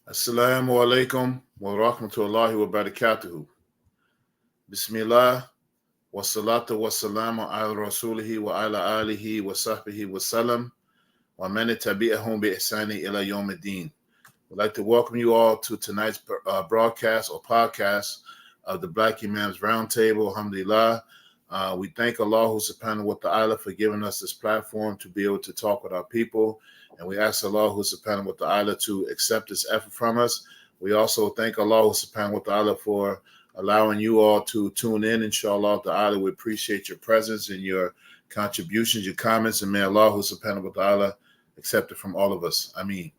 Assalamu alaikum wa rahmatullahi wa barakatuhu. Bismillah wa salatu wa salamu ala rasulihi wa ala alihi wa sahbihi wa salam wa man tabi'ahum bi ihsani ila yawmiddin. We'd like to welcome you all to tonight's broadcast or podcast of the Black Imams Roundtable. Alhamdulillah. We thank Allah subhanahu wa ta'ala for giving us this platform to be able to talk with our people. And we ask Allah subhanahu wa ta'ala to accept this effort from us. We also thank Allah subhanahu wa ta'ala for allowing you all to tune in. Inshallah ta'ala, we appreciate your presence and your contributions, your comments, and may Allah subhanahu wa ta'ala accept it from all of us. Amin.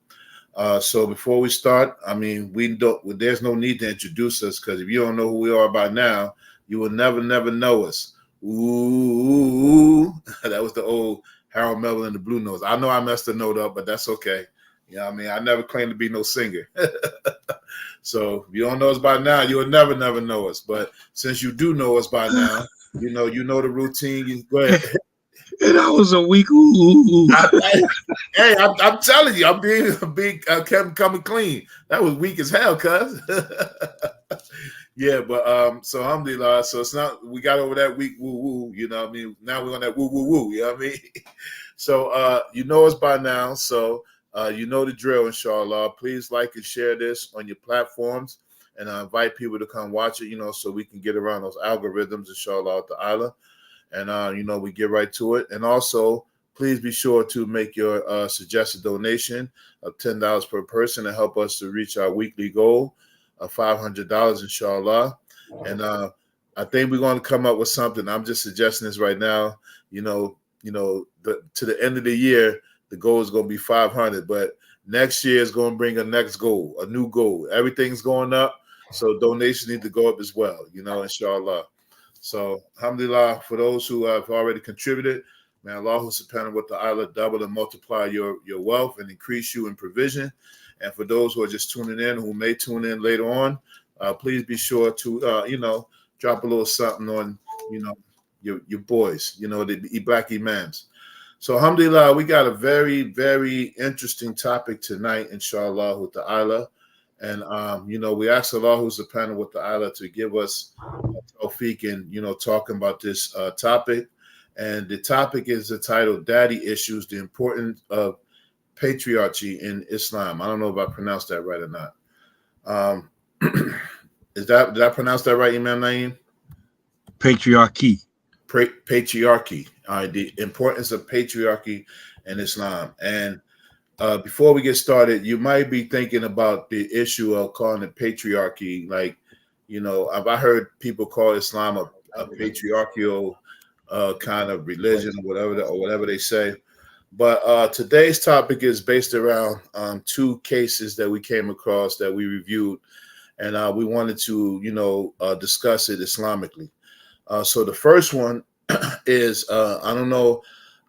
So before we start, there's no need to introduce us, because if you don't know who we are by now, you will never know us. Ooh, that was the old Harold Melvin and the Blue Notes. I know I messed the note up, but that's okay. You know what I mean? I never claimed to be no singer. So if you don't know us by now, you will never know us. But since you do know us by now, you know the routine. You go ahead. And that was a weak Hey, I'm telling you, I'm being coming clean. That was weak as hell, cuz. Yeah, but so alhamdulillah, so it's not, we got over that weak woo, you know what I mean? Now we're on that woo, you know what I mean? So you know us by now, so you know the drill, inshallah. Please like and share this on your platforms, and invite people to come watch it, so we can get around those algorithms, inshallah ta'ala. And we get right to it. And also, please be sure to make your suggested donation of $10 per person to help us to reach our weekly goal of $500, inshallah. And I think we're going to come up with something. I'm just suggesting this right now. To the end of the year, the goal is going to be 500, but next year is going to bring a next goal, a new goal. Everything's going up, so donations need to go up as well, inshallah. So, alhamdulillah, for those who have already contributed, may Allah subhanahu wa ta'ala double and multiply your wealth and increase you in provision. And for those who are just tuning in, who may tune in later on, please be sure to, drop a little something on, your boys, the Black Imams. So, alhamdulillah, we got a very, very interesting topic tonight, inshallah ta'ala. And, we ask Allah subhanahu wa ta'ala to give us tawfiq in, talking about this topic. And the topic is entitled Daddy Issues, the Importance of Patriarchy in Islam. I don't know if I pronounced that right or not. Did I pronounce that right, Imam Naeem? Patriarchy. Patriarchy. All right, the importance of patriarchy in Islam. And before we get started, you might be thinking about the issue of calling it patriarchy. Like, I heard people call Islam a patriarchal kind of religion or whatever they say. But today's topic is based around two cases that we came across that we reviewed, and we wanted to, discuss it Islamically. So the first one is, I don't know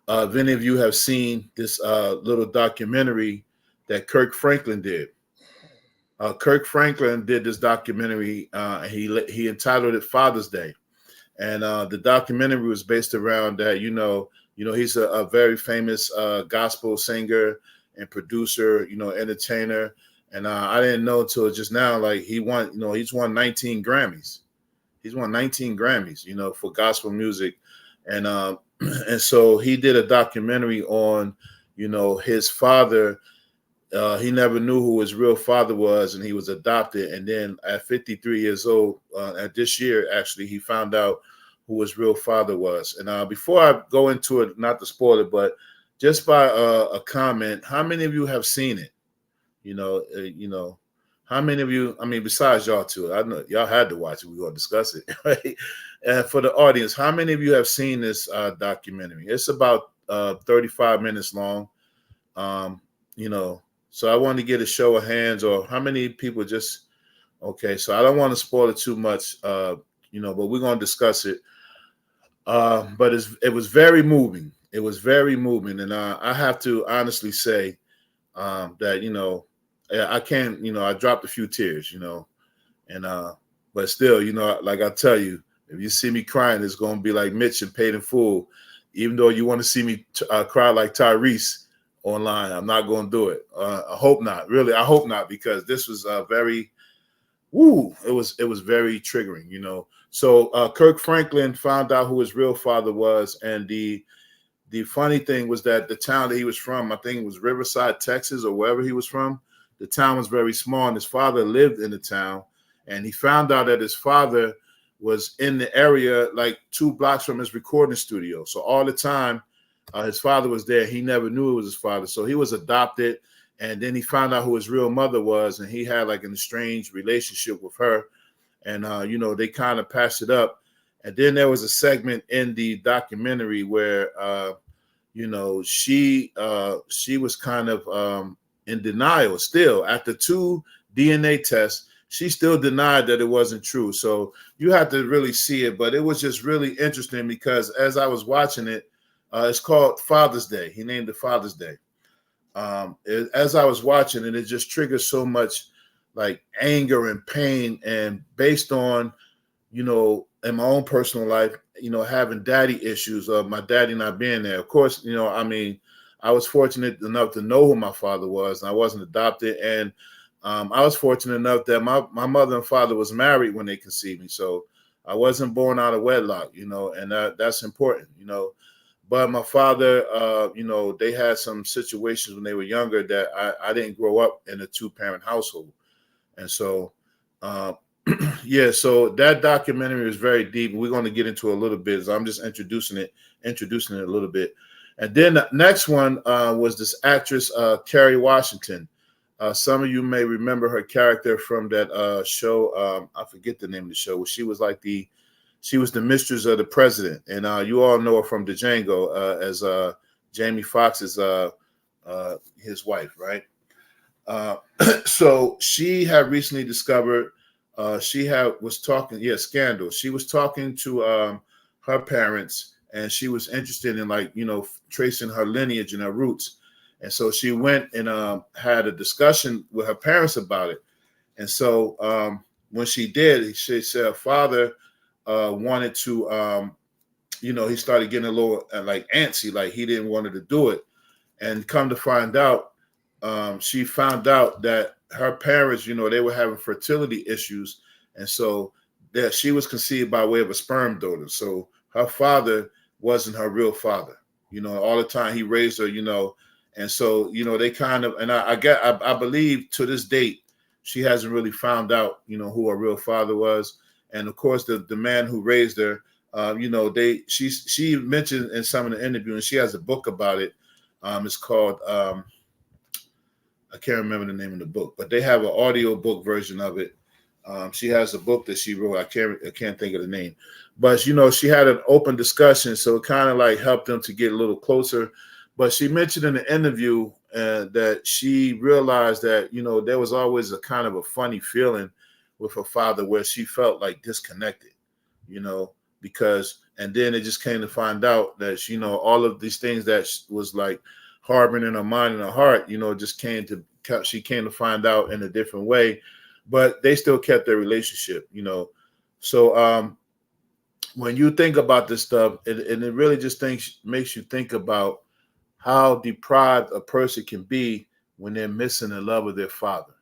if any of you have seen this little documentary that Kirk Franklin did. Kirk Franklin did this documentary. He entitled it Father's Day, and the documentary was based around that. He's a very famous gospel singer and producer, entertainer. And I didn't know until just now, like he's won 19 Grammys. He's won 19 Grammys, for gospel music. And and so he did a documentary on, his father. He never knew who his real father was, and he was adopted. And then at 53 years old, at this year, actually, he found out who his real father was. And before I go into it, not to spoil it, but just by a comment, how many of you have seen it? How many of you, besides y'all two, I know y'all had to watch it. We're going to discuss it, right? And for the audience, how many of you have seen this documentary? It's about 35 minutes long. So I want to get a show of hands, or how many people okay, so I don't want to spoil it too much, but we're going to discuss it. But it was very moving. It was very moving. And I have to honestly say that, I can't, I dropped a few tears, and but still, like I tell you, if you see me crying, it's going to be like Mitch and Paid in Full. Even though you want to see me cry like Tyrese online. I'm not going to do it. I hope not. Really, I hope not, because this was very, it was very triggering, you know. So Kirk Franklin found out who his real father was, and the funny thing was that the town that he was from, I think it was Riverside, Texas, or wherever he was from, the town was very small, and his father lived in the town, and he found out that his father was in the area like 2 blocks from his recording studio. So all the time, his father was there. He never knew it was his father. So he was adopted, and then he found out who his real mother was, and he had like an estranged relationship with her. And, you know, they kind of passed it up. And then there was a segment in the documentary where, you know, she was kind of in denial still. After 2 DNA tests, she still denied that it wasn't true. So you have to really see it. But it was just really interesting because as I was watching it, it's called Father's Day. He named it Father's Day. As I was watching it, it just triggered so much like anger and pain. And based on, you know, in my own personal life, you know, having daddy issues of my daddy not being there. Of course, you know, I mean, I was fortunate enough to know who my father was, and I wasn't adopted. And I was fortunate enough that my mother and father was married when they conceived me. So I wasn't born out of wedlock, you know, and that's important, you know. But my father, you know, they had some situations when they were younger that I didn't grow up in a 2-parent household. And so, yeah, so that documentary is very deep. We're going to get into a little bit. So I'm just introducing it a little bit. And then the next one was this actress, Kerry Washington. Some of you may remember her character from that show. I forget the name of the show. She was like she was the mistress of the president. And you all know her from Django as Jamie Foxx's his wife, right? So she had recently discovered was talking, Scandal. She was talking to her parents, and she was interested in, like, you know, tracing her lineage and her roots. And so she went and had a discussion with her parents about it. And so when she did, she said her father wanted to, you know, he started getting a little like antsy, like he didn't want her to do it. And come to find out, she found out that her parents, you know, they were having fertility issues. And so that she was conceived by way of a sperm donor. So her father wasn't her real father. You know, all the time he raised her, you know. And so, you know, they kind of, and I believe to this date, she hasn't really found out, you know, who her real father was. And of course, the man who raised her, you know, she mentioned in some of the interview, and she has a book about it. It's called, I can't remember the name of the book, but they have an audio book version of it. She has a book that she wrote. I can't think of the name, but, you know, she had an open discussion. So it kind of like helped them to get a little closer. But she mentioned in the interview that she realized that, you know, there was always a kind of a funny feeling with her father where she felt like disconnected, you know, and then it just came to find out that, you know, all of these things that was like harboring in her mind and her heart, you know, she came to find out in a different way, but they still kept their relationship, you know. So when you think about this stuff, it really just makes you think about how deprived a person can be when they're missing the love of their father,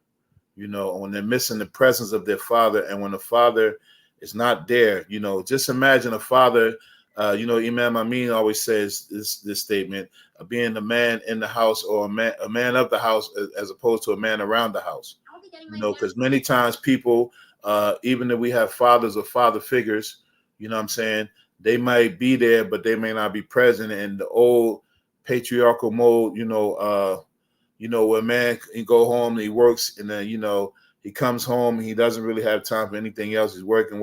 you know, when they're missing the presence of their father. And when the father is not there, you know, just imagine a father, you know, Imam Amin always says this statement, being a man in the house, or a man of the house, as opposed to a man around the house, you know, because many times people, even if we have fathers or father figures, you know what I'm saying, they might be there, but they may not be present in the old patriarchal mode, you know, where man can go home and he works, and then, you know, he comes home and he doesn't really have time for anything else. He's working.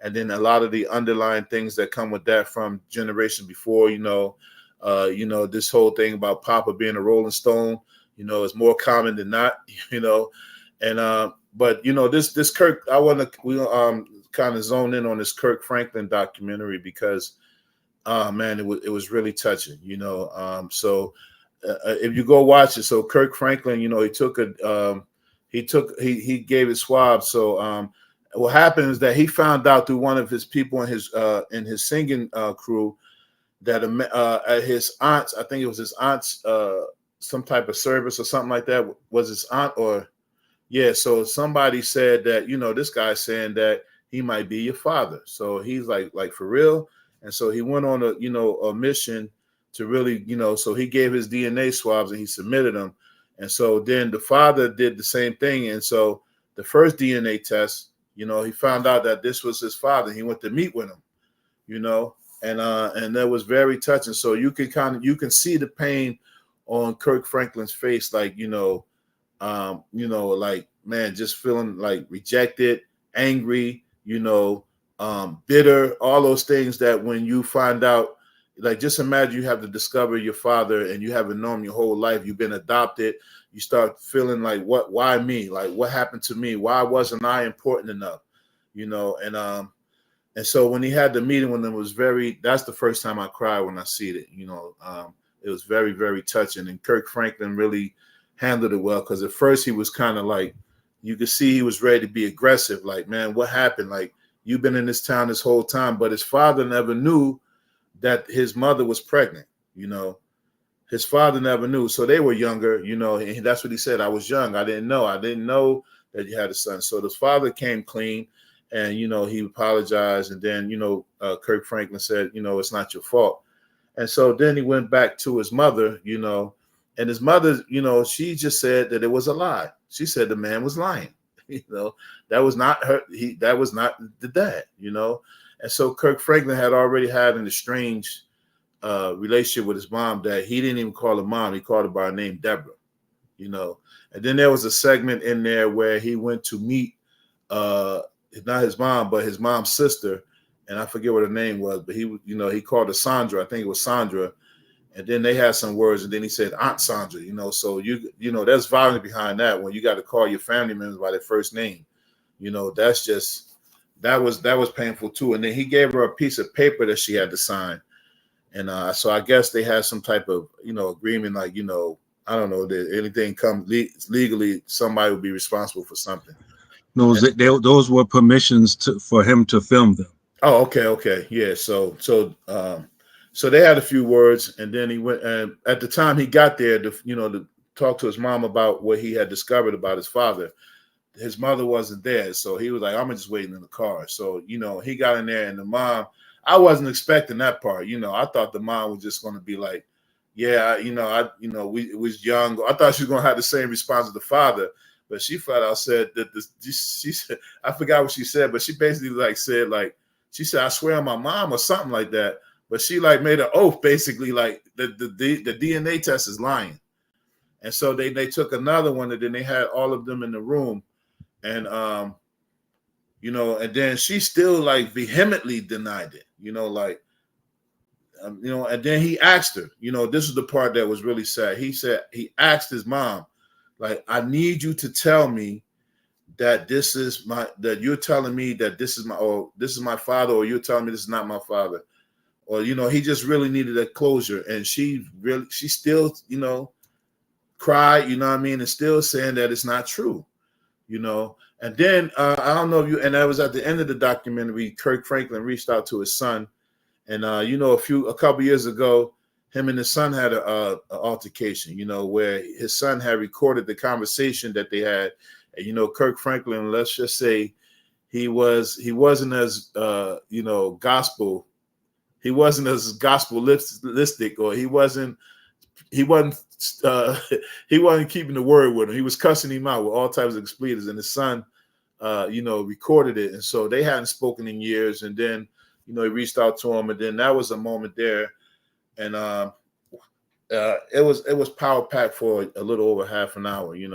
And then a lot of the underlying things that come with that from generation before, you know, this whole thing about Papa being a Rolling Stone, you know, is more common than not, you know. And but, you know, this Kirk, we kind of zone in on this Kirk Franklin documentary because man, it was really touching, you know. So if you go watch it, so Kirk Franklin, you know, he gave his swab. So what happened is that he found out through one of his people in his singing crew that at his aunt's, I think it was his aunt's, some type of service or something like that. Was his aunt or yeah? So somebody said that this guy's saying that he might be your father. So he's like for real. And so he went on a mission to really So he gave his DNA swabs and he submitted them. And so then the father did the same thing. And so the first DNA test, he found out that this was his father. He went to meet with him, and that was very touching. So you can see the pain on Kirk Franklin's face, like like, man, just feeling like rejected, angry, bitter, all those things that when you find out, like, just imagine you have to discover your father and you haven't known him your whole life. You've been adopted. You start feeling like, why me? Like, what happened to me? Why wasn't I important enough? And so when he had the meeting with them, that's the first time I cried when I see it. It was very, very touching. And Kirk Franklin really handled it well, because at first he was kind of like, you could see he was ready to be aggressive. Like, man, what happened? Like, you've been in this town this whole time. But his father never knew that his mother was pregnant. His father never knew. So they were younger, and that's what he said. I was young. I didn't know that you had a son. So the father came clean, and, he apologized. And then, Kirk Franklin said, it's not your fault. And so then he went back to his mother, and his mother, she just said that it was a lie. She said the man was lying. That was not her. That was not the dad, And so Kirk Franklin had already had an estranged relationship with his mom that he didn't even call her mom. He called her by her name, Deborah, And then there was a segment in there where he went to meet, not his mom, but his mom's sister. And I forget what her name was, but he called her Sandra. I think it was Sandra. And then they had some words, and then he said Aunt Sandra, So there's violence behind that when you got to call your family members by their first name. That's just that was painful too. And then he gave her a piece of paper that she had to sign. And so I guess they had some type of agreement, like I don't know, that anything comes legally, somebody would be responsible for something. Those were permissions for him to film them. Oh, okay, yeah. So they had a few words, and then he went. And at the time he got there, to talk to his mom about what he had discovered about his father. His mother wasn't there, so he was like, "I'm just waiting in the car." So he got in there, and the mom. I wasn't expecting that part. I thought the mom was just going to be like, "Yeah, we was young." I thought she was going to have the same response as the father. But she flat out said that she said, I forgot what she said, but she basically said, she said, "I swear on my mom," or something like that. But she made an oath, basically, like the DNA test is lying. And so they took another one, and then they had all of them in the room. And and then she still vehemently denied it, and then he asked her, this is the part that was really sad. He said, he asked his mom, "I need you to tell me that that you're telling me that this is my father, or you're telling me this is not my father." Or, he just really needed that closure. And she still, cried, and still saying that it's not true, And then I don't know if and that was at the end of the documentary, Kirk Franklin reached out to his son. And, a couple years ago, him and his son had a altercation, where his son had recorded the conversation that they had. And, Kirk Franklin, let's just say he wasn't as, gospel. He wasn't as gospelistic, or he wasn't he wasn't keeping the word with him. He was cussing him out with all types of expletives, and his son, recorded it. And so they hadn't spoken in years. And then, he reached out to him, and then that was a moment there. And it was power packed for a little over half an hour, And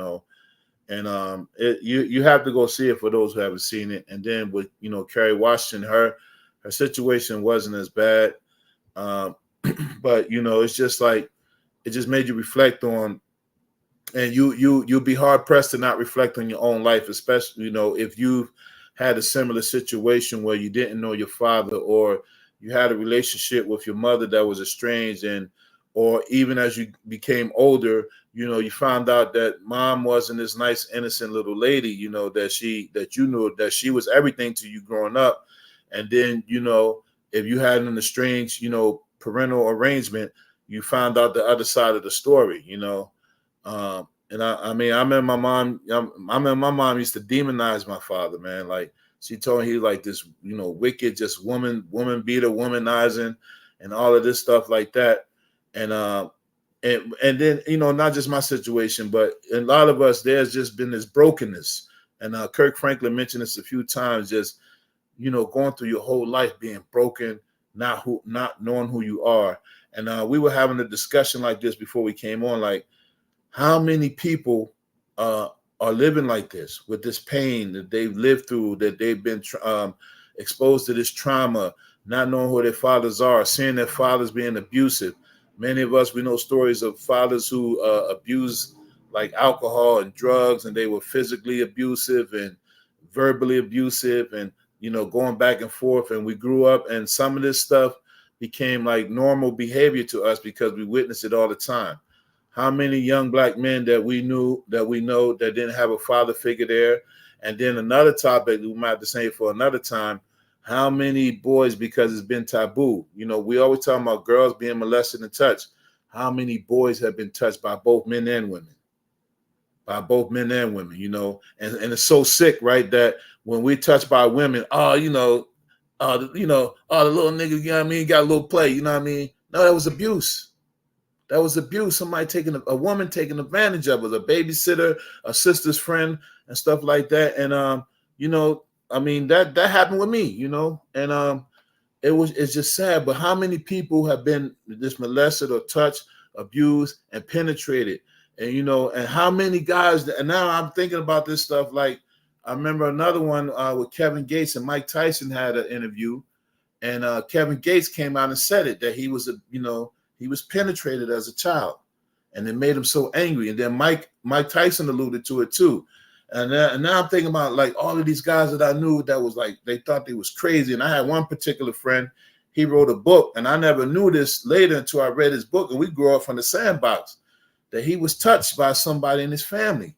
you have to go see it for those who haven't seen it. And then with Kerry Washington, her situation wasn't as bad, but it's just it just made you reflect on, and you'll be hard pressed to not reflect on your own life, especially if you've had a similar situation where you didn't know your father, or you had a relationship with your mother that was estranged, or even as you became older, you found out that mom wasn't this nice, innocent little lady, that you knew that she was everything to you growing up. And then, if you had an estranged, parental arrangement, you found out the other side of the story, you know. And I mean, I remember my mom used to demonize my father, man. Like she told me he like this, you know, wicked, just woman beater, womanizing, and all of this stuff like that. And and then, you know, not just my situation, but a lot of us, there's just been this brokenness. And Kirk Franklin mentioned this a few times, just, you know, going through your whole life being broken, not knowing who you are. And we were having a discussion like this before we came on, like how many people are living like this with this pain that they've lived through, that they've been exposed to this trauma, not knowing who their fathers are, seeing their fathers being abusive. Many of us, we know stories of fathers who abused like alcohol and drugs, and they were physically abusive and verbally abusive, and, you know, going back and forth. And we grew up, and some of this stuff became like normal behavior to us because we witnessed it all the time. How many young black men that we know that didn't have a father figure there? And then another topic we might have to say for another time, how many boys, because it's been taboo, you know, we always talk about girls being molested and touched. How many boys have been touched by both men and women? You know, and it's so sick, right? That when we touched by women, the little nigga, you know what I mean, got a little play, you know what I mean? No, that was abuse. That was abuse. Somebody a woman taking advantage of us, a babysitter, a sister's friend, and stuff like that. And you know, I mean, that happened with me, you know, and it's just sad. But how many people have been just molested or touched, abused, and penetrated? And, you know, and how many guys, and now I'm thinking about this stuff. Like, I remember another one with Kevin Gates and Mike Tyson had an interview, and Kevin Gates came out and said it, that he was, he was penetrated as a child, and it made him so angry. And then Mike Tyson alluded to it too. And now I'm thinking about like all of these guys that I knew that was like, they thought they was crazy. And I had one particular friend, he wrote a book, and I never knew this later until I read his book, and we grew up from the sandbox, that he was touched by somebody in his family.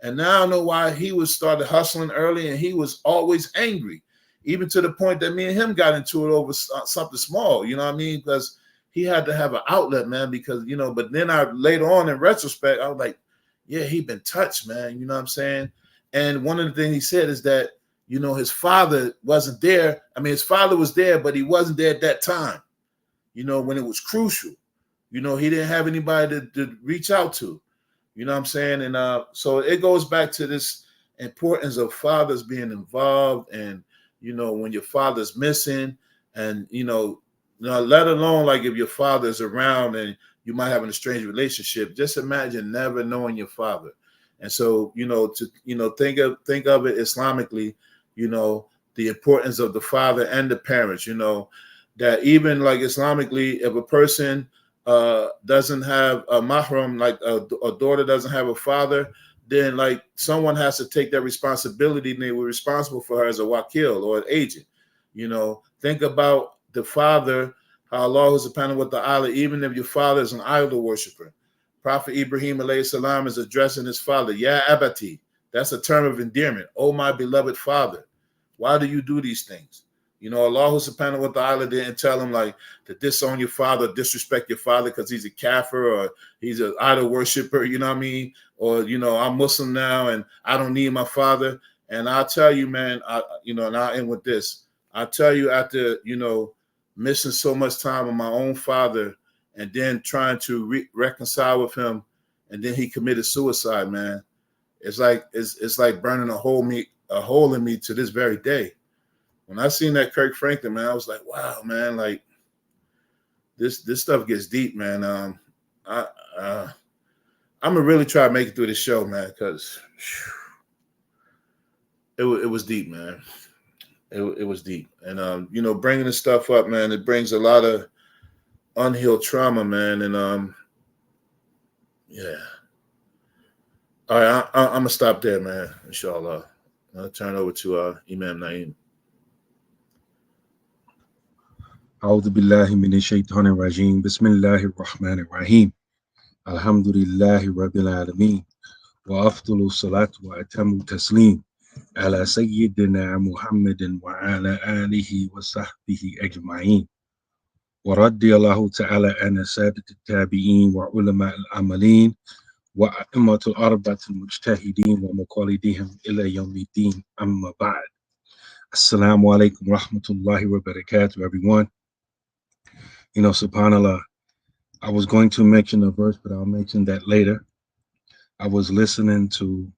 And now I know why he was started hustling early, and he was always angry, even to the point that me and him got into it over something small, you know what I mean? Because he had to have an outlet, man, because, you know, but then later on in retrospect, I was like, yeah, he been touched, man. You know what I'm saying? And one of the things he said is that, you know, his father wasn't there. I mean, his father was there, but he wasn't there at that time, you know, when it was crucial. You know, he didn't have anybody to reach out to, you know what I'm saying? And so it goes back to this importance of fathers being involved. And, you know, when your father's missing, and, you know, let alone like if your father's around and you might have an estranged relationship, just imagine never knowing your father. And so, you know, to, you know, think of it Islamically, you know, the importance of the father and the parents, you know, that even like Islamically, if a person doesn't have a mahram, like a daughter doesn't have a father, then like someone has to take that responsibility, and they were responsible for her as a wakil or an agent. You know, think about the father, how Allah subhanahu wa ta'ala, even if your father is an idol worshiper. Prophet Ibrahim alayhi salam is addressing his father, Ya Abati. That's a term of endearment. Oh, my beloved father, why do you do these things? You know, Allah subhanahu wa ta'ala didn't tell him like to disown your father, disrespect your father because he's a kafir or he's an idol worshiper, you know what I mean? Or, you know, I'm Muslim now and I don't need my father. And I'll tell you, man, and I'll end with this. I'll tell you, after, you know, missing so much time with my own father and then trying to reconcile with him, and then he committed suicide, man. It's like burning a hole in me to this very day. When I seen that Kirk Franklin, man, I was like, wow, man, like this stuff gets deep, man. I'm gonna really try to make it through this show, man, because it was deep, man. It was deep. And you know, bringing this stuff up, man, it brings a lot of unhealed trauma, man. And yeah. All right, I'm gonna stop there, man. Inshallah. I'll turn over to Imam Naeem. أعوذ بالله من الشيطان الرجيم بسم الله الرحمن الرحيم الحمد لله رب العالمين وأفضل الصلاة وأتم التسليم على سيدنا محمد وعلى آله وصحبه أجمعين. ورضي الله تعالى عن السادة التابعين وعلماء العاملين وأئمة الأربعة المجتهدين ومقالديهم إلى يوم الدين أما بعد. Assalamu alaikum rahmatullahi wa barakatuh, everyone. You know, subhanAllah, I was going to mention a verse, but I'll mention that later. I was listening to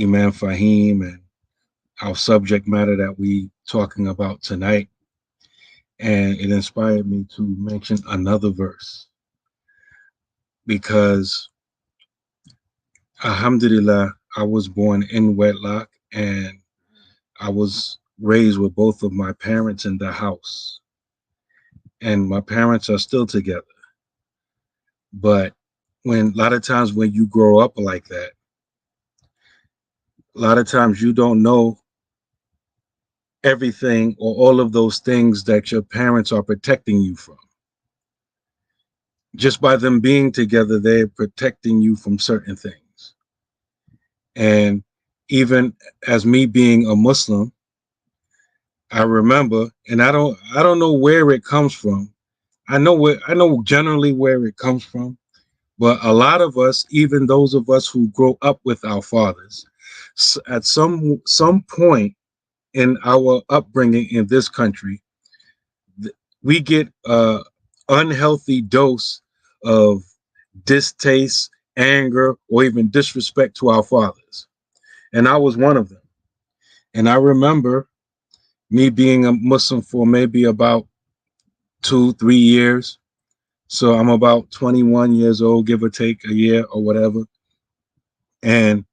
Imam Faheem and our subject matter that we talking about tonight, and it inspired me to mention another verse because, alhamdulillah, I was born in wedlock and I was raised with both of my parents in the house, and my parents are still together. But when a lot of times when you grow up like that, a lot of times you don't know everything or all of those things that your parents are protecting you from. Just by them being together, they're protecting you from certain things. And even as me being a Muslim, I remember, and I don't know where it comes from. I know generally where it comes from, but a lot of us, even those of us who grow up with our fathers, at some point in our upbringing in this country, we get a unhealthy dose of distaste, anger, or even disrespect to our fathers. And I was one of them. And I remember me being a Muslim for maybe about 2-3 years. So I'm about 21 years old, give or take a year or whatever. And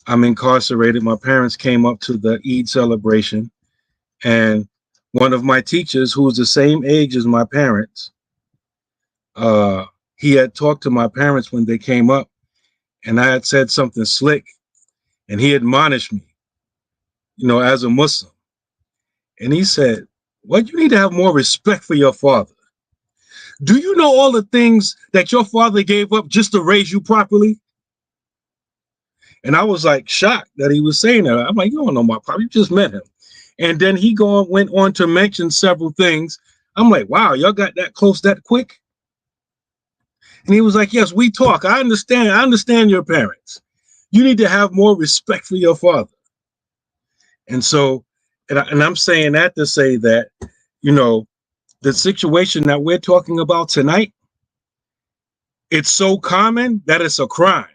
I'm incarcerated. My parents came up to the Eid celebration, and one of my teachers, who was the same age as my parents, he had talked to my parents when they came up, and I had said something slick, and he admonished me, you know, as a Muslim. And he said, "Well, you need to have more respect for your father. Do you know all the things that your father gave up just to raise you properly?" And I was like shocked that he was saying that. I'm like, "You don't know my father, you just met him." And then he went on to mention several things. I'm like, "Wow, y'all got that close that quick?" And he was like, "Yes, we talk. I understand your parents. You need to have more respect for your father." And so, and I'm saying that to say that, you know, the situation that we're talking about tonight, it's so common that it's a crime.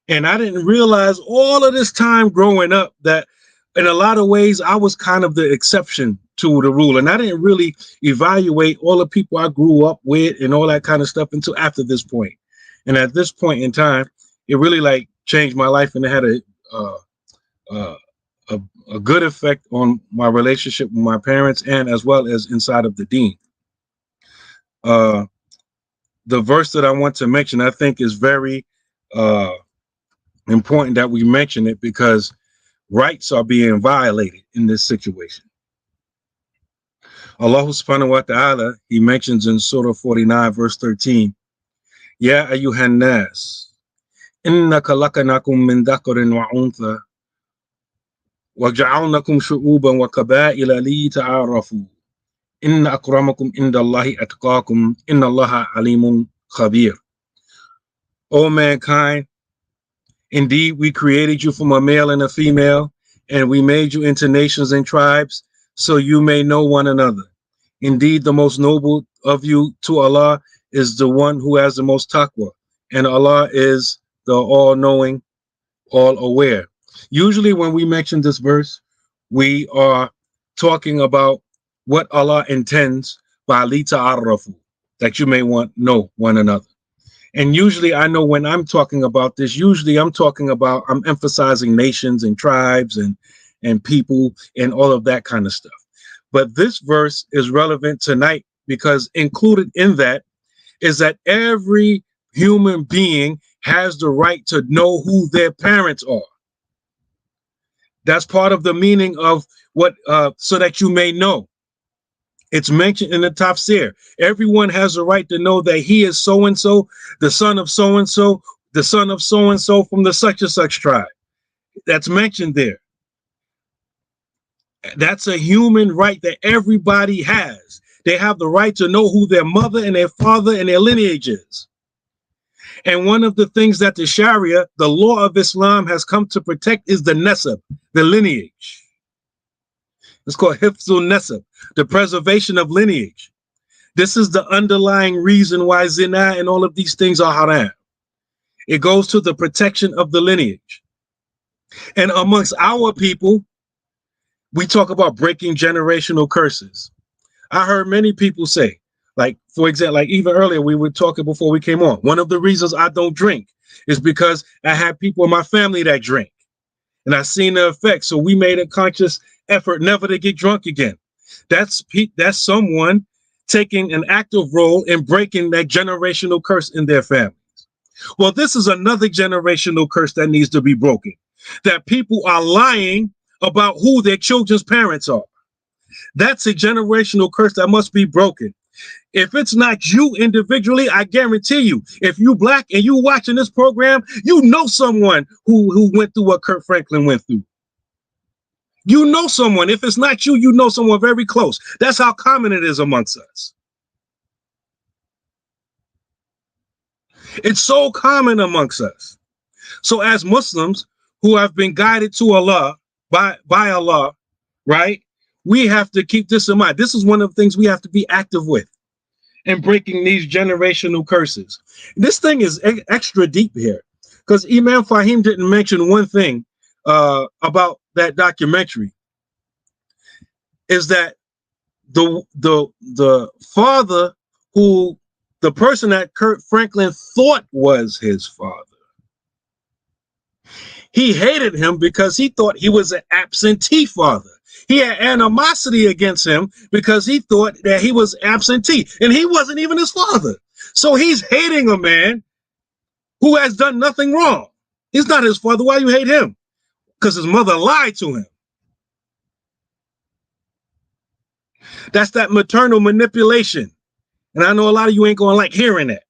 And I didn't realize all of this time growing up that in a lot of ways I was kind of the exception to the rule. And I didn't really evaluate all the people I grew up with and all that kind of stuff until after this point. And at this point in time, it really like changed my life, and it had a good effect on my relationship with my parents and as well as inside of the deen. The verse that I want to mention, I think, is very important that we mention it because rights are being violated in this situation. Allah subhanahu wa ta'ala, he mentions in Surah 49, verse 13, Ya ayyuhan nas, innaka lakanakum min dhakarin wa untha, wa ja'alnakum shu'uban wa qaba'ila li ta'arafu, inna akramakum indallahi atqakum, inna allaha alimun khabir. O mankind, indeed, we created you from a male and a female, and we made you into nations and tribes, so you may know one another. Indeed, the most noble of you to Allah is the one who has the most taqwa, and Allah is the all-knowing, all-aware. Usually when we mention this verse, we are talking about what Allah intends by li ta'arafu, that you may know one another. And usually I know when I'm talking about this, usually I'm emphasizing nations and tribes and people and all of that kind of stuff. But this verse is relevant tonight because included in that is that every human being has the right to know who their parents are. That's part of the meaning of what, so that you may know. It's mentioned in the tafsir. Everyone has a right to know that he is so-and-so, the son of so-and-so, the son of so-and-so from the such and such tribe. That's mentioned there. That's a human right that everybody has. They have the right to know who their mother and their father and their lineage is. And one of the things that the Sharia, the law of Islam, has come to protect is the nasab, the lineage. It's called hifzul nasab, the preservation of lineage. This is the underlying reason why zina and all of these things are haram. It goes to the protection of the lineage. And amongst our people, we talk about breaking generational curses. I heard many people say, like, for example, like even earlier, we were talking before we came on. One of the reasons I don't drink is because I had people in my family that drink, and I seen the effects. So we made a conscious effort never to get drunk again. That's someone taking an active role in breaking that generational curse in their families. Well, this is another generational curse that needs to be broken, that people are lying about who their children's parents are. That's a generational curse that must be broken. If it's not you individually, I guarantee you, if you black and you watching this program, you know someone who went through what Kirk Franklin went through. You know someone. If it's not you, you know someone very close. That's how common it is amongst us. It's so common amongst us. So as Muslims who have been guided to Allah by Allah, right? We have to keep this in mind. This is one of the things we have to be active with in breaking these generational curses. This thing is extra deep here because Imam Faheem didn't mention one thing about that documentary, is that the father who the person that Kirk Franklin thought was his father, he hated him because he thought he was an absentee father. He had animosity against him because he thought that he was absentee, and he wasn't even his father. So he's hating a man who has done nothing wrong. He's not his father. Why you hate him? Because his mother lied to him. That's that maternal manipulation. And I know a lot of you ain't gonna like hearing that.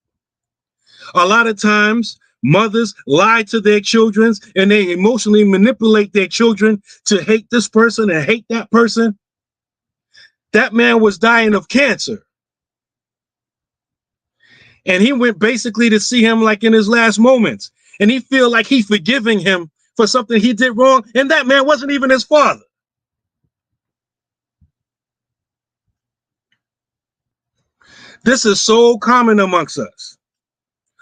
A lot of times, mothers lie to their children and they emotionally manipulate their children to hate this person and hate that person. That man was dying of cancer. And he went basically to see him like in his last moments. And he feel like he's forgiving him for something he did wrong. And that man wasn't even his father. This is so common amongst us.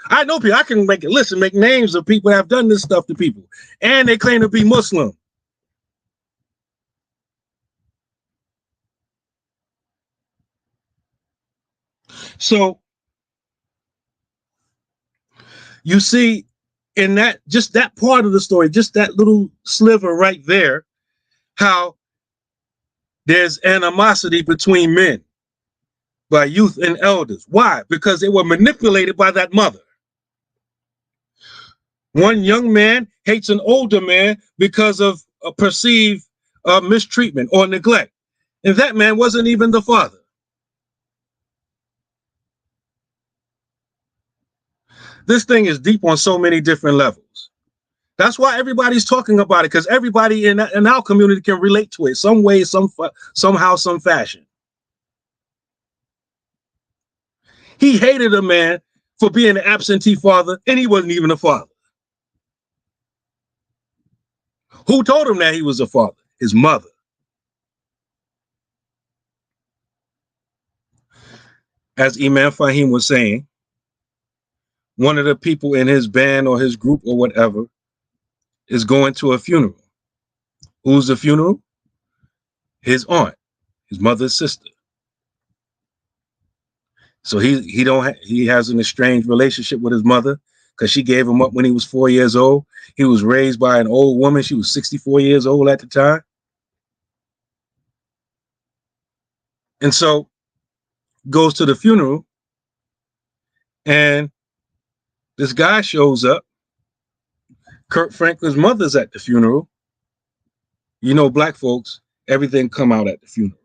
I know people, I can make names of people that have done this stuff to people, and they claim to be Muslim. So you see in that, just that part of the story, just that little sliver right there, how there's animosity between men by youth and elders. Why? Because they were manipulated by that mother. One young man hates an older man because of a perceived mistreatment or neglect. And that man wasn't even the father. This thing is deep on so many different levels. That's why everybody's talking about it, because everybody in our community can relate to it some way, somehow, some fashion. He hated a man for being an absentee father, and he wasn't even a father. Who told him that he was a father? His mother. As Imam Faheem was saying, one of the people in his band or his group or whatever is going to a funeral. Who's the funeral? His aunt, his mother's sister. So he has an estranged relationship with his mother because she gave him up when he was 4 years old. He was raised by an old woman. She was 64 years old at the time. And so goes to the funeral, and this guy shows up. Kirk Franklin's mother's at the funeral. You know, black folks, everything come out at the funeral.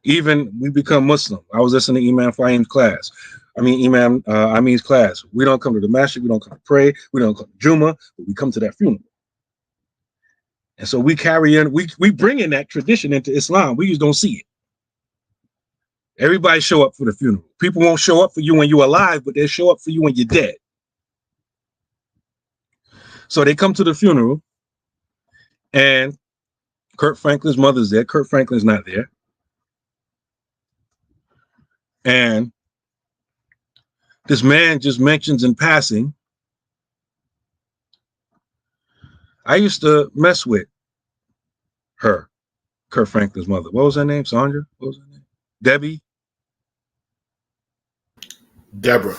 Even we become Muslim. I was listening to Imam Faheem's class. Imam Amin's class. We don't come to the Masjid. We don't come to pray. We don't come to Juma, but we come to that funeral. And so we carry in, we bring in that tradition into Islam. We just don't see it. Everybody show up for the funeral. People won't show up for you when you're alive, but they'll show up for you when you're dead. So they come to the funeral, and Kurt Franklin's mother's there. Kurt Franklin's not there. And this man just mentions in passing, I used to mess with her, Kurt Franklin's mother. What was her name? Sandra? What was her name? Debbie? Deborah.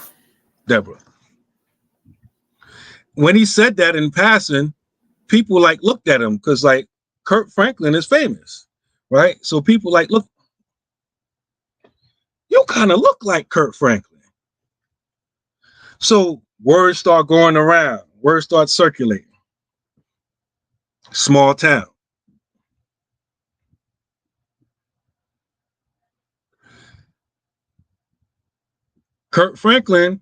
When he said that in passing, people like looked at him because like Kurt Franklin is famous, right? So people like, look, you kind of look like Kurt Franklin. So words start going around, words start circulating. Small town. Kurt Franklin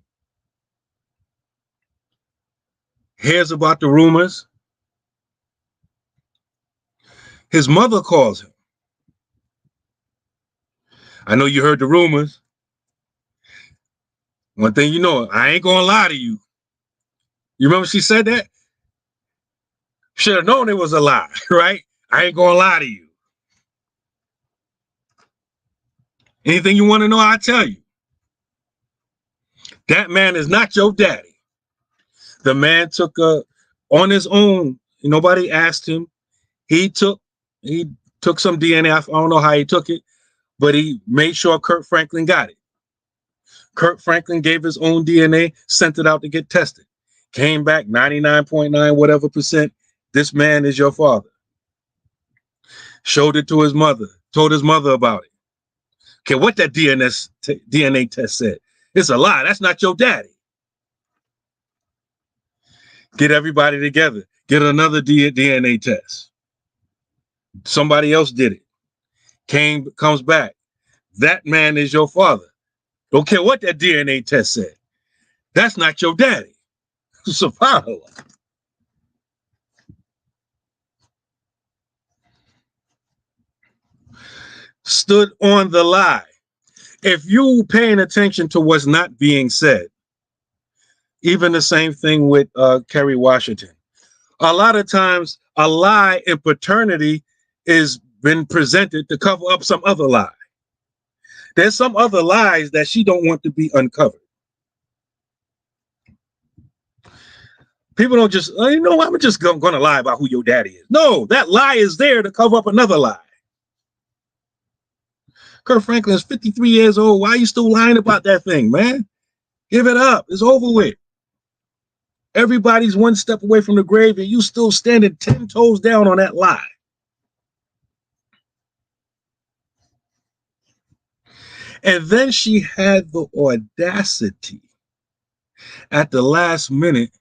hears about the rumors. His mother calls him. I know you heard the rumors. One thing you know, I ain't gonna lie to you. You remember she said that? Should have known it was a lie, right? I ain't gonna lie to you. Anything you want to know, I'll tell you. That man is not your daddy. The man took on his own. Nobody asked him. He took some DNA. I don't know how he took it, but he made sure Kurt Franklin got it. Kurt Franklin gave his own DNA, sent it out to get tested. Came back 99.9 whatever percent. This man is your father. Showed it to his mother. Told his mother about it. Okay, what that DNA test said. It's a lie. That's not your daddy. Get everybody together. Get another DNA test. Somebody else did it. Comes back. That man is your father. Don't care what that DNA test said. That's not your daddy. SubhanAllah. Stood on the lie. If you paying attention to what's not being said, even the same thing with Kerry Washington. A lot of times, a lie in paternity is been presented to cover up some other lie. There's some other lies that she don't want to be uncovered. People don't just, I'm just going to lie about who your daddy is. No, that lie is there to cover up another lie. Kurt Franklin is 53 years old. Why are you still lying about that thing, man? Give it up. It's over with. Everybody's one step away from the grave, and you still standing 10 toes down on that lie. And then she had the audacity at the last minute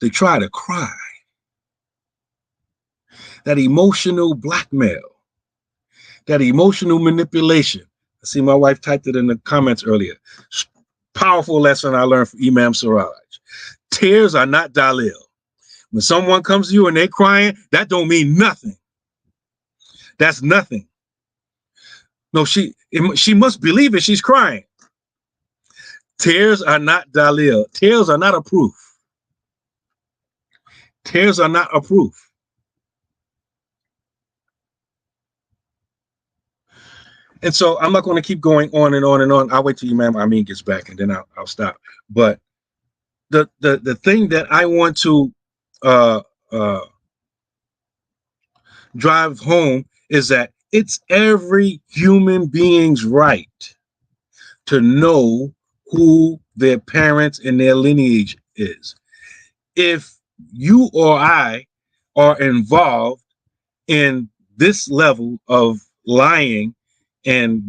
to try to cry. That emotional blackmail, that emotional manipulation. I see my wife typed it in the comments earlier. Powerful lesson I learned from Imam Siraj. Tears are not dalil. When someone comes to you and they're crying, that don't mean nothing. That's nothing. No, she must believe it. She's crying. Tears are not dalil. Tears are not a proof. Tears are not a proof. And so I'm not going to keep going on and on and on. I'll wait till Imam Amin gets back, and then I'll stop. But the thing that I want to drive home is that it's every human being's right to know who their parents and their lineage is. If you or I are involved in this level of lying and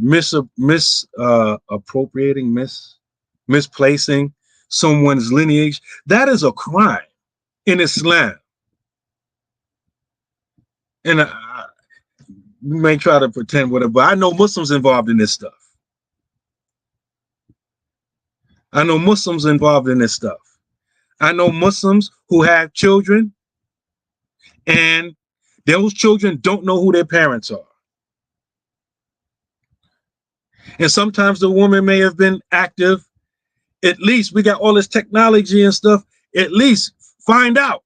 misplacing someone's lineage, that is a crime in Islam. And we may try to pretend whatever, but I know Muslims involved in this stuff. I know Muslims involved in this stuff. I know Muslims who have children and those children don't know who their parents are. And sometimes the woman may have been active. At least we got all this technology and stuff. At least find out.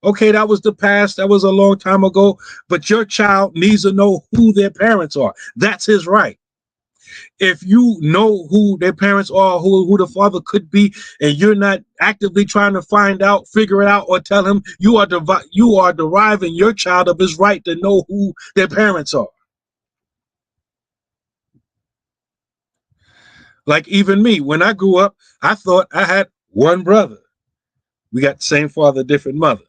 Okay, that was the past. That was a long time ago. But your child needs to know who their parents are. That's his right. If you know who their parents are, who the father could be, and you're not actively trying to find out, figure it out, or tell him, you are deriving your child of his right to know who their parents are. Like even me, when I grew up, I thought I had one brother. We got the same father, different mother.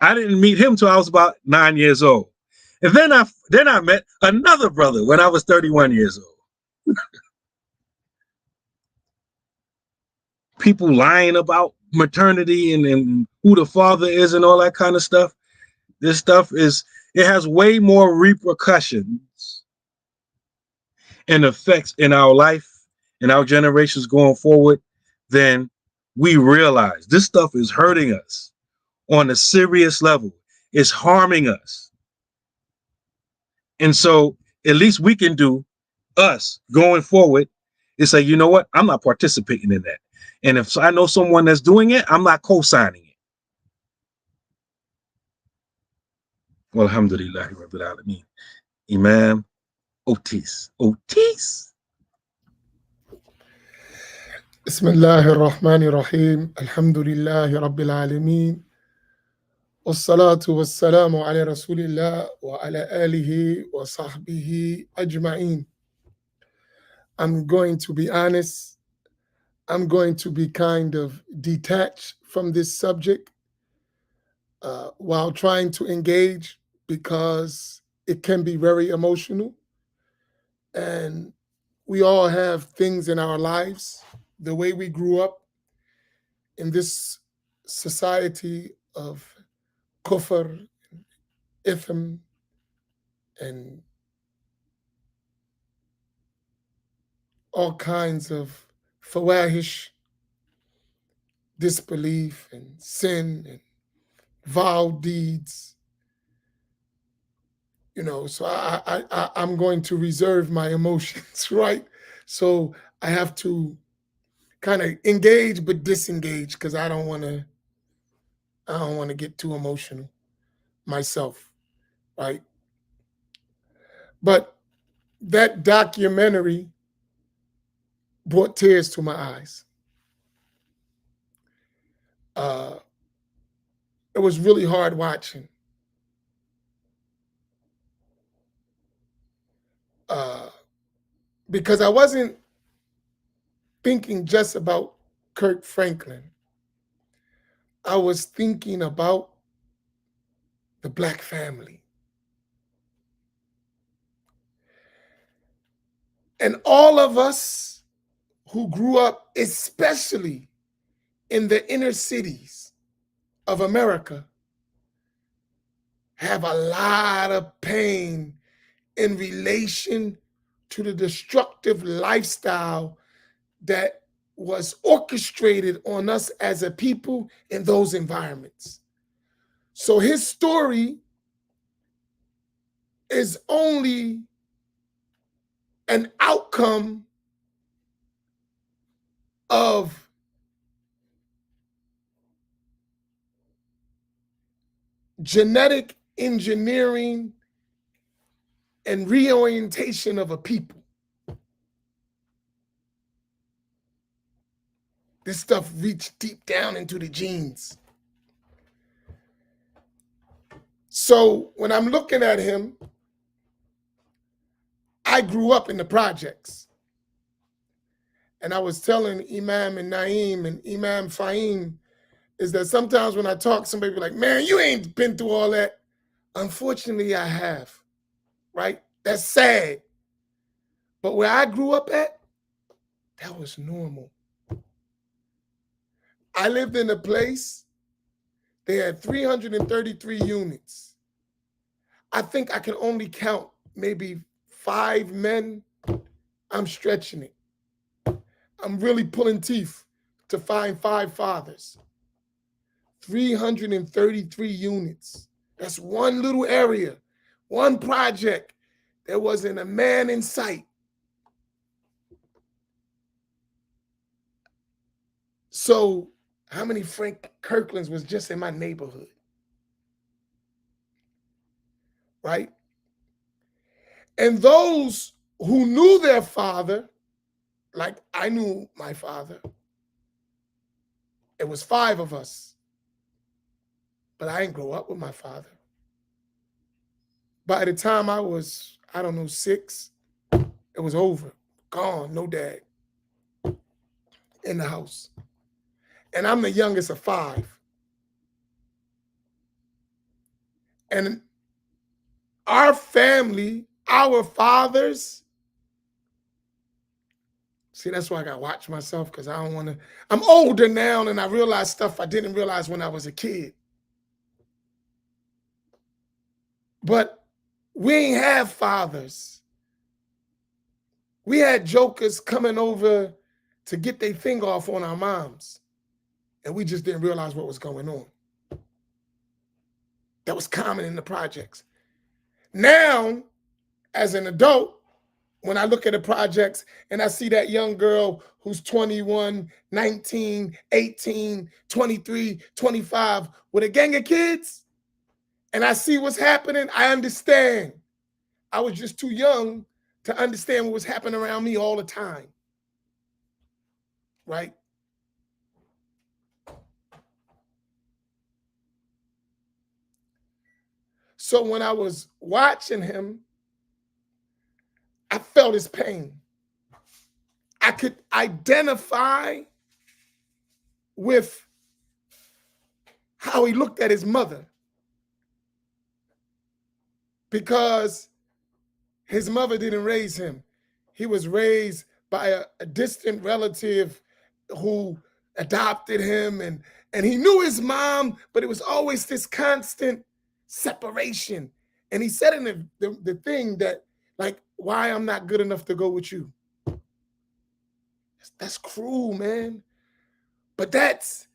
I didn't meet him till I was about 9 years old. And then I met another brother when I was 31 years old. People lying about maternity and who the father is and all that kind of stuff. This stuff it has way more repercussions and effects in our life and our generations going forward than we realize. This stuff is hurting us on a serious level. It's harming us. And so at least we can do, us going forward, is say, you know what? I'm not participating in that. And if I know someone that's doing it, I'm not co-signing it. Well, alhamdulillah, Rabbil Alameen. Imam Otis. بسم الله الرحمن الرحيم الحمد لله رب العالمين والصلاة والسلام على رسول الله وعلى آله وصحبه أجمعين. I'm going to be honest. I'm going to be kind of detached from this subject while trying to engage, because it can be very emotional. And we all have things in our lives, the way we grew up in this society of kufr, ithm, and all kinds of fawahish, disbelief and sin and vile deeds. So I'm going to reserve my emotions, right? So I have to kind of engage but disengage, because I don't want to get too emotional myself, right? But that documentary brought tears to my eyes. It was really hard watching. Because I wasn't thinking just about Kirk Franklin. I was thinking about the Black family. And all of us who grew up, especially in the inner cities of America, have a lot of pain in relation to the destructive lifestyle that was orchestrated on us as a people in those environments. So his story is only an outcome of genetic engineering and reorientation of a people. This stuff reached deep down into the genes. So when I'm looking at him, I grew up in the projects. And I was telling Imam and Naeem and Imam Faheem is that sometimes when I talk, somebody be like, man, you ain't been through all that. Unfortunately, I have, right? That's sad. But where I grew up at, that was normal. I lived in a place, they had 333 units. I think I can only count maybe 5 men. I'm stretching it. I'm really pulling teeth to find 5 fathers. 333 units. That's one little area, one project. There wasn't a man in sight. So how many Frank Kirklands was just in my neighborhood? Right? And those who knew their father, like I knew my father, it was 5 of us, but I didn't grow up with my father. By the time I was, I don't know, 6, it was over, gone, no dad in the house. And I'm the youngest of 5. And our family, our fathers, see, that's why I gotta watch myself, because I don't want to. I'm older now and I realize stuff I didn't realize when I was a kid. But we ain't have fathers. We had jokers coming over to get their thing off on our moms, and we just didn't realize what was going on. That was common in the projects. Now, as an adult, when I look at the projects and I see that young girl who's 21, 19, 18, 23, 25 with a gang of kids, and I see what's happening, I understand. I was just too young to understand what was happening around me all the time. Right? So when I was watching him, I felt his pain. I could identify with how he looked at his mother, because his mother didn't raise him. He was raised by a distant relative who adopted him, and he knew his mom, but it was always this constant separation. And he said in the thing that, like, why I'm not good enough to go with you. That's cruel, man. But that's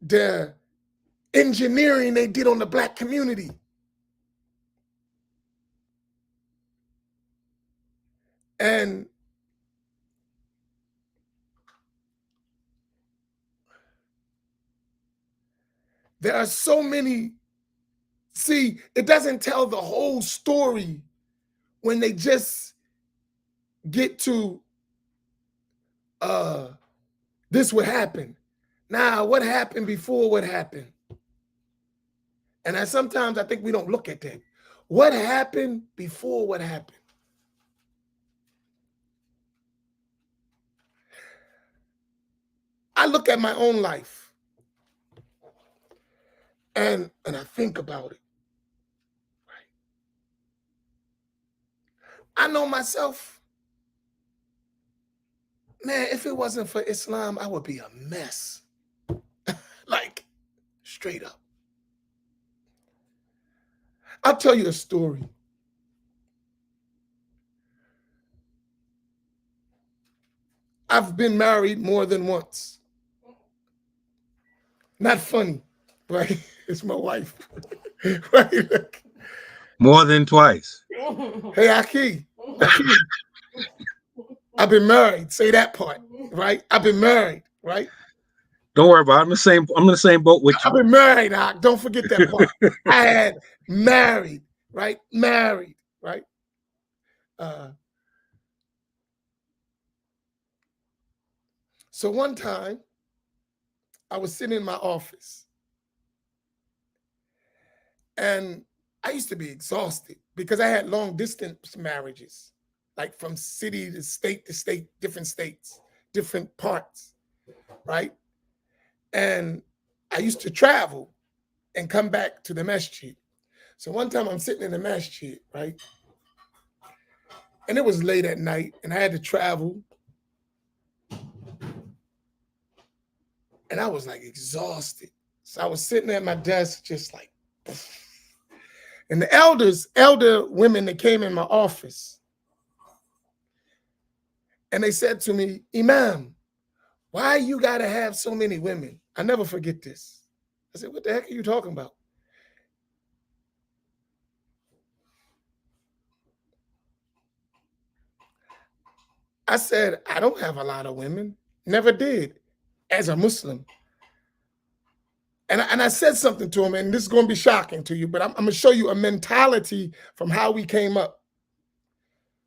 the engineering they did on the Black community. And there are so many. See, it doesn't tell the whole story when they just get to this would happen. Now, what happened before what happened? And sometimes I think we don't look at that. What happened before what happened? I look at my own life and I think about it. I know myself. Man, if it wasn't for Islam, I would be a mess. Like, straight up. I'll tell you a story. I've been married more than once. Not funny, right? It's my wife. Right? More than twice. Hey, Aki. I've been married. Say that part, right? I've been married, right? Don't worry about it. I'm in the same boat with you. I've been married, Ak. Don't forget that part. I had married, right? Married, right? So one time, I was sitting in my office, and I used to be exhausted because I had long distance marriages, like from city to state, different states, different parts, right? And I used to travel and come back to the masjid. So one time I'm sitting in the masjid, right? And it was late at night and I had to travel. And I was like exhausted. So I was sitting at my desk just like, and the elder women that came in my office, and they said to me, Imam, why you gotta have so many women? I never forget this. I said, what the heck are you talking about? I said, I don't have a lot of women. Never did, as a Muslim. And I said something to him, and this is going to be shocking to you, but I'm going to show you a mentality from how we came up.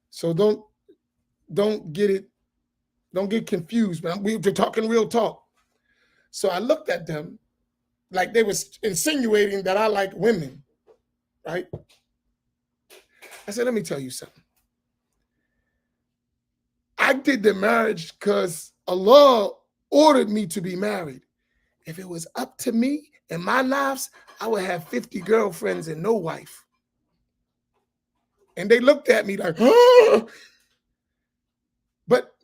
So don't get confused, man. We're talking real talk. So I looked at them like they was insinuating that I like women, right? I said, let me tell you something. I did the marriage because Allah ordered me to be married. If it was up to me and my lives, I would have 50 girlfriends and no wife. And they looked at me like, oh. But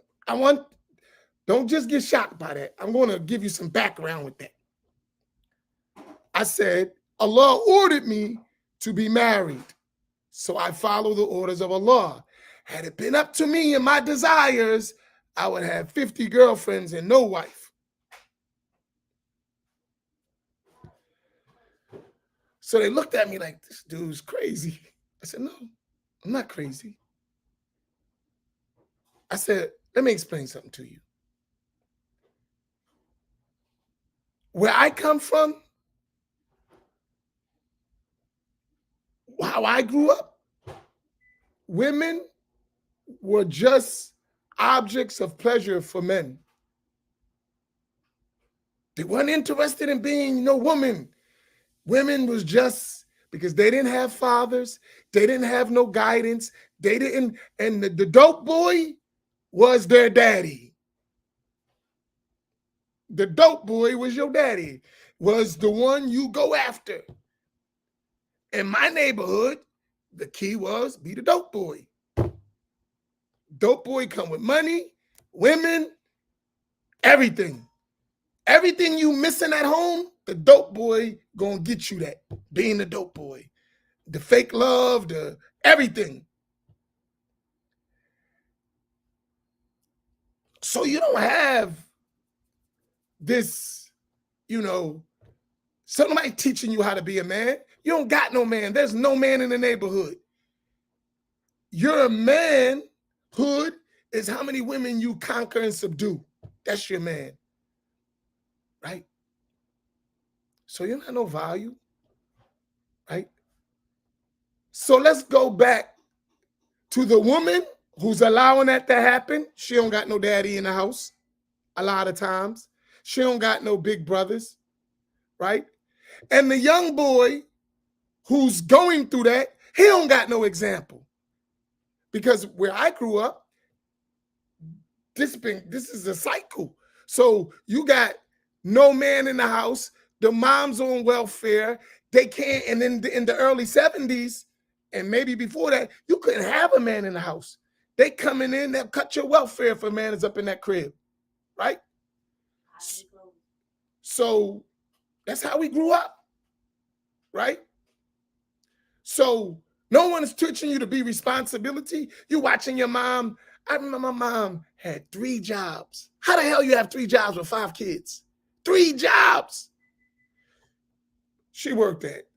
don't just get shocked by that. I'm going to give you some background with that. I said, Allah ordered me to be married. So I follow the orders of Allah. Had it been up to me and my desires, I would have 50 girlfriends and no wife. So they looked at me like, this dude's crazy. I said, no, I'm not crazy. I said, let me explain something to you. Where I come from, how I grew up, women were just objects of pleasure for men. They weren't interested in being no woman. Women was just because they didn't have fathers, they didn't have no guidance, and the dope boy was their daddy. The dope boy was your daddy, was the one you go after. In my neighborhood, the key was be the dope boy. Dope boy come with money, women, everything. Everything you missing at home, the dope boy gonna get you that, being the dope boy. The fake love, the everything. So you don't have this, somebody teaching you how to be a man. You don't got no man. There's no man in the neighborhood. Your manhood is how many women you conquer and subdue. That's your man. Right? So you don't have no value. Right? So let's go back to the woman who's allowing that to happen. She don't got no daddy in the house a lot of times. She don't got no big brothers, right? And the young boy who's going through that, he don't got no example. Because where I grew up, this is a cycle. So you got no man in the house, the mom's on welfare, they can't, and then in the early 70s, and maybe before that, you couldn't have a man in the house. They coming in, they'll cut your welfare if a man is up in that crib, right? So that's how we grew up, right? So no one is teaching you to be responsibility. You watching your mom. I remember my mom had 3 jobs. How the hell you have 3 jobs with 5 kids? 3 jobs. She worked at,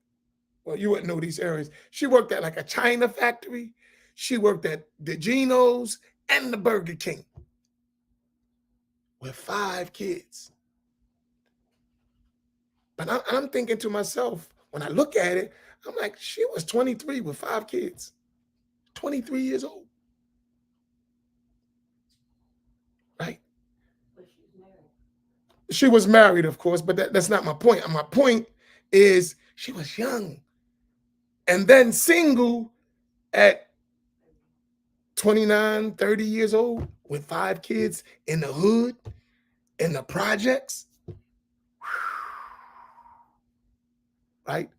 well, you wouldn't know these areas. She worked at like a China factory. She worked at the Geno's and the Burger King with 5 kids. But I'm thinking to myself, when I look at it, I'm like, she was 23 with 5 kids, 23 years old. Right? But she was married. She was married, of course, but that's not my point. My point is she was young and then single at 29, 30 years old with 5 kids in the hood, in the projects. Right?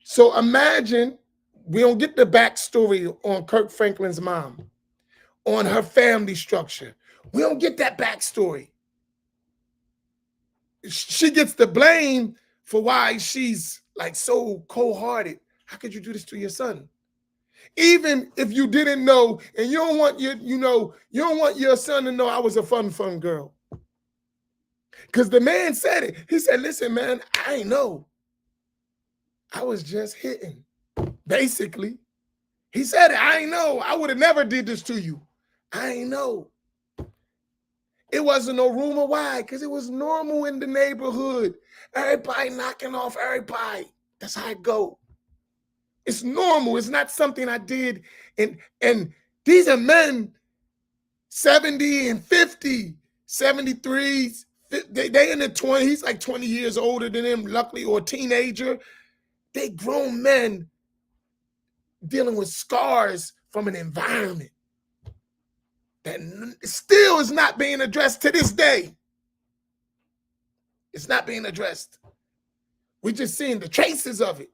So imagine, we don't get the backstory on Kirk Franklin's mom, on her family structure. We don't get that backstory. She gets the blame for why she's like so cold-hearted. How could you do this to your son? Even if you didn't know, and you don't want you don't want your son to know I was a fun girl. Because the man said it. He said, listen, man, I ain't know. I was just hitting. Basically. He said it, I ain't know. I would have never did this to you. I ain't know. It wasn't no rumor. Why? Because it was normal in the neighborhood. Everybody knocking off everybody. That's how it go. It's normal. It's not something I did. And these are men 70 and 50, 73s. They in their 20s. He's like 20 years older than him, luckily, or a teenager. They grown men dealing with scars from an environment that still is not being addressed to this day. It's not being addressed. We're just seeing the traces of it,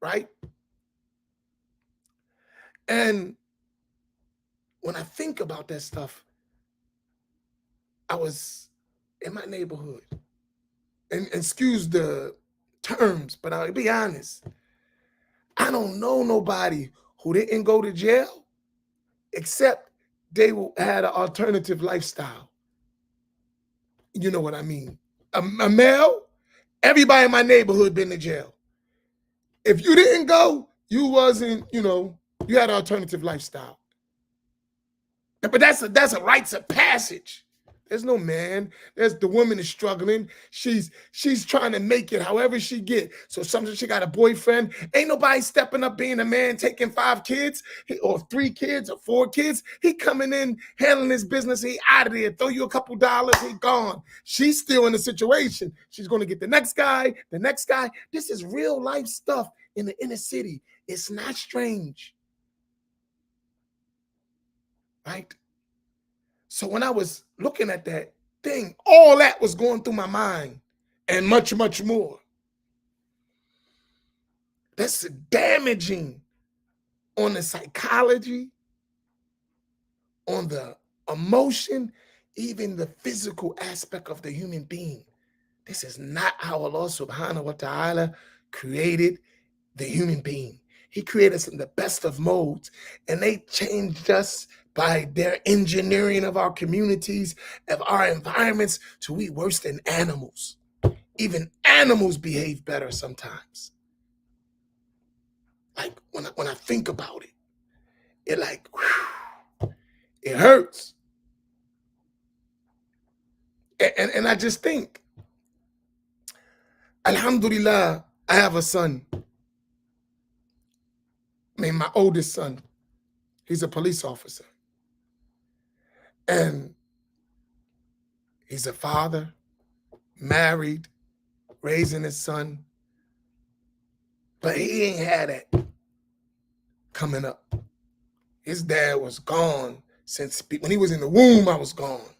right? And when I think about that stuff, I was in my neighborhood, and excuse the terms, but I'll be honest. I don't know nobody who didn't go to jail except they had an alternative lifestyle. You know what I mean? A male, everybody in my neighborhood been to jail. If you didn't go, you wasn't, you had an alternative lifestyle. But that's a rites of passage. There's no man. The woman is struggling. She's trying to make it however she get. So sometimes she got a boyfriend. Ain't nobody stepping up being a man, taking 5 kids or 3 kids or 4 kids. He coming in, handling his business. He out of there. Throw you a couple dollars. He gone. She's still in the situation. She's going to get the next guy, the next guy. This is real life stuff in the inner city. It's not strange. Right? So when I was looking at that thing, all that was going through my mind and much, much more. That's damaging on the psychology, on the emotion, even the physical aspect of the human being. This is not how Allah subhanahu wa ta'ala created the human being. He created us in the best of modes, and they changed us by their engineering of our communities, of our environments, to we worse than animals. Even animals behave better sometimes. Like when I think about it, it like, whew, it hurts. And I just think, alhamdulillah, I have a son. My oldest son, he's a police officer. And he's a father, married, raising his son. But he ain't had that coming up. His dad was gone since when he was in the womb, I was gone.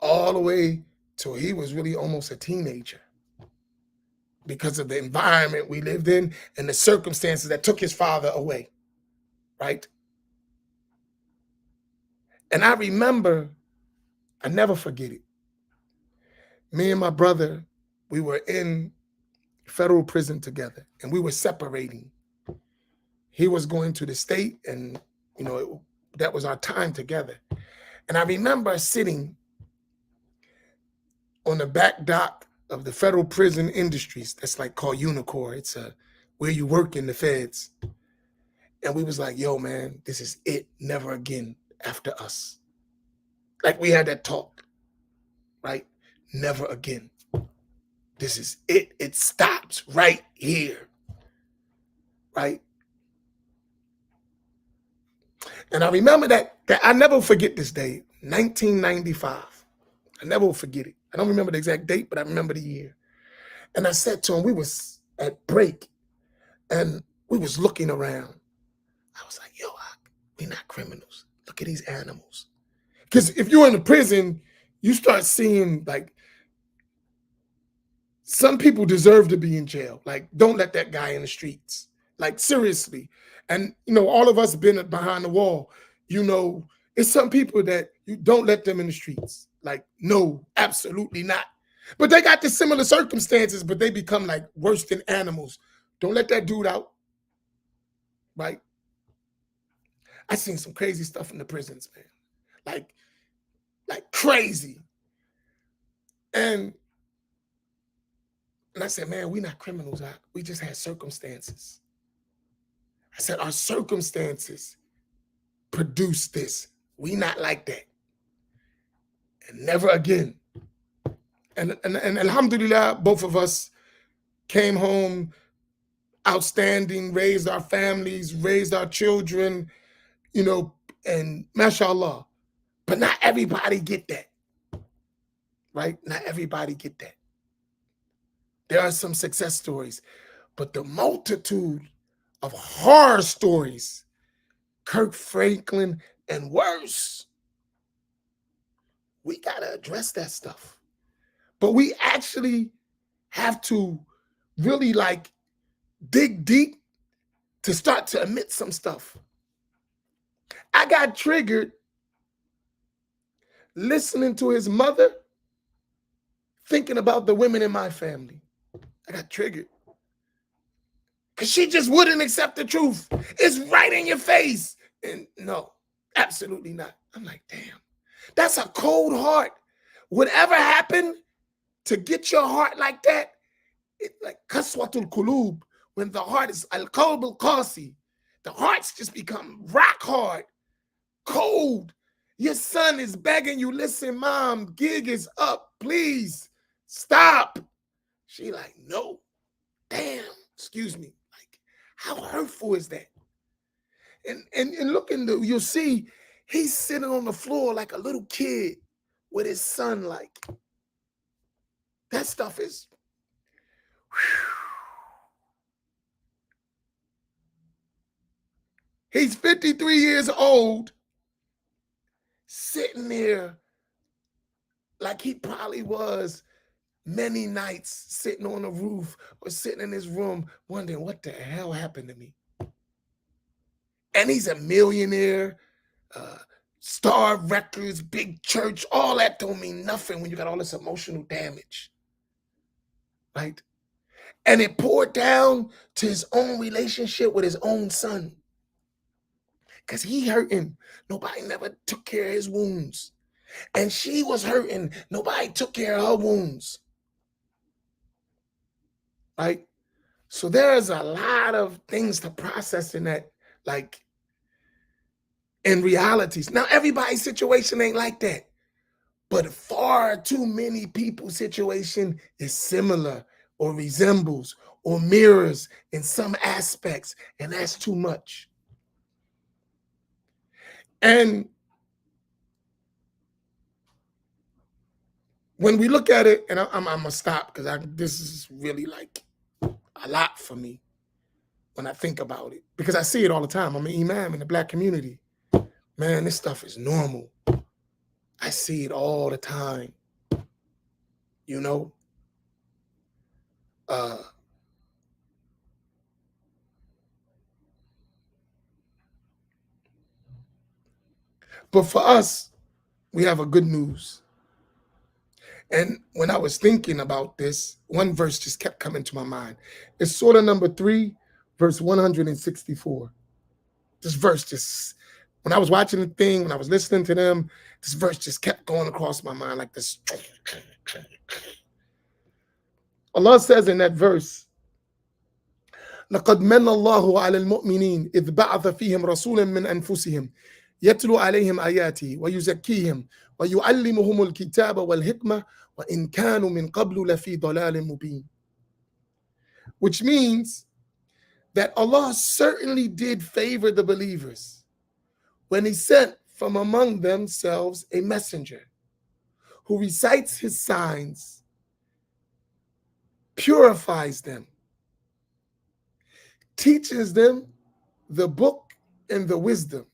All the way till he was really almost a teenager because of the environment we lived in and the circumstances that took his father away, right? And I remember, I never forget it. Me and my brother, we were in federal prison together and we were separating. He was going to the state and, that was our time together. And I remember sitting on the back dock of the federal prison industries, that's like called Unicor. It's where you work in the feds. And we was like, yo, man, this is it. Never again after us. Like we had that talk, right? Never again. This is it. It stops right here, right? And I remember that I never forget this day, 1995. I never will forget it. I don't remember the exact date, but I remember the year. And I said to him, we was at break and we was looking around. I was like, yo, we're not criminals. Look at these animals. Because if you're in a prison, you start seeing like some people deserve to be in jail. Like, don't let that guy in the streets. Like, seriously. And, all of us been behind the wall. It's some people that you don't let them in the streets. Like, no, absolutely not. But they got the similar circumstances, but they become like worse than animals. Don't let that dude out. Right? I seen some crazy stuff in the prisons, man. Like crazy. And I said, man, we not criminals. We just had circumstances. I said, our circumstances produced this. We not like that. And never again. And alhamdulillah, both of us came home outstanding, raised our families, raised our children, and mashallah. But not everybody get that, right? Not everybody get that. There are some success stories, but the multitude of horror stories, Kirk Franklin and worse, we got to address that stuff. But we actually have to really dig deep to start to admit some stuff. I got triggered listening to his mother, thinking about the women in my family. I got triggered. Because she just wouldn't accept the truth. It's right in your face. And no, absolutely not. I'm like, damn, that's a cold heart. Whatever happened to get your heart like that, it like kaswatul kulub, when the heart is al-qalb al-qasi, the hearts just become rock hard, cold. Your son is begging you, listen, mom, gig is up, please stop. She like, no, damn, excuse me. Like, how hurtful is that? And look you'll see he's sitting on the floor like a little kid with his son. Like, that stuff is, he's 53 years old, sitting there like he probably was many nights sitting on the roof or sitting in his room wondering what the hell happened to me. And he's a millionaire, Star Records, big church, all that don't mean nothing when you got all this emotional damage, right? And it poured down to his own relationship with his own son. Because he hurting. Nobody never took care of his wounds. And she was hurting. Nobody took care of her wounds. Right? So there's a lot of things to process in that, like, in realities. Now, everybody's situation ain't like that. But far too many people's situation is similar or resembles or mirrors in some aspects. And that's too much. And when we look at it, and I'm going to stop because this is really like a lot for me when I think about it. Because I see it all the time. I'm an Imam in the Black community. Man, this stuff is normal. I see it all the time. But for us, we have a good news. And when I was thinking about this, one verse just kept coming to my mind. It's Surah number 3, verse 164. This verse just, when I was watching the thing, when I was listening to them, this verse just kept going across my mind like this. Allah says in that verse, لَقَدْ مَنَّ اللَّهُ عَلَى الْمُؤْمِنِينَ إِذْ بَعَثَ فِيهِمْ رَسُولًا مِّنْ أَنفُسِهِمْ يَتْلُو عَلَيْهِمْ آيَاتِهِ وَيُزَكِّيهِمْ وَيُعَلِّمُهُمُ الْكِتَابَ وَالْحِكْمَةَ وَإِنْ كَانُوا مِنْ قَبْلُ لَفِي ضَلَالٍ مُبِينٍ. Which means that Allah certainly did favor the believers when he sent from among themselves a messenger who recites his signs, purifies them, teaches them the book and the wisdom.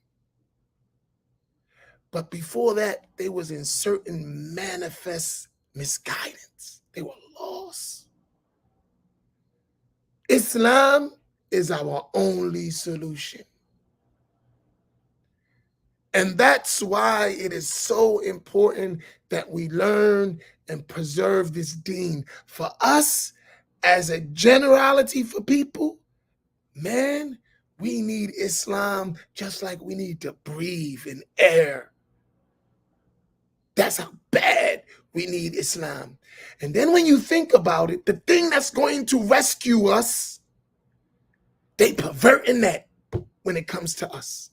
But before that, they was in certain manifest misguidance. They were lost. Islam is our only solution. And that's why it is so important that we learn and preserve this deen. For us, as a generality for people, man, we need Islam just like we need to breathe and air. That's how bad we need Islam. And then when you think about it, the thing that's going to rescue us, they perverting that when it comes to us.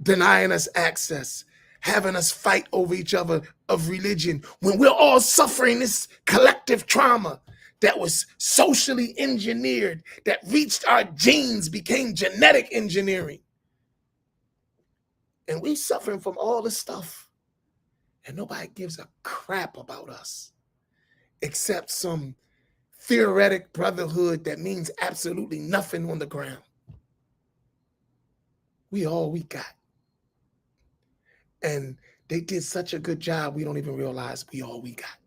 denying us access, having us fight over each other of religion, when we're all suffering this collective trauma that was socially engineered, that reached our genes, became genetic engineering. And we suffering from all this stuff. And nobody gives a crap about us except some theoretic brotherhood that means absolutely nothing on the ground. We all we got. And they did such a good job, we don't even realize we all we got.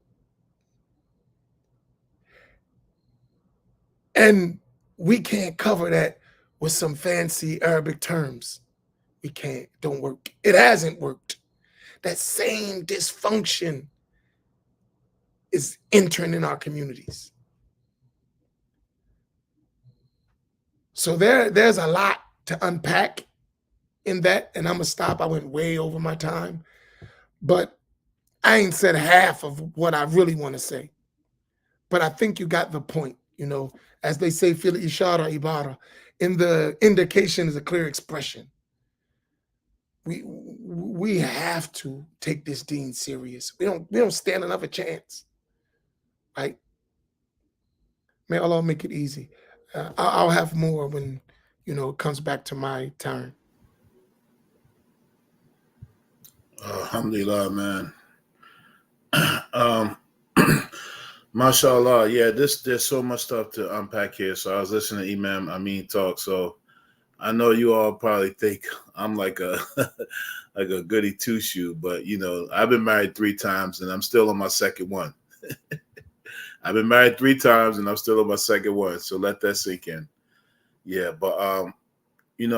And we can't cover that with some fancy Arabic terms. We can't, don't work. It hasn't worked. That same dysfunction is entering in our communities. So there's a lot to unpack in that, and I'm gonna stop. I went way over my time, but I ain't said half of what I really want to say. But I think you got the point. You know, as they say, fil ishara ibara, in the indication is a clear expression. We have to take this deen serious. We don't stand another chance, right? May Allah make it easy. I'll have more when it comes back to my turn. Alhamdulillah, man. Mashallah, yeah. There's so much stuff to unpack here. So I was listening to Imam Amin talk. So I know you all probably think I'm like a like a goody two shoe, but I've been married 3 times and I'm still on my second one. I've been married 3 times and I'm still on my second one. So let that sink in. Yeah, but when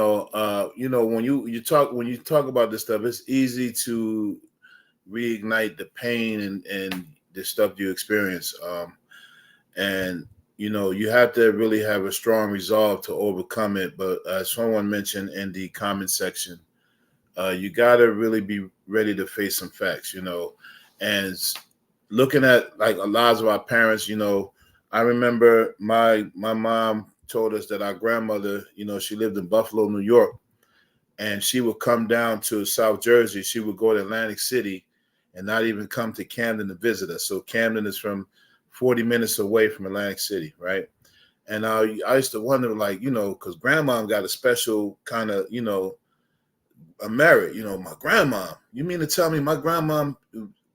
you talk about this stuff, it's easy to reignite the pain and the stuff you experience. And you have to really have a strong resolve to overcome it. But as someone mentioned in the comment section, you got to really be ready to face some facts, and looking at like a lot of our parents, I remember my mom told us that our grandmother, she lived in Buffalo, New York, and she would come down to South Jersey. She would go to Atlantic City and not even come to Camden to visit us. So Camden is from 40 minutes away from Atlantic City, right? And I used to wonder, like, because grandma got a special kind of, a merit, my grandma. You mean to tell me my grandma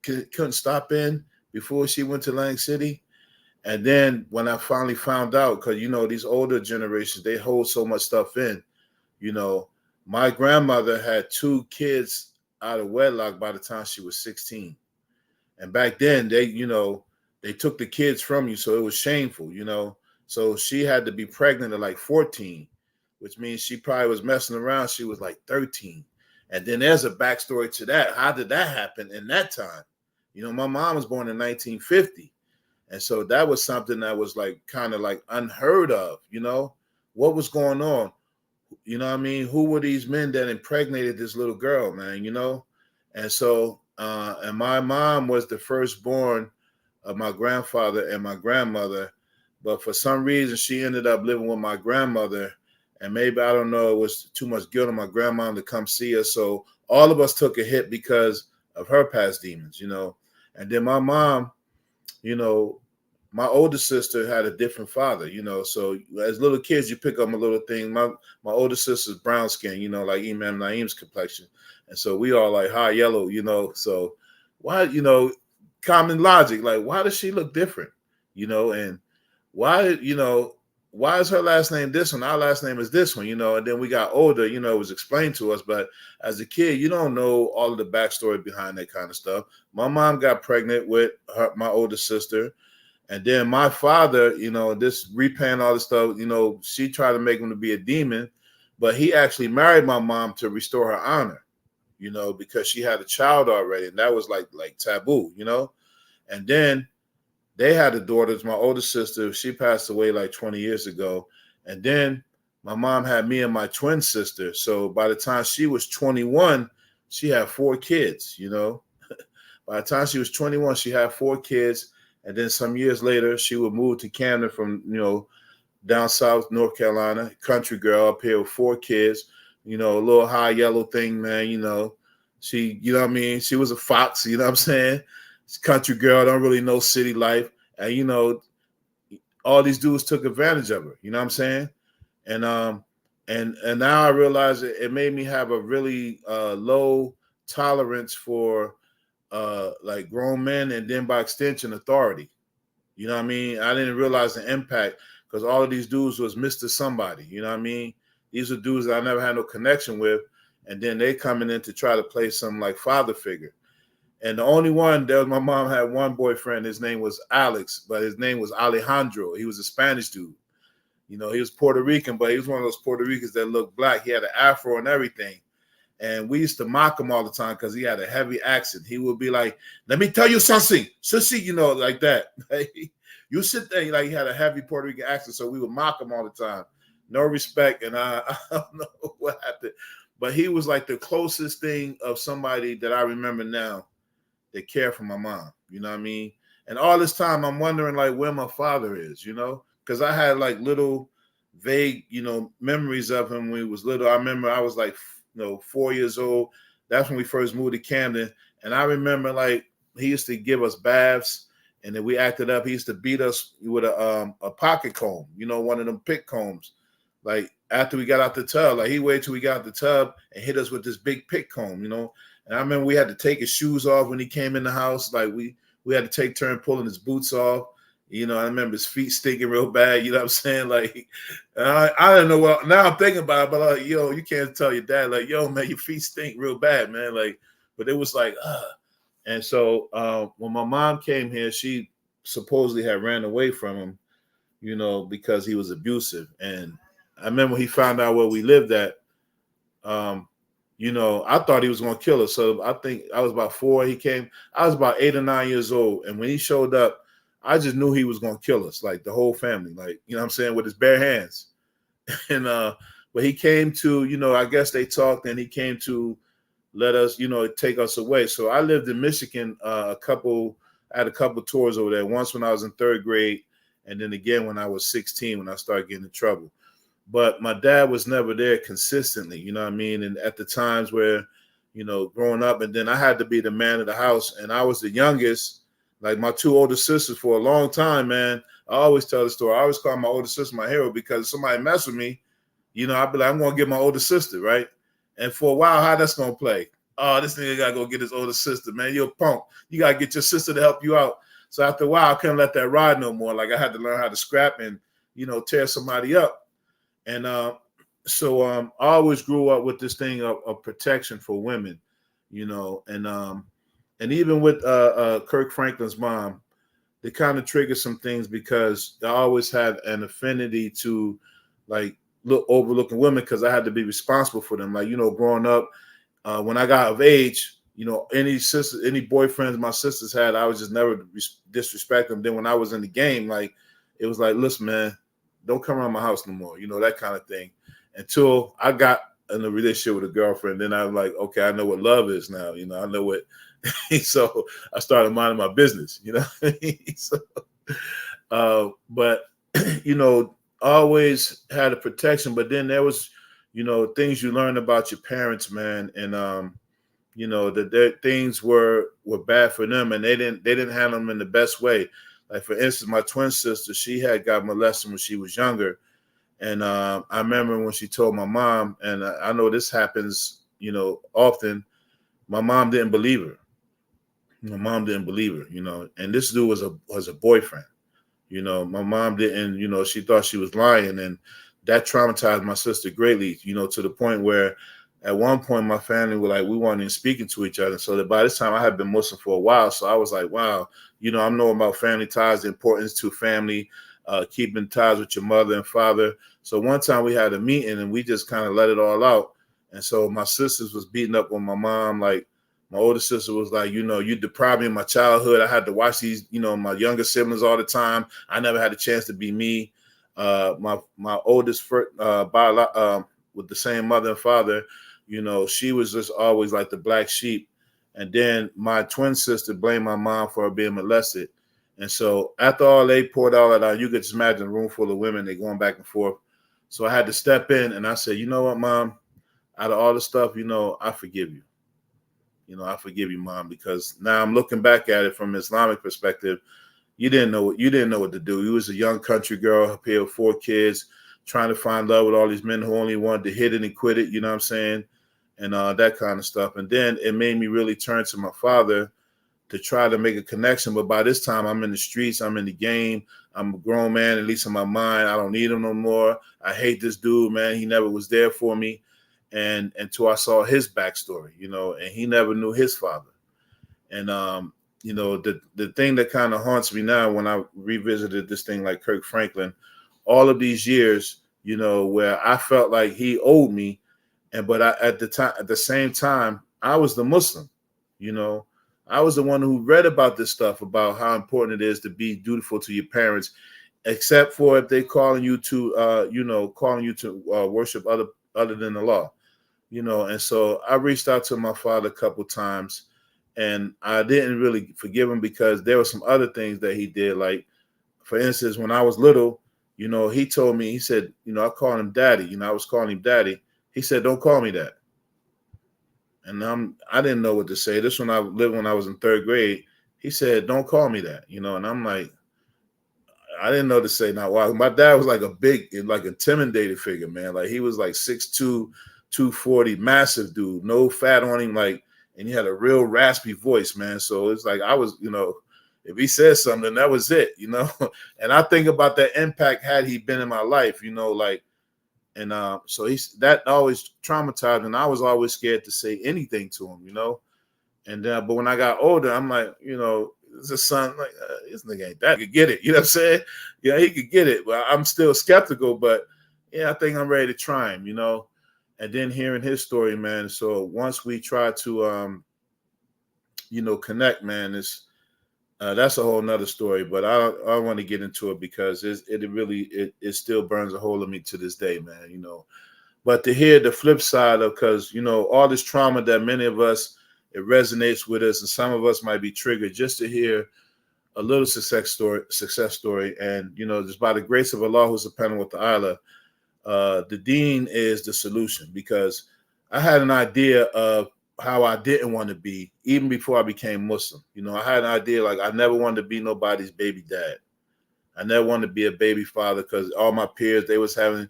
couldn't stop in before she went to Atlantic City? And then when I finally found out, because, these older generations, they hold so much stuff in, my grandmother had 2 kids out of wedlock by the time she was 16. And back then they took the kids from you. So it was shameful, So she had to be pregnant at like 14, which means she probably was messing around. She was like 13. And then there's a backstory to that. How did that happen in that time? My mom was born in 1950. And so that was something that was like kind of like unheard of, what was going on? What I mean? Who were these men that impregnated this little girl, man, And so, and my mom was the firstborn of my grandfather and my grandmother. But for some reason, she ended up living with my grandmother. And maybe, I don't know, it was too much guilt on my grandma to come see us. So all of us took a hit because of her past demons, And then my mom, my older sister had a different father, So as little kids, you pick up a little thing. My older sister's brown skin, like Imam Naeem's complexion. And so we all like high yellow, So why, common logic, like, why does she look different, And why, why is her last name this one? Our last name is this one, And then we got older, it was explained to us. But as a kid, you don't know all of the backstory behind that kind of stuff. My mom got pregnant with my older sister. And then my father, this repaying all this stuff, she tried to make him to be a demon, but he actually married my mom to restore her honor, because she had a child already. And that was like taboo, And then they had a daughter, my older sister. She passed away like 20 years ago. And then my mom had me and my twin sister. So by the time she was 21, she had 4 kids, By the time she was 21, she had 4 kids. And then some years later, she would move to Camden from, down south, North Carolina, country girl up here with 4 kids. you know, a little high yellow thing, man. You know, she, you know what I mean? She was a fox, you know what I'm saying? She's a country girl, don't really know city life. And, you know, all these dudes took advantage of her, you know what I'm saying? And now I realize it made me have a really low tolerance for like grown men and then by extension authority. You know what I mean? I didn't realize the impact because all of these dudes was Mr. Somebody. You know what I mean? These are dudes that I never had no connection with, and then they coming in to try to play some like father figure. And the only one that my mom had one boyfriend. His name was Alex, but his name was Alejandro. He was a Spanish dude. You know, he was Puerto Rican, but he was one of those Puerto Ricans that looked black. He had an afro and everything. And we used to mock him all the time because he had a heavy accent. He would be like, "Let me tell you something, sissy," you know, like that. You sit there, like he had a heavy Puerto Rican accent, so we would mock him all the time. No respect, and I don't know what happened, but he was like the closest thing of somebody that I remember now that cared for my mom. You know what I mean? And all this time, I'm wondering like where my father is. You know, because I had like little vague, you know, memories of him when he was little. I remember I was like, 4 years old. That's when we first moved to Camden. And I remember like he used to give us baths and then we acted up. He used to beat us with a pocket comb, you know, one of them pick combs. Like after we got out the tub, like he waited till we got out the tub and hit us with this big pick comb, you know. And I remember we had to take his shoes off when he came in the house. Like we had to take turn pulling his boots off. You know, I remember his feet stinking real bad. You know what I'm saying? Like, I don't know. Well, now I'm thinking about it, but like, yo, you can't tell your dad, like, yo, man, your feet stink real bad, man. Like, but it was like, And so when my mom came here, she supposedly had ran away from him, you know, because he was abusive. And I remember he found out where we lived at. You know, I thought he was going to kill us. So I think I was about 4. He came. I was about 8 or 9 years old. And when he showed up, I just knew he was going to kill us, like the whole family, like, you know what I'm saying, with his bare hands. And but he came to, you know, I guess they talked and he came to let us, you know, take us away. So I lived in Michigan I had a couple tours over there. Once when I was in 3rd grade and then again when I was 16 when I started getting in trouble. But my dad was never there consistently, you know what I mean? And at the times where, you know, growing up, and then I had to be the man of the house and I was the youngest. Like my 2 older sisters for a long time, man. I always tell the story. I always call my older sister my hero because if somebody mess with me, you know, I'd be like, I'm going to get my older sister, right? And for a while, how that's going to play? Oh, this nigga got to go get his older sister, man. You're a punk. You got to get your sister to help you out. So after a while, I couldn't let that ride no more. Like I had to learn how to scrap and, you know, tear somebody up. And so I always grew up with this thing of protection for women, you know, and even with Kirk Franklin's mom, they kind of triggered some things because I always had an affinity to like overlooking women because I had to be responsible for them. Like, you know, growing up, when I got of age, you know, any boyfriends my sisters had, I was just never disrespect them. Then when I was in the game, like, it was like, listen, man, don't come around my house no more, you know, that kind of thing. Until I got in a relationship with a girlfriend, then I'm like, okay, I know what love is now. You know, I know what. So I started minding my business, you know. So, but you know, always had a protection. But then there was, you know, things you learn about your parents, man, and you know that their things were bad for them, and they didn't handle them in the best way. Like for instance, my twin sister, she had got molested when she was younger. And I remember when she told my mom, and I know this happens, you know, often. My mom didn't believe her. My mom didn't believe her, you know. And this dude was a boyfriend, you know. My mom didn't, you know. She thought she was lying, and that traumatized my sister greatly, you know, to the point where, at one point, my family were like, we weren't even speaking to each other. So that by this time, I had been Muslim for a while. So I was like, wow, you know, I'm knowing about family ties, the importance to family, keeping ties with your mother and father. So one time we had a meeting and we just kind of let it all out. And so my sisters was beating up on my mom. Like my older sister was like, you know, you deprived me of my childhood. I had to watch these, you know, my younger siblings all the time. I never had a chance to be me. My oldest with the same mother and father, you know, she was just always like the black sheep. And then my twin sister blamed my mom for being molested. And so after all they poured all that out, you could just imagine a room full of women, they going back and forth. So I had to step in and I said, you know what, Mom? out of all the stuff, I forgive you. I forgive you, Mom, because now I'm looking back at it from an Islamic perspective. You didn't know what to do. You was a young country girl up here with 4 kids, trying to find love with all these men who only wanted to hit it and quit it. You know what I'm saying? And that kind of stuff. And then it made me really turn to my father to try to make a connection. But by this time, I'm in the streets. I'm in the game. I'm a grown man, at least in my mind. I don't need him no more. I hate this dude, man. He never was there for me. And until I saw his backstory, and he never knew his father. And, the thing that kind of haunts me now when I revisited this thing like Kirk Franklin, all of these years, where I felt like he owed me. But at the same time, I was the Muslim, I was the one who read about this stuff, about how important it is to be dutiful to your parents, except for if they calling you to worship other than the law, And so I reached out to my father a couple times, and I didn't really forgive him because there were some other things that he did. Like, for instance, when I was little, he told me, he said, I called him daddy. I was calling him daddy. He said, don't call me that. And I didn't know what to say. This when I lived when I was in 3rd grade. He said, don't call me that, And I'm like, I didn't know to say. Now, why? My dad was like a big, like intimidated figure, man. Like he was like 6'2", 240, massive dude, no fat on him, like, and he had a real raspy voice, man. So it's like I was, if he said something, that was it, And I think about that impact had he been in my life, like. And so that always traumatized, and I was always scared to say anything to him, And but when I got older, I'm like, it's a son, like this nigga ain't that. He could get it, you know what I'm saying? Yeah, he could get it, but I'm still skeptical. But yeah, I think I'm ready to try him, And then hearing his story, man. So once we try to, connect, man, that's a whole nother story, but I want to get into it because it still burns a hole in me to this day, man, But to hear the flip side of, because, all this trauma that many of us, it resonates with us, and some of us might be triggered, just to hear a little success story. And, just by the grace of Allah, who's subhanahu wa ta'ala, the deen is the solution, because I had an idea of how I didn't want to be even before I became Muslim. I had an idea like I never wanted to be nobody's baby dad. I never wanted to be a baby father because all my peers, they was having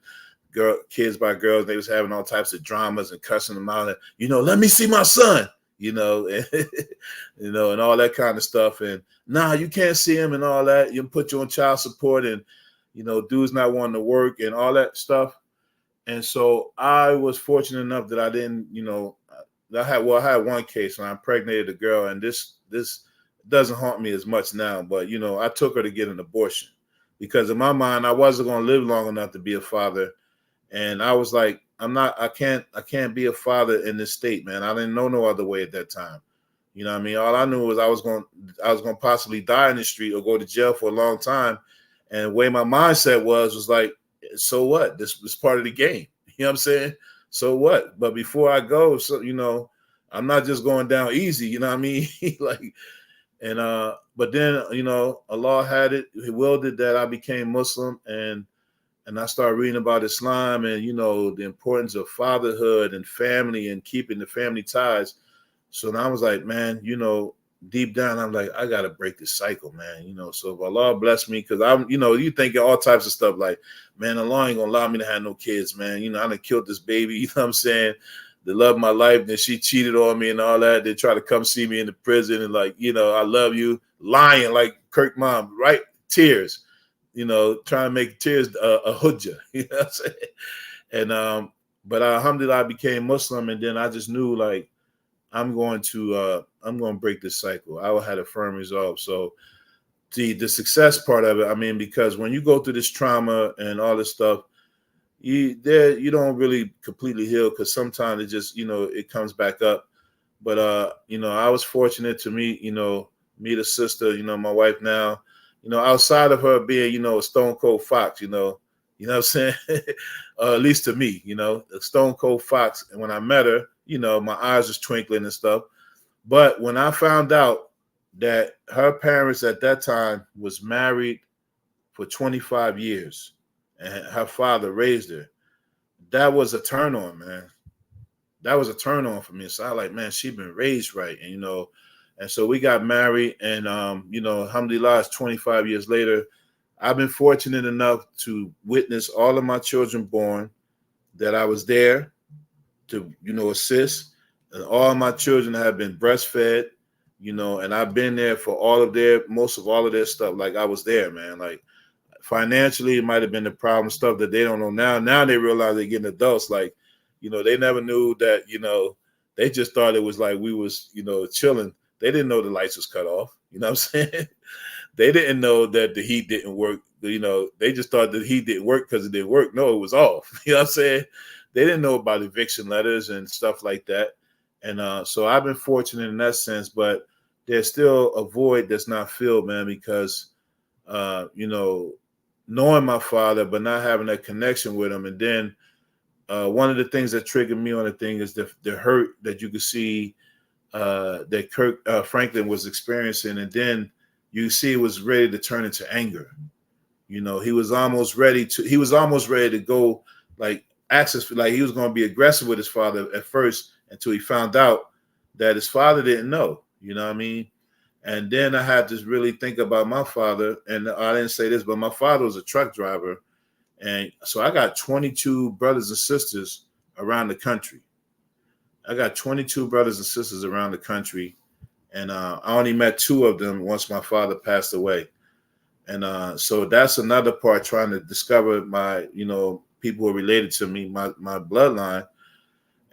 kids by girls. They was having all types of dramas and cussing them out. And, let me see my son, and, and all that kind of stuff. And nah, you can't see him and all that. You put you on child support and, dudes not wanting to work and all that stuff. And so I was fortunate enough that I didn't, I had one case when I impregnated a girl, and this doesn't haunt me as much now, but I took her to get an abortion because in my mind I wasn't going to live long enough to be a father, and I was like, I can't be a father in this state, man. I didn't know no other way at that time. You know what I mean? All I knew was I was going to possibly die in the street or go to jail for a long time, and the way my mindset was like, so what? This was part of the game. You know what I'm saying? So what? But before I go, so I'm not just going down easy, you know what I mean? But then, Allah had it, He willed it that I became Muslim, and I started reading about Islam and, the importance of fatherhood and family and keeping the family ties. So now I was like, man, deep down, I'm like, I gotta break this cycle, man. So if Allah bless me, because I'm, you think all types of stuff like, man, Allah ain't gonna allow me to have no kids, man. I done killed this baby, you know what I'm saying? The love of my life, then she cheated on me and all that. They try to come see me in the prison and like, I love you, lying like Kirk mom, right? Tears, trying to make tears a hujjah, you know what I'm saying? And but alhamdulillah, I became Muslim, and then I just knew like I'm going to break this cycle. I had a firm resolve. So the success part of it, I mean, because when you go through this trauma and all this stuff, you don't really completely heal, because sometimes it just, it comes back up. But I was fortunate to meet a sister, my wife now, outside of her being, a stone cold fox, you know what I'm saying? At least to me, a stone cold fox. And when I met her, my eyes was twinkling and stuff. But when I found out that her parents at that time was married for 25 years and her father raised her, that was a turn on, man. that was a turn on for me. So I like, man, she been raised right. And, you know, and so we got married, and, you know, alhamdulillah, it's 25 years later. I've been fortunate enough to witness all of my children born, that I was there to, you know, assist. And all my children have been breastfed, you know, and I've been there for most of all of their stuff. Like, I was there, man. Like, financially, it might have been the problem stuff that they don't know now. Now they realize they're getting adults. Like, you know, they never knew that, you know, they just thought it was like we was, you know, chilling. They didn't know the lights was cut off. You know what I'm saying? They didn't know that the heat didn't work. You know, they just thought the heat didn't work because it didn't work. No, it was off. You know what I'm saying? They didn't know about eviction letters and stuff like that. And so I've been fortunate in that sense, but there's still a void that's not filled, man, because, you know, knowing my father, but not having that connection with him. And then one of the things that triggered me on the thing is the hurt that you could see that Kirk Franklin was experiencing. And then you see it was ready to turn into anger. You know, he was almost ready to go, like, access, like he was going to be aggressive with his father at first, until he found out that his father didn't know, you know what I mean? And then I had to really think about my father. And I didn't say this, but my father was a truck driver. And so I got 22 brothers and sisters around the country. I got 22 brothers and sisters around the country. And I only met 2 of them once my father passed away. And so that's another part, trying to discover my, you know, people who are related to me, my bloodline.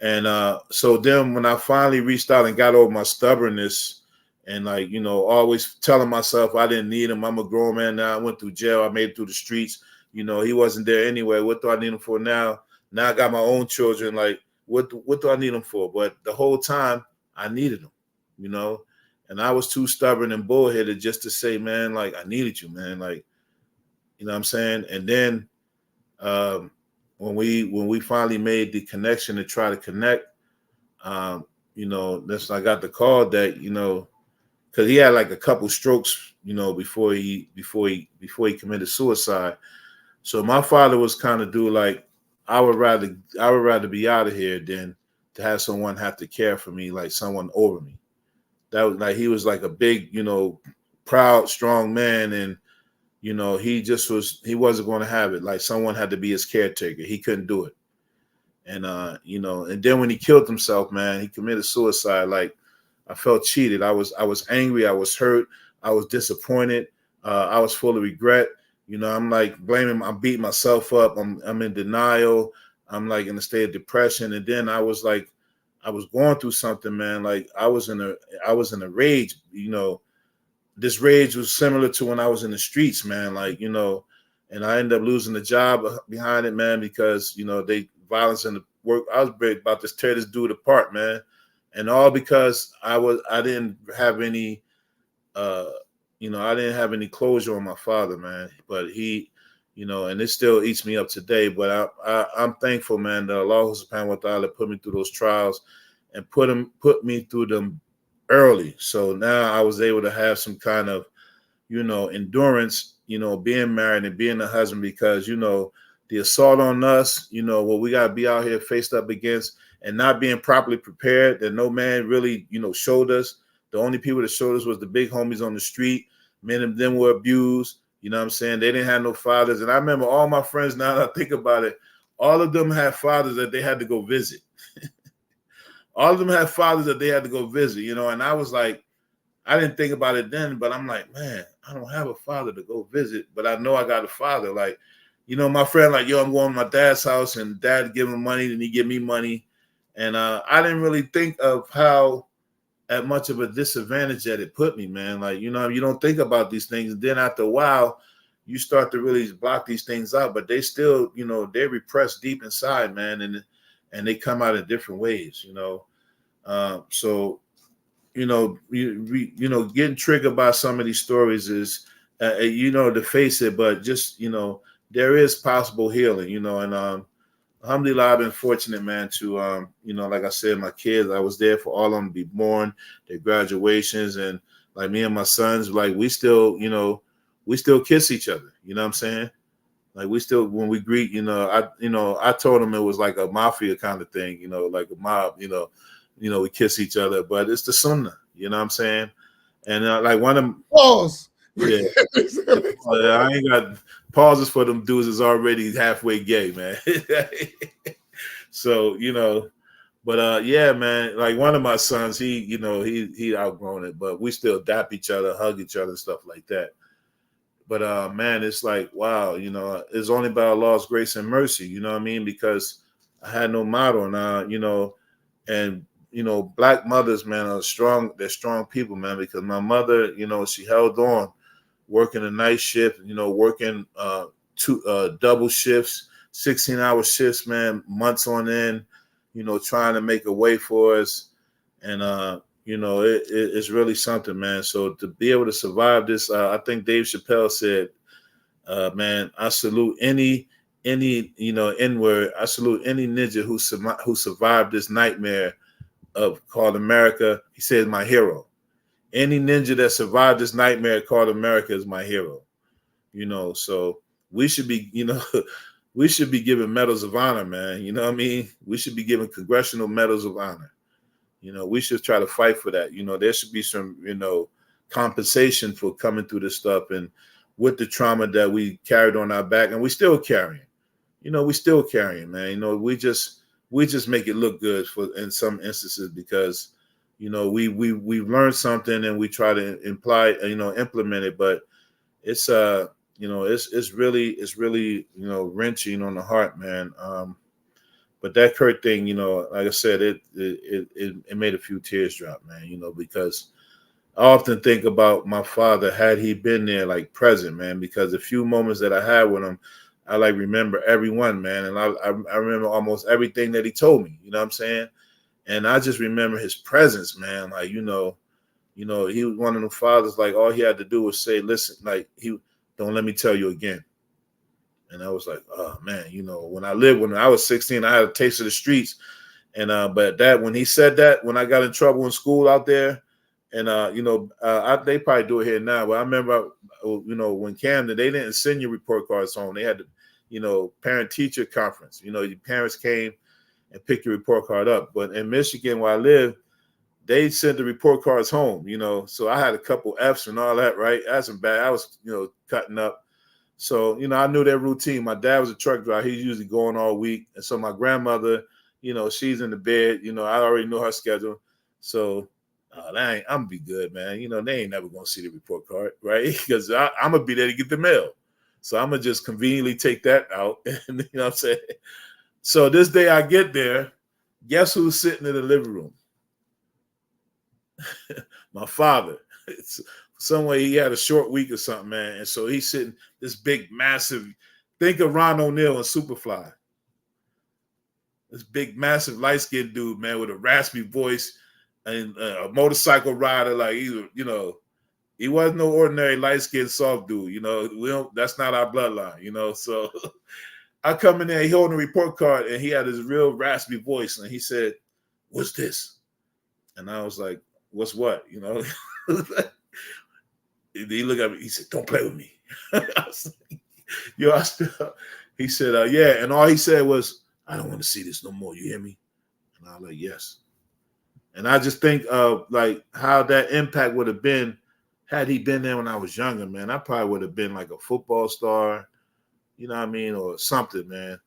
And so then when I finally reached out and got over my stubbornness and, like, you know, always telling myself I didn't need him. I'm a grown man now. I went through jail. I made it through the streets. You know, he wasn't there anyway. What do I need him for now? Now I got my own children. Like, what do I need him for? But the whole time I needed him, you know, and I was too stubborn and bullheaded just to say, man, like, I needed you, man. Like, you know what I'm saying? And then when we finally made the connection to try to connect, you know, that's, I got the call that, you know, because he had like a couple strokes, you know, before he committed suicide. So my father was kind of like, I would rather be out of here than to have someone have to care for me, like someone over me. That was like, he was like a big, you know, proud, strong man, and, you know, he wasn't going to have it. Like, someone had to be his caretaker. He couldn't do it. And you know, and then when he killed himself, man, he committed suicide. Like, I felt cheated. I was angry. I was hurt. I was disappointed. I was full of regret. You know, I'm like blaming. I'm beating myself up. I'm in denial. I'm like in a state of depression. And then I was like, I was going through something, man. Like, I was in a rage. You know, this rage was similar to when I was in the streets, man. Like, you know, and I ended up losing the job behind it, man, because, you know, violence in the work. I was about to tear this dude apart, man. And all because I didn't have any, you know, I didn't have any closure on my father, man. But he, you know, and it still eats me up today. But I'm thankful, man, that Allah subhanahu wa ta'ala put me through those trials and put me through them early. So now I was able to have some kind of, you know, endurance, you know, being married and being a husband, because, you know, the assault on us, you know, what we got to be out here faced up against, and not being properly prepared, that no man really, you know, showed us. The only people that showed us was the big homies on the street. Many of them were abused. You know what I'm saying? They didn't have no fathers. And I remember all my friends, now that I think about it, all of them had fathers that they had to go visit. All of them had fathers that they had to go visit, you know, and I was like, I didn't think about it then, but I'm like, man, I don't have a father to go visit, but I know I got a father. Like, you know, my friend, like, yo, I'm going to my dad's house, and dad give him money, and he give me money. And I didn't really think of how at much of a disadvantage that it put me, man. Like, you know, you don't think about these things. And then after a while, you start to really block these things out, but they still, you know, they're repressed deep inside, man. And they come out in different ways, you know. So, you know, you know, getting triggered by some of these stories is, you know, to face it, but just, you know, there is possible healing, you know, and alhamdulillah, I've been fortunate, man, to, you know, like I said, my kids, I was there for all of them to be born, their graduations, and like me and my sons, like we still, you know, we still kiss each other, you know what I'm saying? Like we still, when we greet, I told him it was like a mafia kind of thing, like a mob, we kiss each other, but it's the sunnah, you know what I'm saying? And like one of them, Pause. yeah, I ain't got pauses for them dudes is already halfway gay, man. So, but yeah, man, like one of my sons, he outgrown it, but we still dap each other, hug each other, and stuff like that. But man, it's like, wow, it's only by Allah's grace and mercy, you know what I mean? Because I had no model now, and black mothers, man, are strong. They're strong people, man, because my mother, she held on, working a night shift, working two double shifts, 16-hour shifts, man, months on end, trying to make a way for us. And it's really something, man. So to be able to survive this, I think Dave Chappelle said, man, I salute any N-word. I salute any ninja who survived this nightmare of called America. He said, my hero. Any ninja that survived this nightmare called America is my hero. So we should be, we should be giving medals of honor, man. You know what I mean? We should be giving congressional medals of honor. We should try to fight for that. There should be some, compensation for coming through this stuff and with the trauma that we carried on our back, and we still carrying. We still carrying, man. We just make it look good in some instances because, we've learned something and we try to implement it, but it's it's really wrenching on the heart, man. But that Kurt thing, like I said, it made a few tears drop, man, because I often think about my father, had he been there, like present, man, because the few moments that I had with him, I like remember everyone, man. And I remember almost everything that he told me, you know what I'm saying? And I just remember his presence, man. Like, he was one of the fathers, like all he had to do was say, listen, like don't let me tell you again. And I was like, oh man, when I was 16, I had a taste of the streets. And but when he said that, when I got in trouble in school out there, and they probably do it here now, but I remember, when Camden, they didn't send your report cards home. They had to, parent teacher conference. Your parents came and picked your report card up. But in Michigan, where I live, they sent the report cards home. So I had a couple Fs and all that. Right, that's bad. I was cutting up. So, I knew their routine. My dad was a truck driver. He's usually going all week. And so my grandmother, she's in the bed. I already know her schedule. So I'm going to be good, man. They ain't never going to see the report card, right? Because I'm going to be there to get the mail. So I'm going to just conveniently take that out. And you know what I'm saying? So this day I get there, guess who's sitting in the living room? My father. Some way he had a short week or something, man. And so he's sitting this big, massive, think of Ron O'Neal and Superfly. This big, massive, light-skinned dude, man, with a raspy voice and a motorcycle rider. Like, he wasn't no ordinary light-skinned soft dude. That's not our bloodline, So I come in there, he holding a report card, and he had his real raspy voice. And he said, what's this? And I was like, what's what? He looked at me. He said, don't play with me. I was like, he said, yeah. And all he said was, I don't want to see this no more. You hear me? And I was like, yes. And I just think of like how that impact would have been had he been there when I was younger, man. I probably would have been like a football star, you know what I mean? Or something, man.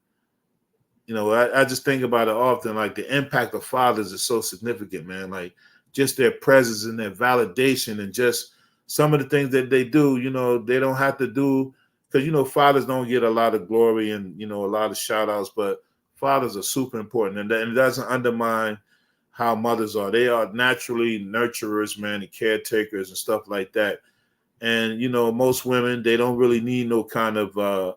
I just think about it often, like the impact of fathers is so significant, man. Like just their presence and their validation and just some of the things that they do, they don't have to do because, fathers don't get a lot of glory and, a lot of shout outs, but fathers are super important. And it doesn't undermine how mothers are. They are naturally nurturers, man, and caretakers and stuff like that. And, most women, they don't really need no kind of,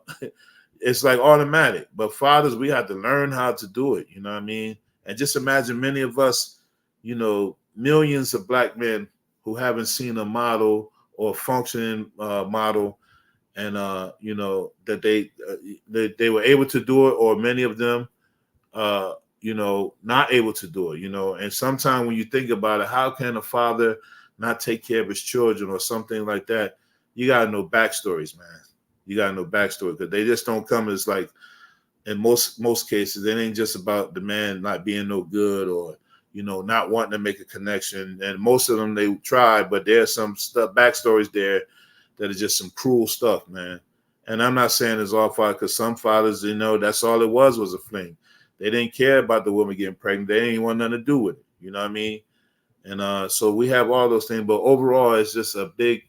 it's like automatic. But fathers, we have to learn how to do it, you know what I mean? And just imagine many of us, millions of black men who haven't seen a model or functioning model, and that they were able to do it, or many of them, not able to do it. And sometimes when you think about it, how can a father not take care of his children or something like that? You gotta know backstories, man. You got to know backstory, because they just don't come as like, in most cases, it ain't just about the man not being no good or, you know, not wanting to make a connection. And most of them, they try, but there's some stuff, backstories there that is just some cruel stuff, man. And I'm not saying it's all fathers, because some fathers, you know, that's all it was a fling. They didn't care about the woman getting pregnant. They didn't want nothing to do with it. You know what I mean? And so we have all those things, but overall, it's just a big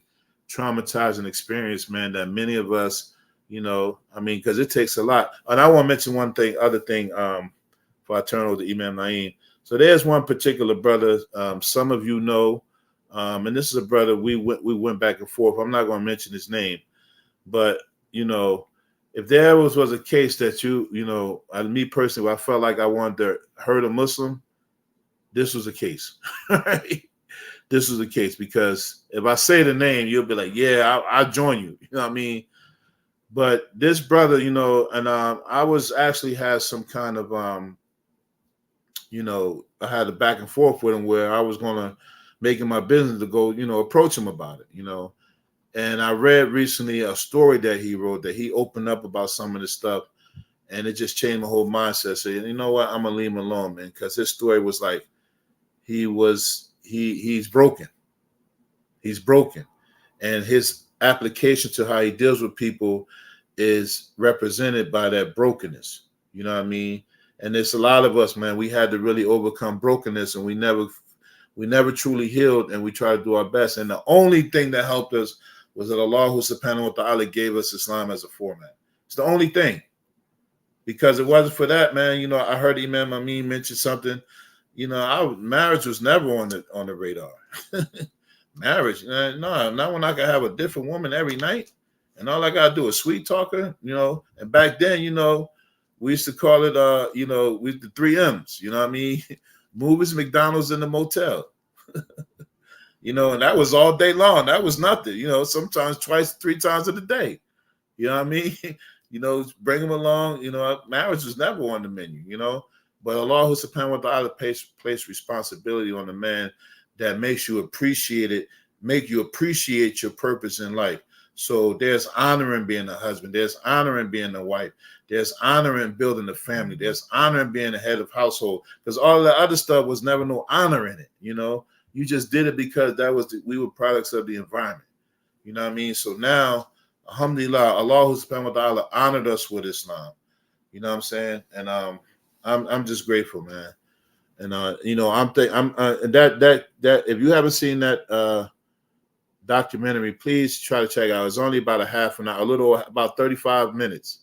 traumatizing experience, man, that many of us, you know, I mean, because it takes a lot. And I want to mention other thing, before I turn over to Imam Naeem. So there's one particular brother, some of you know, and this is a brother we went back and forth. I'm not going to mention his name, but you know, if there was a case that you know, me personally, I felt like I wanted to hurt a Muslim, this was a case. Right? This was the case, because if I say the name, you'll be like, yeah, I'll join you. You know what I mean? But this brother, you know, and I was actually had some kind of, you know, I had a back and forth with him where I was going to make it my business to go, you know, approach him about it, you know. And I read recently a story that he wrote, that he opened up about some of this stuff, and it just changed my whole mindset. So, you know what, I'm going to leave him alone, man, because his story was like, he's broken. He's broken. And his application to how he deals with people is represented by that brokenness. You know what I mean? And there's a lot of us, man, we had to really overcome brokenness, and we never truly healed, and we try to do our best. And the only thing that helped us was that Allah subhanahu wa ta'ala gave us Islam as a format. It's the only thing. Because it wasn't for that, man, you know, I heard Imam Amin mention something. You know, marriage was never on the radar. Marriage, no, not when I can have a different woman every night, and all I gotta do is sweet talk her, you know. And back then, you know, we used to call it, you know, with the 3 M's. You know what I mean? Movies, McDonald's, and the motel. You know, and that was all day long. That was nothing. You know, sometimes 2-3 times in a day. You know what I mean? You know, bring them along. You know, marriage was never on the menu. You know. But Allah subhanahu wa ta'ala place responsibility on the man that makes you appreciate it, make you appreciate your purpose in life. So there's honor in being a husband. There's honor in being a wife. There's honor in building a family. There's honor in being the head of household. Because all the other stuff was never no honor in it. You know, you just did it because we were products of the environment. You know what I mean? So now, alhamdulillah, Allah subhanahu wa ta'ala honored us with Islam. You know what I'm saying? And I'm just grateful, man. And you know, that if you haven't seen that documentary, please try to check it out. It's only about a half an hour, about 35 minutes.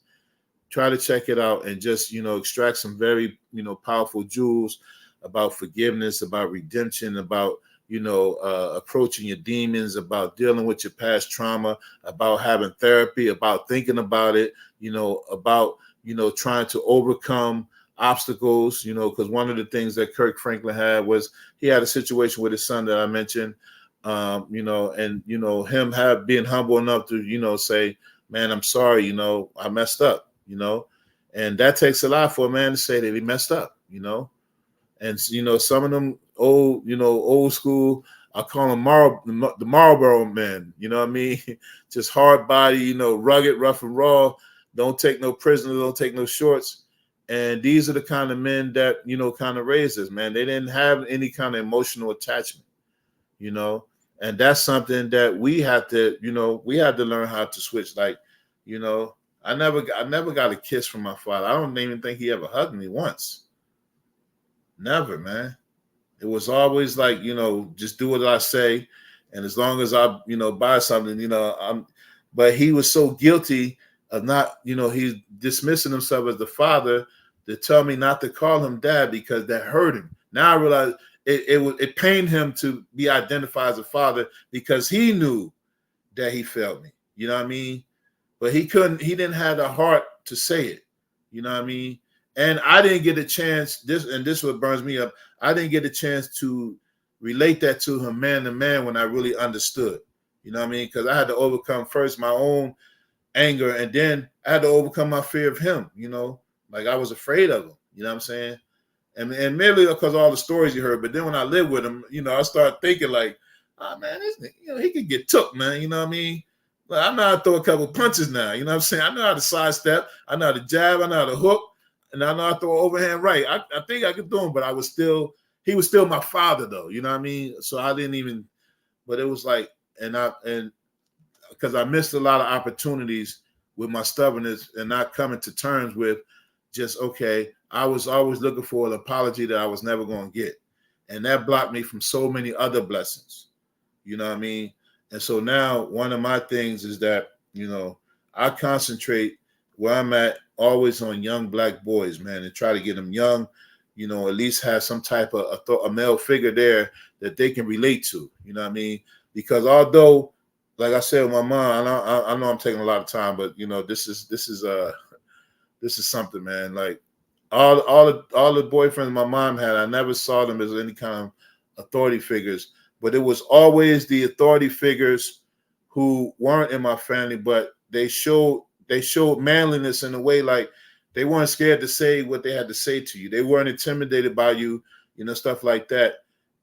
Try to check it out and just, you know, extract some very, you know, powerful jewels about forgiveness, about redemption, about, you know, approaching your demons, about dealing with your past trauma, about having therapy, about thinking about it, you know, about, you know, trying to overcome obstacles, you know, because one of the things that Kirk Franklin had was he had a situation with his son that I mentioned, you know, and, you know, him being humble enough to, you know, say, man, I'm sorry, you know, I messed up, you know, and that takes a lot for a man to say that he messed up, you know, and, you know, some of them old school, I call them the Marlboro men, you know what I mean? Just hard body, you know, rugged, rough and raw, don't take no prisoners, don't take no shorts. And these are the kind of men that, you know, kind of raised us, man. They didn't have any kind of emotional attachment, you know, and that's something that we have to, you know, we had to learn how to switch. Like, you know, I never got a kiss from my father. I don't even think he ever hugged me once. Never, man. It was always like, you know, just do what I say. And as long as I, you know, buy something, you know, but he was so guilty of not, you know, he's dismissing himself as the father to tell me not to call him dad because that hurt him. Now I realize it pained him to be identified as a father because he knew that he failed me. You know what I mean? But he didn't have the heart to say it. You know what I mean? And I didn't get a chance, this is what burns me up. I didn't get a chance to relate that to him man to man when I really understood. You know what I mean? Because I had to overcome first my own anger, and then I had to overcome my fear of him, you know, like I was afraid of him, you know what I'm saying? And merely because of all the stories you heard, but then when I lived with him, you know, I started thinking like, oh man, you know, he could get took, man, you know what I mean? Like, I know how to throw a couple punches now. You know what I'm saying? I know how to sidestep. I know how to jab. I know how to hook. And I know how to throw an overhand right. I think I could do him, but he was still my father though. You know what I mean? So I didn't even, but it was like, and because I missed a lot of opportunities with my stubbornness and not coming to terms with just, okay, I was always looking for an apology that I was never going to get. And that blocked me from so many other blessings. You know what I mean? And so now one of my things is that, I concentrate where I'm at always on young Black boys, man, and try to get them young, at least have some type of a male figure there that they can relate to. You know what I mean? Because although, like I said with my mom, I know I'm taking a lot of time, but this is something, man. Like all the boyfriends my mom had, I never saw them as any kind of authority figures, but it was always the authority figures who weren't in my family, but they showed manliness in a way, like they weren't scared to say what they had to say to you. They weren't intimidated by you, stuff like that.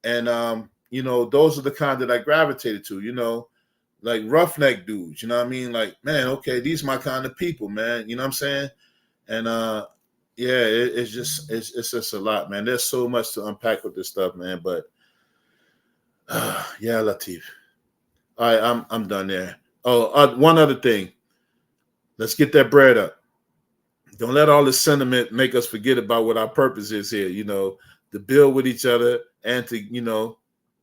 And those are the kind that I gravitated to, like roughneck dudes, you know what I mean? Like, man, okay, these are my kind of people, man. You know what I'm saying? And yeah, it's just a lot, man. There's so much to unpack with this stuff, man. But yeah, Latif. All right, I'm done there. Oh, one other thing. Let's get that bread up. Don't let all this sentiment make us forget about what our purpose is here. To build with each other and to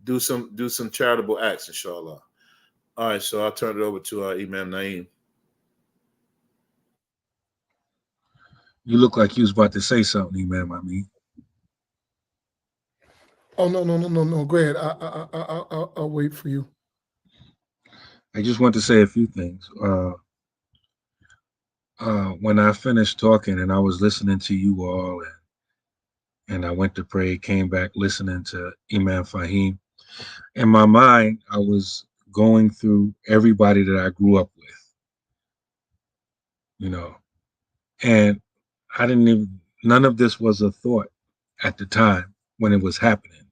do some charitable acts, inshallah. All right, so I'll turn it over to Imam Naeem. You look like you was about to say something, Imam. I mean. Oh, no. Go ahead. I'll wait for you. I just want to say a few things. When I finished talking and I was listening to you all, and I went to pray, came back listening to Imam Faheem, in my mind, I was going through everybody that I grew up with, and I didn't even, none of this was a thought at the time when it was happening.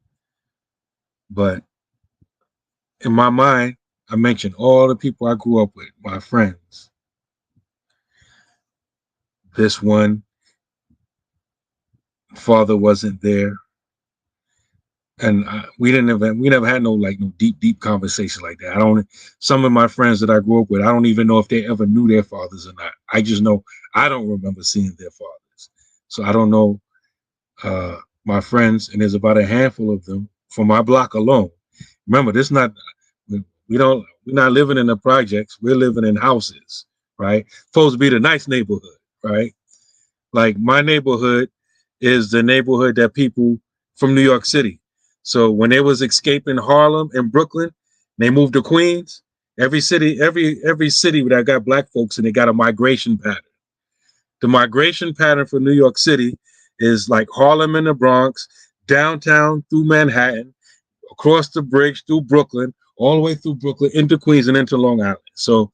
But in my mind, I mentioned all the people I grew up with, my friends. This one, father wasn't there. And we never had no deep conversation like that. Some of my friends that I grew up with, I don't even know if they ever knew their fathers or not. I just know I don't remember seeing their fathers. So I don't know my friends, and there's about a handful of them from my block alone. Remember, we're not living in the projects, we're living in houses, right? Supposed to be the nice neighborhood, right? Like my neighborhood is the neighborhood that people from New York City. So when they was escaping Harlem and Brooklyn, they moved to Queens. Every city that got Black folks, and they got a migration pattern. The migration pattern for New York City is like Harlem and the Bronx, downtown through Manhattan, across the bridge through Brooklyn, all the way through Brooklyn into Queens and into Long Island. So,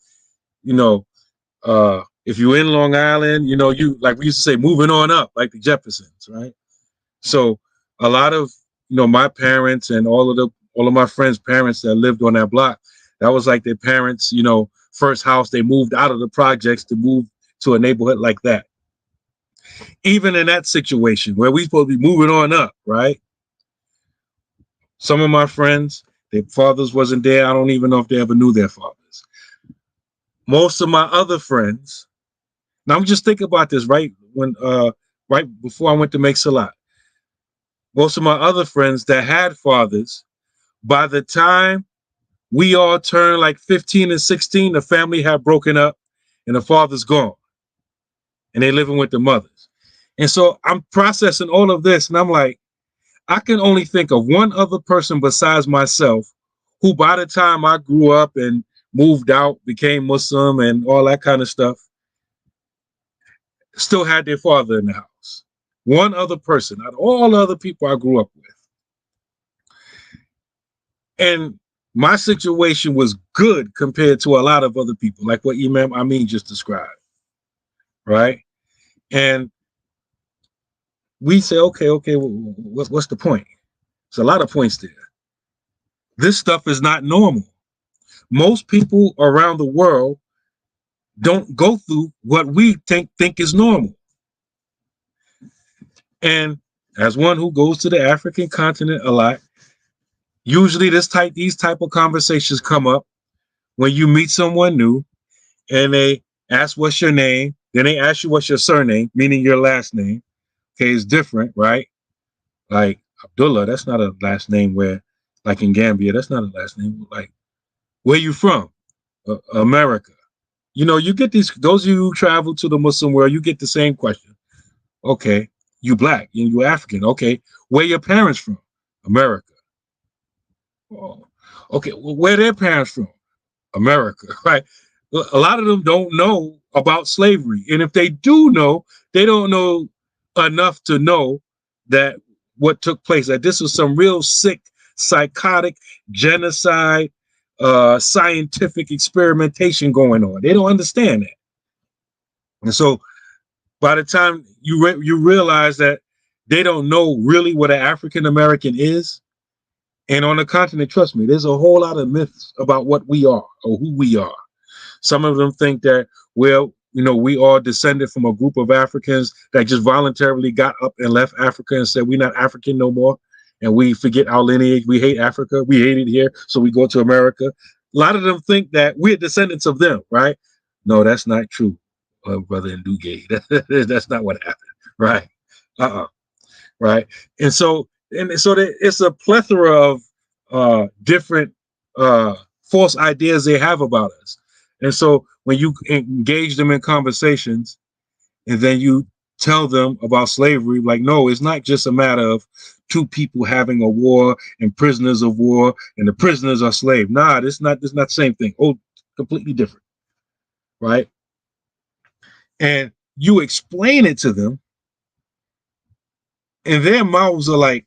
if you're in Long Island, you, like we used to say, moving on up, like the Jeffersons, right? So a lot of, my parents and all of my friends' parents that lived on that block, that was like their parents, first house. They moved out of the projects to move to a neighborhood like that. Even in that situation where we supposed to be moving on up, right? Some of my friends, their fathers wasn't there. I don't even know if they ever knew their fathers. Most of my other friends, now I'm just thinking about this right before I went to make Salat. Most of my other friends that had fathers, by the time we all turned like 15 and 16, the family had broken up and the father's gone. And they living with the mothers. And so I'm processing all of this, and I'm like, I can only think of one other person besides myself who, by the time I grew up and moved out, became Muslim and all that kind of stuff, still had their father in the house. One other person out of all the other people I grew up with. And my situation was good compared to a lot of other people, like what Imam Amin just described, right? And we say, okay, what's the point? There's a lot of points there. This stuff is not normal. most people around the world don't go through what we think is normal. And as one who goes to the African continent a lot, usually these type of conversations come up when you meet someone new and they ask what's your name, then they ask you what's your surname, meaning your last name. Okay, it's different, right? Like Abdullah, that's not a last name where, like in Gambia, that's not a last name. Like, where you from? America. You know, you get those of you who travel to the Muslim world, you get the same question. Okay, you black, you African. Okay, where your parents from? America. Oh, okay, well, where their parents from? America, right? A lot of them don't know about slavery. And if they do know, they don't know enough to know that what took place, that this was some real sick, psychotic genocide, scientific experimentation going on. They don't understand that. And so by the time you realize that they don't know really what an African American is, and on the continent, trust me, there's a whole lot of myths about what we are or who we are. Some of them think that, well, you know, we are descended from a group of Africans that just voluntarily got up and left Africa and said, we're not African no more. And we forget our lineage. We hate Africa. We hate it here. So we go to America. A lot of them think that we're descendants of them, right? No, that's not true, brother Nduge. That's not what happened, right? Right. And so it's a plethora of different false ideas they have about us. And so when you engage them in conversations and then you tell them about slavery, like, no, it's not just a matter of two people having a war and prisoners of war and the prisoners are slaves. Nah, it's not the same thing. Oh, completely different. Right. And you explain it to them and their mouths are like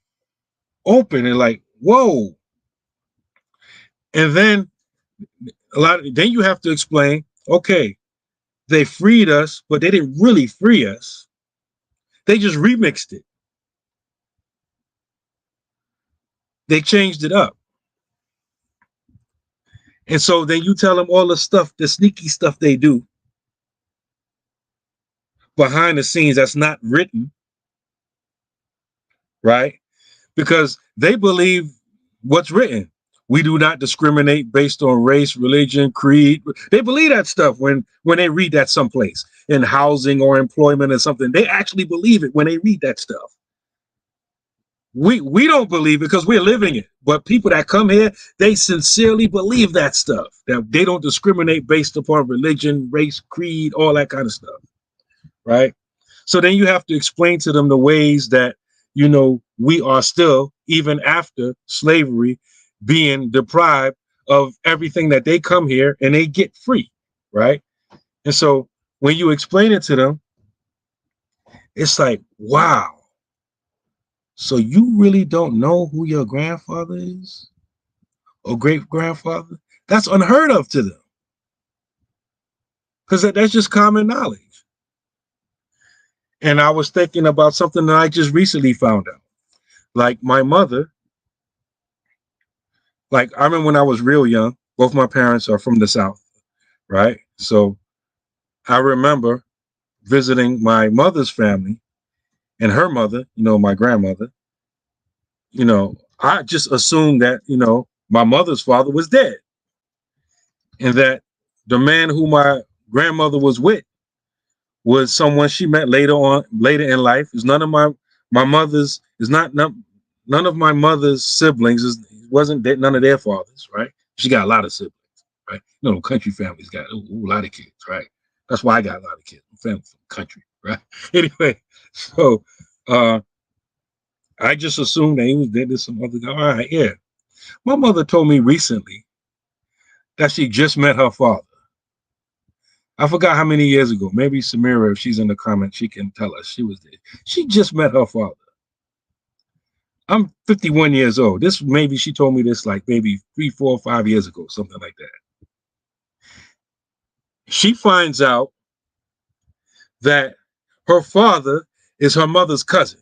open and like, whoa. And then then you have to explain, okay, they freed us, but they didn't really free us. They just remixed it. They changed it up. And so then you tell them all the stuff, the sneaky stuff they do behind the scenes that's not written, right? Because they believe what's written. We do not discriminate based on race, religion, creed. They believe that stuff when they read that someplace in housing or employment or something. They actually believe it when they read that stuff. We don't believe it because we're living it. But people that come here, they sincerely believe that stuff, that they don't discriminate based upon religion, race, creed, all that kind of stuff, right? So then you have to explain to them the ways that, you know, we are still, even after slavery, being deprived of everything that they come here and they get free, right? And so when you explain it to them, it's like, wow. So you really don't know who your grandfather is or great grandfather? That's unheard of to them, because that's just common knowledge. And I was thinking about something that I just recently found out. Like my mother, like I remember when I was real young, both my parents are from the South, right? So I remember visiting my mother's family and her mother, you know, my grandmother. You know, I just assumed that, you know, my mother's father was dead and that the man who my grandmother was with was someone she met later in life. Is none of my mother's is not none of my mother's siblings wasn't none of their fathers, right? She got a lot of siblings, right? You know, country families got a lot of kids, right? That's why I got a lot of kids. Family from the country, right? Anyway, so I just assumed that he was dead to some other guy. All right, yeah. My mother told me recently that she just met her father. I forgot how many years ago. Maybe Samira, if she's in the comments, she can tell us. She was there. She just met her father. I'm 51 years old. Maybe she told me this like maybe 3, 4, 5 years ago, something like that. She finds out that her father is her mother's cousin.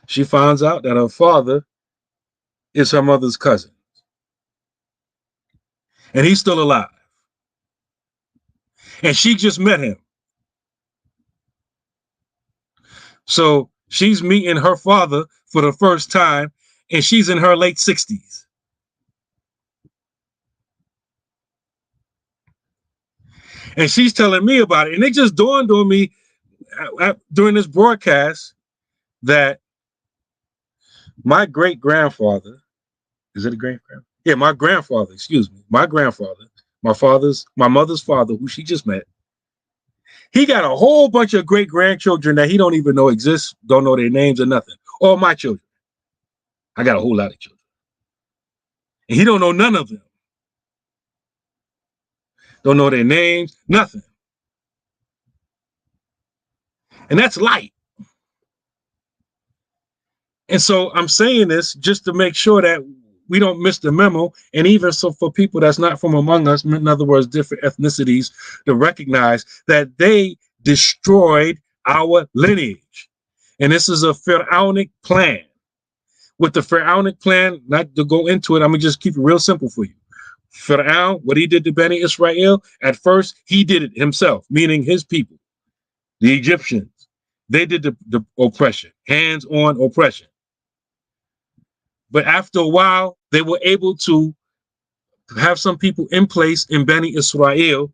She finds out that her father is her mother's cousin. And he's still alive. And she just met him. So she's meeting her father for the first time, and she's in her late 60s. And she's telling me about it. And it just dawned on me during this broadcast that my great-grandfather, is it a great-grandfather? Yeah, my grandfather, excuse me. My grandfather, my mother's father, who she just met, he got a whole bunch of great-grandchildren that he don't even know exist, don't know their names or nothing. All my children. I got a whole lot of children. And he don't know none of them. Don't know their names, nothing. And that's light. And so I'm saying this just to make sure that we don't miss the memo. And even so for people that's not from among us, in other words, different ethnicities, to recognize that they destroyed our lineage. And this is a pharaonic plan. With the pharaonic plan, not to go into it, I'm going to just keep it real simple for you. Pharaoh, what he did to Bani Israel, at first, he did it himself, meaning his people, the Egyptians. They did the oppression, hands-on oppression. But after a while, they were able to have some people in place in Bani Israel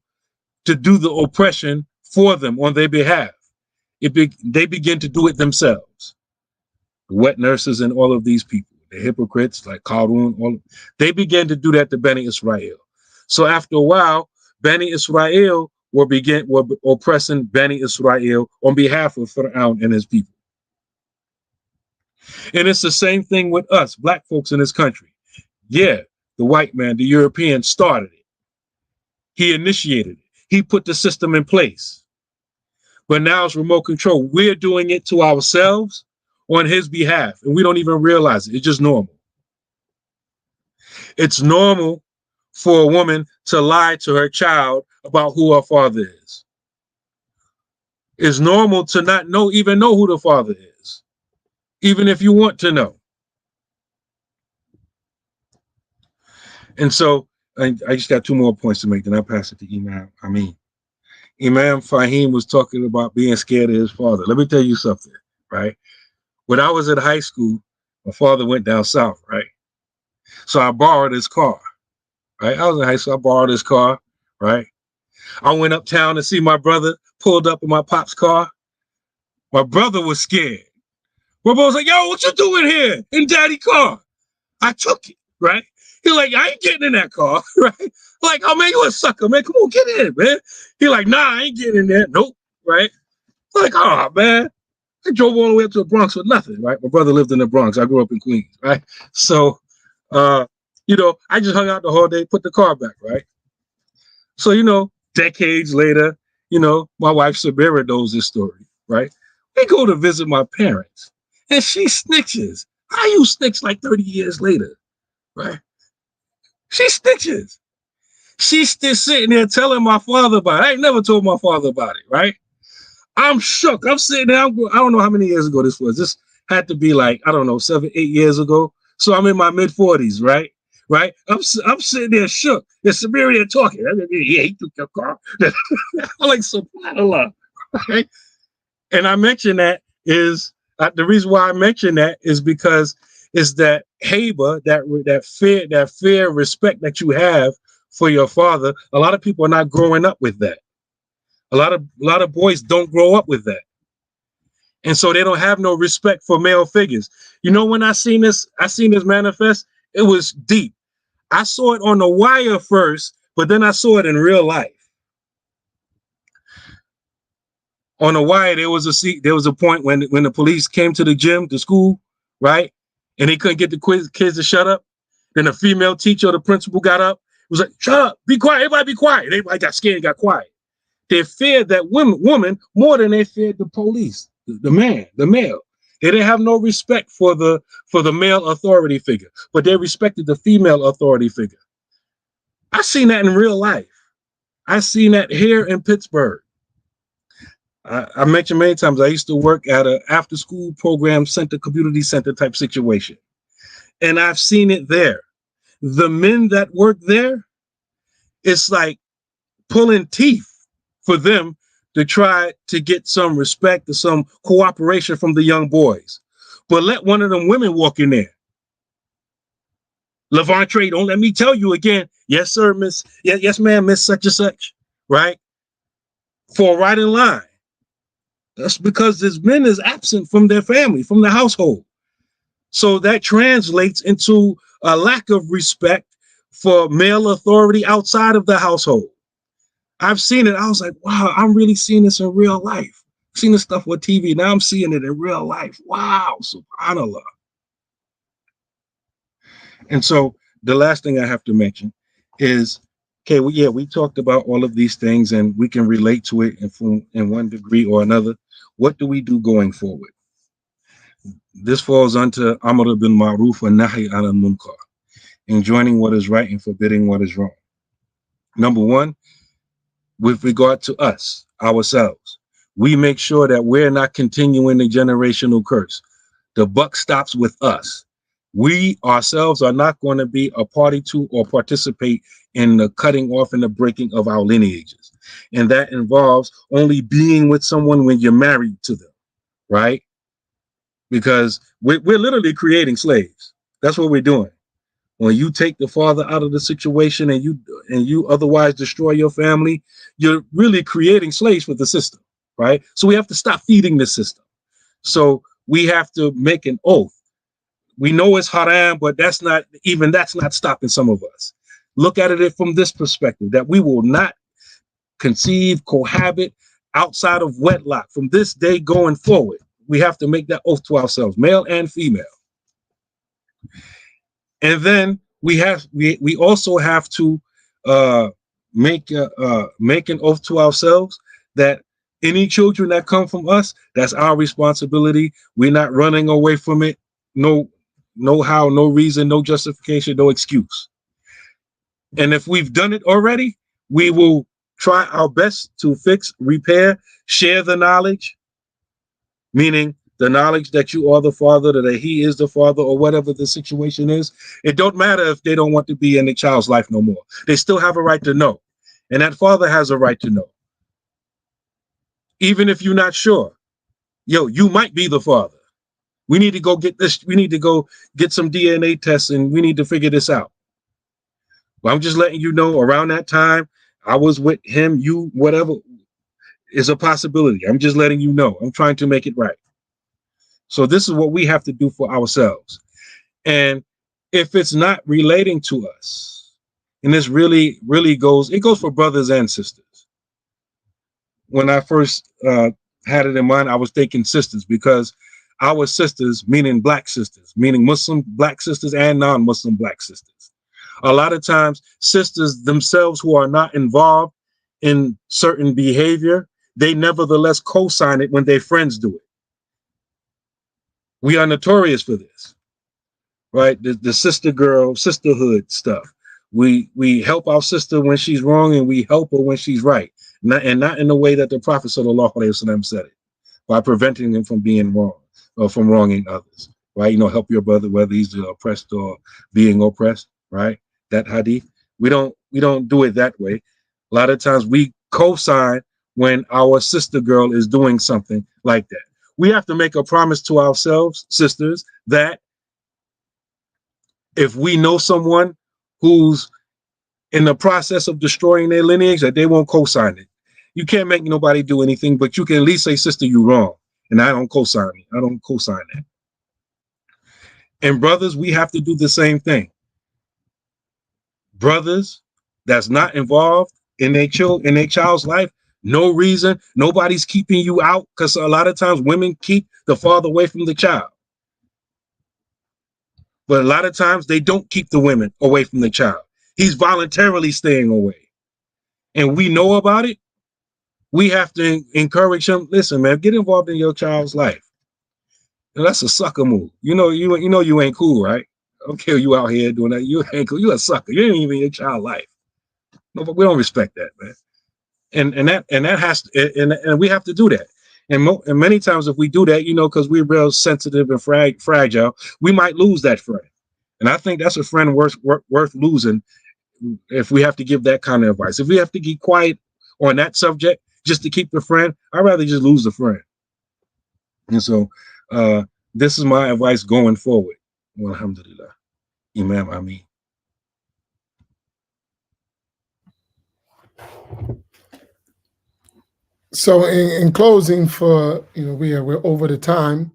to do the oppression for them on their behalf. They begin to do it themselves. The wet nurses and all of these people, the hypocrites like Qarun, they began to do that to Bani Israel. So after a while, Bani Israel were oppressing Bani Israel on behalf of Pharaoh and his people. And it's the same thing with us, black folks in this country. Yeah, the white man, the European started it. He initiated it. He put the system in place. But now it's remote control. We're doing it to ourselves on his behalf, and we don't even realize it. It's just normal. It's normal for a woman to lie to her child about who her father is. It's normal to not even know who the father is, even if you want to know. And so I just got two more points to make, then I'll pass it to Imam. Amin. Imam Faheem was talking about being scared of his father. Let me tell you something, right? When I was in high school, my father went down south, right? So I borrowed his car, right? I was in high school, I borrowed his car, right? I went uptown to see my brother, pulled up in my pop's car. My brother was scared. My brother was like, yo, what you doing here in daddy's car? I took it, right? He's like, I ain't getting in that car, right? Like, oh, man, you a sucker, man. Come on, get in, man. He like, nah, I ain't getting in there. Nope, right? Like, oh, man. I drove all the way up to the Bronx for nothing, right? My brother lived in the Bronx. I grew up in Queens, right? So, I just hung out the whole day, put the car back, right? So, decades later, my wife Sabira knows this story, right? We go to visit my parents, and she snitches. How you snitch like 30 years later, right? She snitches. She's still sitting there telling my father about it. I ain't never told my father about it, right? I'm shook. I'm sitting there. I don't know how many years ago this was. This had to be like, I don't know, 7, 8 years ago. So I'm in my mid 40s, right? Right? I'm sitting there shook. There's Samaria talking. Yeah, he took your car. I'm like, subhanAllah. Right? And I mention that is the reason why I mention that is because it's that haba, that fear, respect that you have for your father. A lot of people are not growing up with that. A lot of boys don't grow up with that. And so they don't have no respect for male figures. When I seen this manifest, it was deep. I saw it on the wire first, but then I saw it in real life. On the wire, there was a point when the police came to the school, right? And they couldn't get the kids to shut up. Then a female teacher or the principal got up, was like, shut up, be quiet, everybody be quiet. Everybody got scared and got quiet. They feared that woman more than they feared the police, the male. They didn't have no respect for the male authority figure, but they respected the female authority figure. I seen that in real life. I seen that here in Pittsburgh. I mentioned many times I used to work at an after-school program center, community center type situation. And I've seen it there. The men that work there, it's like pulling teeth for them to try to get some respect or some cooperation from the young boys. But let one of them women walk in there. Levantre, don't let me tell you again. Yes, sir, miss. Yes, ma'am, miss such and such. Right? For right in line. That's because this men is absent from their family, from the household. So that translates into a lack of respect for male authority outside of the household. I've seen it. I was like, wow, I'm really seeing this in real life. I've seen this stuff on TV. Now I'm seeing it in real life. Wow, subhanAllah. And so the last thing I have to mention is, okay, we talked about all of these things and we can relate to it in one degree or another. What do we do going forward? This falls under Amr bin Ma'ruf and Nahi al Munkar, enjoining what is right and forbidding what is wrong. Number one, with regard to us, ourselves, we make sure that we're not continuing the generational curse. The buck stops with us. We ourselves are not going to be a party to or participate in the cutting off and the breaking of our lineages. And that involves only being with someone when you're married to them, right? Because we're literally creating slaves. That's what we're doing. When you take the father out of the situation and you otherwise destroy your family, you're really creating slaves for the system, right? So we have to stop feeding the system. So we have to make an oath. We know it's haram, but that's not stopping some of us. Look at it from this perspective, that we will not conceive, cohabit outside of wedlock from this day going forward. We have to make that oath to ourselves, male and female. And then we also have to make an oath to ourselves that any children that come from us, that's our responsibility. We're not running away from it. No how, no reason, no justification, no excuse. And if we've done it already, we will try our best to fix, repair, share the knowledge, meaning the knowledge that you are the father, that he is the father, or whatever the situation is. It don't matter if they don't want to be in the child's life no more. They still have a right to know. And that father has a right to know. Even if you're not sure, you might be the father. We need to go get this. We need to go get some DNA tests and we need to figure this out. Well, I'm just letting you know around that time, I was with him, you, whatever is a possibility. I'm just letting you know. I'm trying to make it right. So this is what we have to do for ourselves. And if it's not relating to us, and this really goes for brothers and sisters. When I first had it in mind, I was thinking sisters, because our sisters, meaning black sisters, meaning Muslim black sisters and non-Muslim black sisters. A lot of times sisters themselves who are not involved in certain behavior, they nevertheless co-sign it when their friends do it. We are notorious for this, right? The sisterhood stuff. We help our sister when she's wrong and we help her when she's right. Not in the way that the Prophet sallallahu alaihi wasallam said it, by preventing them from being wrong or from wronging others, right? Help your brother whether he's oppressed or being oppressed, right? That hadith. We don't do it that way. A lot of times we co-sign when our sister girl is doing something like that. We have to make a promise to ourselves, sisters, that if we know someone who's in the process of destroying their lineage, that they won't co-sign it. You can't make nobody do anything, but you can at least say, sister, you're wrong. And I don't co-sign it. I don't co-sign that. And brothers, we have to do the same thing. Brothers that's not involved in their child's life, no reason, nobody's keeping you out, because a lot of times women keep the father away from the child. But a lot of times they don't keep the women away from the child. He's voluntarily staying away. And we know about it. We have to encourage him. Listen, man, get involved in your child's life. And that's a sucker move. You ain't cool, right? I don't care you out here doing that. You ain't cool. You a sucker. You ain't even in your child's life. No, but we don't respect that, man. And that has to, and we have to do that. And many times if we do that, because we're real sensitive and fragile, we might lose that friend. And I think that's a friend worth losing if we have to give that kind of advice. If we have to get quiet on that subject just to keep the friend, I'd rather just lose the friend. And so this is my advice going forward. Well, alhamdulillah. Imam, Amin. So in closing, for we're over the time.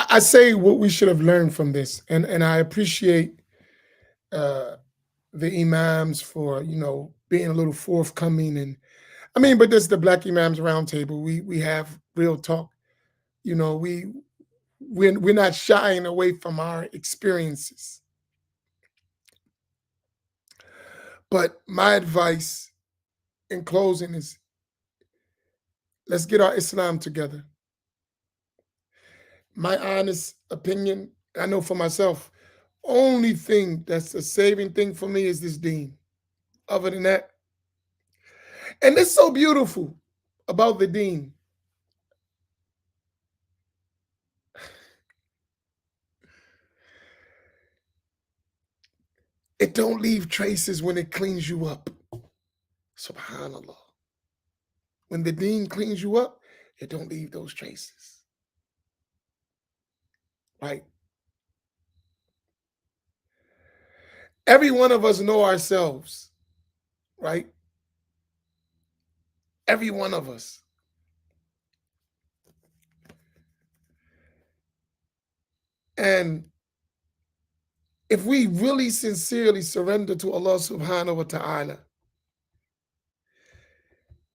I say what we should have learned from this, and I appreciate the imams for being a little forthcoming, and I mean, but this is the Black Imams Roundtable. We have real talk. We're not shying away from our experiences. But my advice in closing is, let's get our Islam together. My honest opinion, I know for myself, only thing that's a saving thing for me is this deen. Other than that, and it's so beautiful about the deen. It don't leave traces when it cleans you up. Subhanallah. When the deen cleans you up, it don't leave those traces. Right? Every one of us know ourselves, right? Every one of us. And if we really sincerely surrender to Allah subhanahu wa ta'ala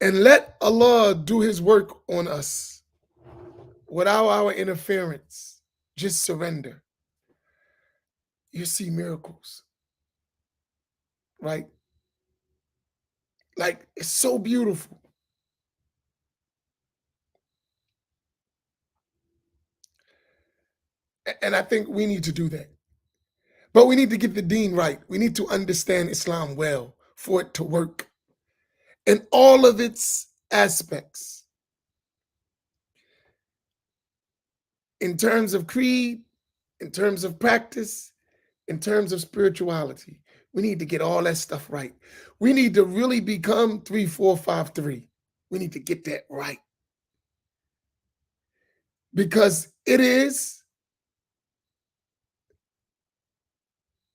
and let Allah do his work on us without our interference, just surrender, you see miracles, right? Like, it's so beautiful. And I think we need to do that. But we need to get the deen right. We need to understand Islam well for it to work in all of its aspects. In terms of creed, in terms of practice, in terms of spirituality. We need to get all that stuff right. We need to really become 3453. We need to get that right. Because it is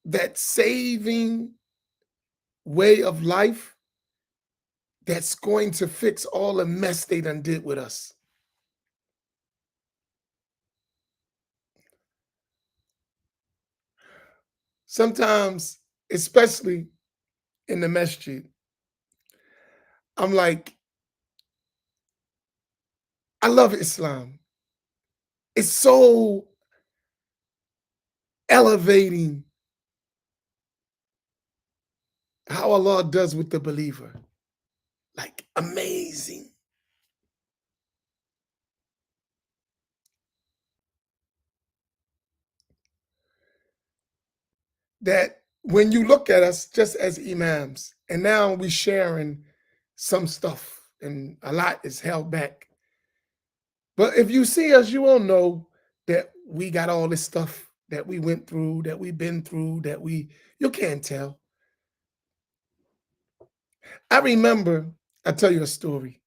that saving way of life that's going to fix all the mess they done did with us. Sometimes, especially in the masjid, I'm like, I love Islam. It's so elevating how Allah does with the believer. Like, amazing. That when you look at us just as imams, and now we sharing some stuff and a lot is held back. But if you see us, you will know that we got all this stuff that we went through, that we've been through, you can't tell. I remember, I'll tell you a story.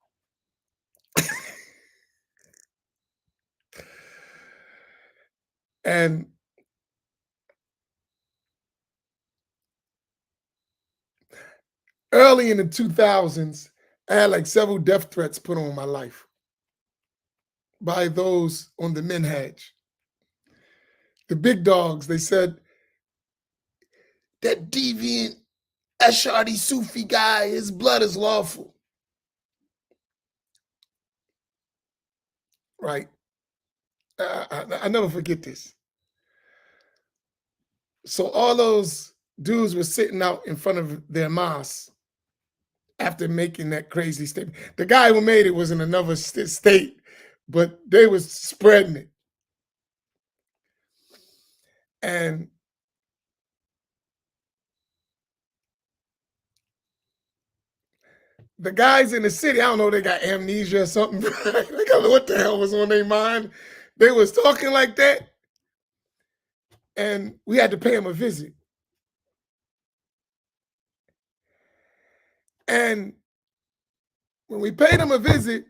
And early in the 2000s, I had like several death threats put on my life by those on the minhaj. The big dogs, they said, that deviant Ash'ari Sufi guy, his blood is lawful. Right? I never forget this. So all those dudes were sitting out in front of their mosque after making that crazy statement. The guy who made it was in another state, but they was spreading it. And the guys in the city, I don't know, they got amnesia or something. They don't know what the hell was on their mind. They was talking like that. and we had to pay him a visit. And when we paid him a visit,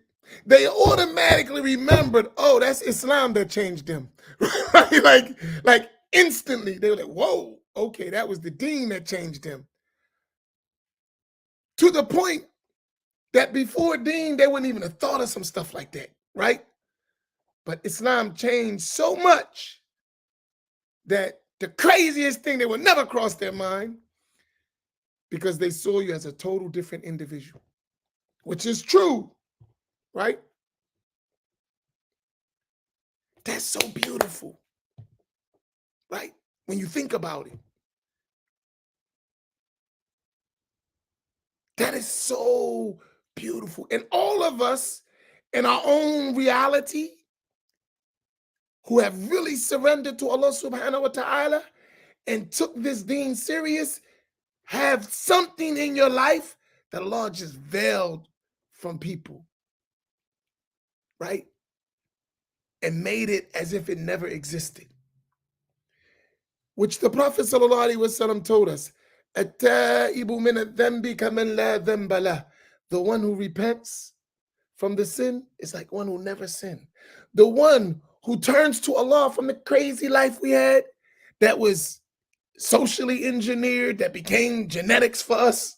they automatically remembered, oh, that's Islam that changed them. Right? Like instantly, they were like, whoa, okay, that was the deen that changed them. To the point that before deen, they wouldn't even have thought of some stuff like that, right? But Islam changed so much that the craziest thing, they would never cross their mind, because they saw you as a total different individual, which is true, right? That's so beautiful, right? When you think about it. That is so beautiful. And all of us in our own reality who have really surrendered to Allah subhanahu wa ta'ala and took this deen serious, have something in your life that Allah just veiled from people, right? And made it as if it never existed. Which the Prophet sallallahu alaihi wasallam told us, "At-ta'ibu min adh-dhanbi kaman la dhanba lah." The one who repents from the sin is like one who never sinned. The one who turns to Allah from the crazy life we had that was socially engineered, that became genetics for us.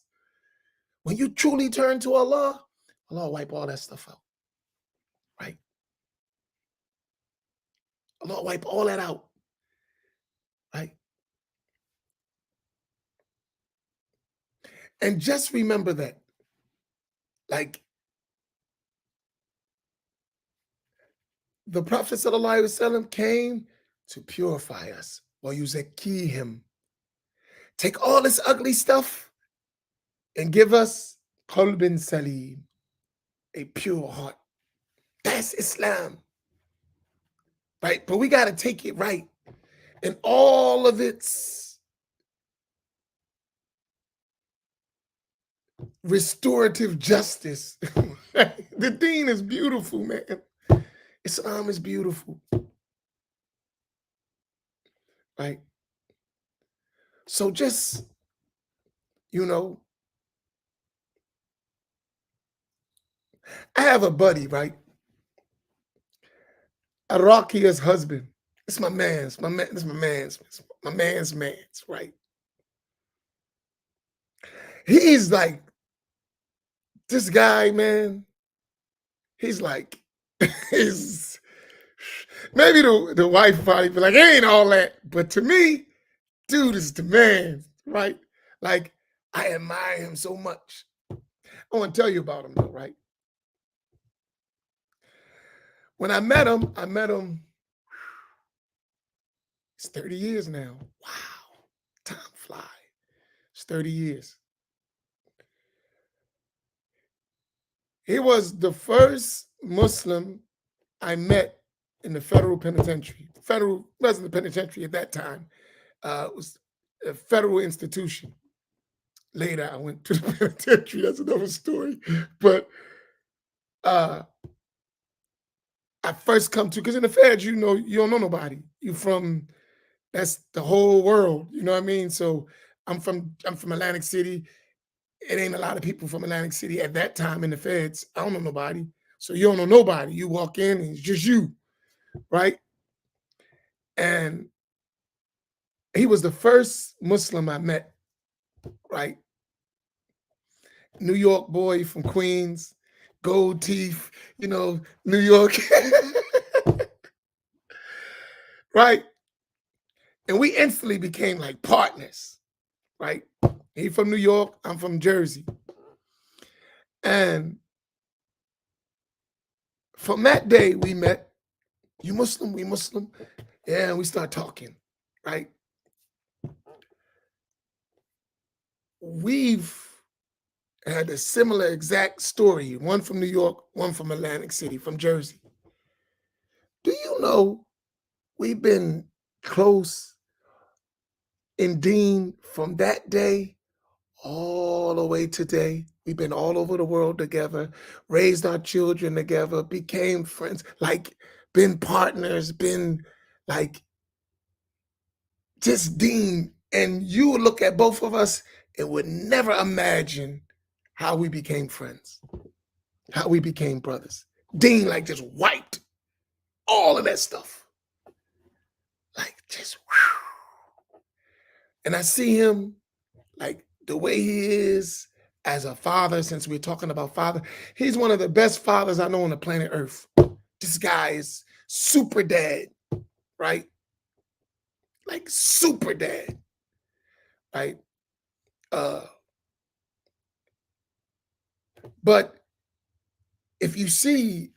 When you truly turn to Allah, Allah wipe all that stuff out, right? Allah wipe all that out, right? And just remember that, like, the Prophet sallallahu alaihi wasallam came to purify us. While you zakih him, take all this ugly stuff and give us qalbin salim, a pure heart. That's Islam, right? But we got to take it right, and all of its restorative justice. The deen is beautiful, man. Islam is beautiful, right? So just, I have a buddy, right? Arakia's husband. It's my man's, right? He's like, this guy, man, he's like, he's, maybe the wife probably be like, ain't all that. But to me, dude is the man, right? Like, I admire him so much. I want to tell you about him though, right? When I met him, it's 30 years now. Wow, time flies. It's 30 years. He was the first Muslim I met in the federal penitentiary. Federal wasn't the penitentiary at that time. It was a federal institution. Later, I went to the penitentiary. That's another story. But I first come to, because in the feds, you don't know nobody. That's the whole world. You know what I mean? So I'm from Atlantic City. It ain't a lot of people from Atlantic City at that time in the feds. I don't know nobody. So you don't know nobody. You walk in and it's just you, right? And he was the first Muslim I met, right? New York boy from Queens, gold teeth, New York. Right? And we instantly became like partners, right? He from New York, I'm from Jersey. And from that day we met. You Muslim? We Muslim? Yeah, and we start talking, right? We've had a similar exact story, one from New York, one from Atlantic City, from Jersey. Do you know we've been close in deen from that day all the way today? We've been all over the world together, raised our children together, became friends, like been partners, been like just Dean, and you would look at both of us and would never imagine how we became friends, how we became brothers. Dean like just wiped all of that stuff. Like just whew. And I see him like the way he is as a father, since we're talking about father, he's one of the best fathers I know on the planet Earth. This guy is super dad, right? Like super dad, right? But if you see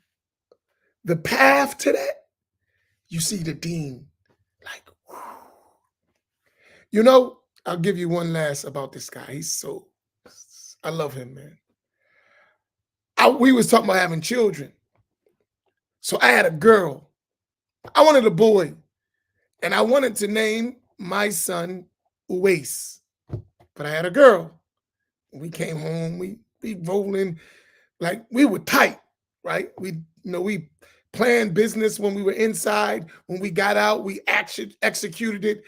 the path to that, you see the Dean. Like, whew. You know, I'll give you one last about this guy. I love him, man. We was talking about having children. So I had a girl. I wanted a boy. And I wanted to name my son Uwais. But I had a girl. We came home, we rolling, like we were tight, right? We planned business when we were inside. When we got out, we executed it,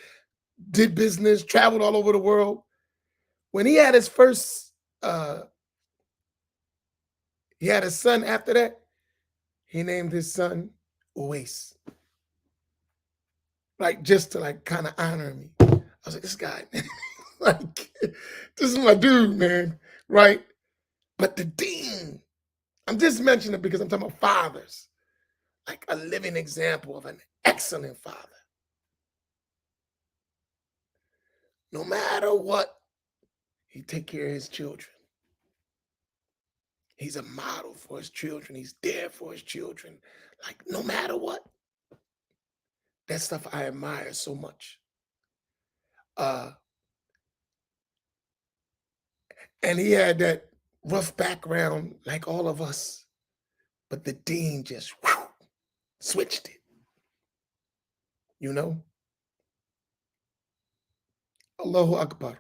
did business, traveled all over the world. When he had his first, he had a son after that, he named his son Uwais. Like just to like kind of honor me. I was like, this guy, like, this is my dude, man, right? But the Dean, I'm just mentioning it because I'm talking about fathers, like a living example of an excellent father. No matter what, he take care of his children. He's a model for his children. He's there for his children. Like no matter what. That stuff I admire so much. And he had that rough background like all of us. But the Dean just switched it. You know? Allahu Akbar.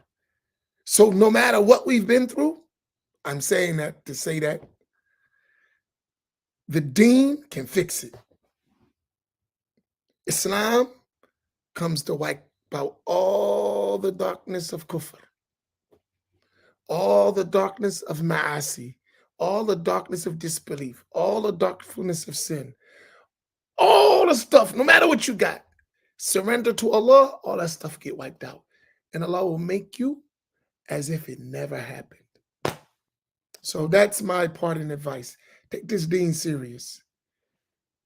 So no matter what we've been through, I'm saying that to say that the Dean can fix it. Islam comes to wipe out all the darkness of kufr, all the darkness of ma'asi, all the darkness of disbelief, all the darkness of sin, all the stuff, no matter what you got, surrender to Allah, all that stuff get wiped out. And Allah will make you as if it never happened. So that's my parting advice. Take this Deen serious.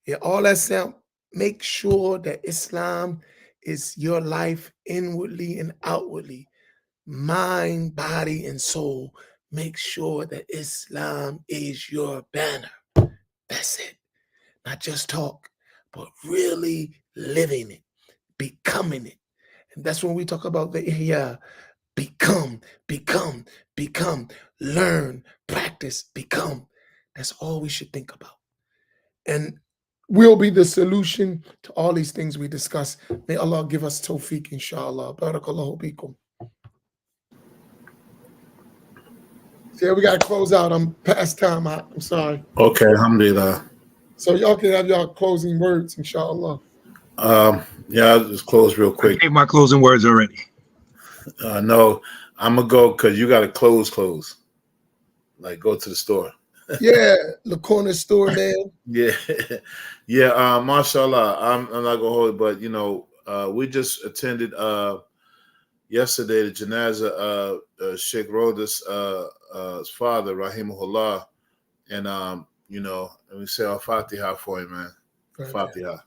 Yeah, all that sound, make sure that Islam is your life inwardly and outwardly, mind, body, and soul. Make sure that Islam is your banner. That's it. Not just talk, but really living it, becoming it. And that's when we talk about the ihya. Become, learn, practice, become. That's all we should think about. And will be the solution to all these things we discuss. May Allah give us tawfiq, inshallah. Barakallahu bikum. So we got to close out. I'm past time. I'm sorry. Okay, alhamdulillah. So y'all can have y'all closing words, inshallah. Yeah, I'll just close real quick. I gave my closing words already. No, I'm gonna go because you got to close. Like go to the store. Yeah, the corner store, man. Yeah. Mashallah. I'm not gonna hold it, but we just attended yesterday the janazah Sheikh Rhoda's father, Rahimahullah, and let me say al-Fatiha for him, man. Right. Fatiha.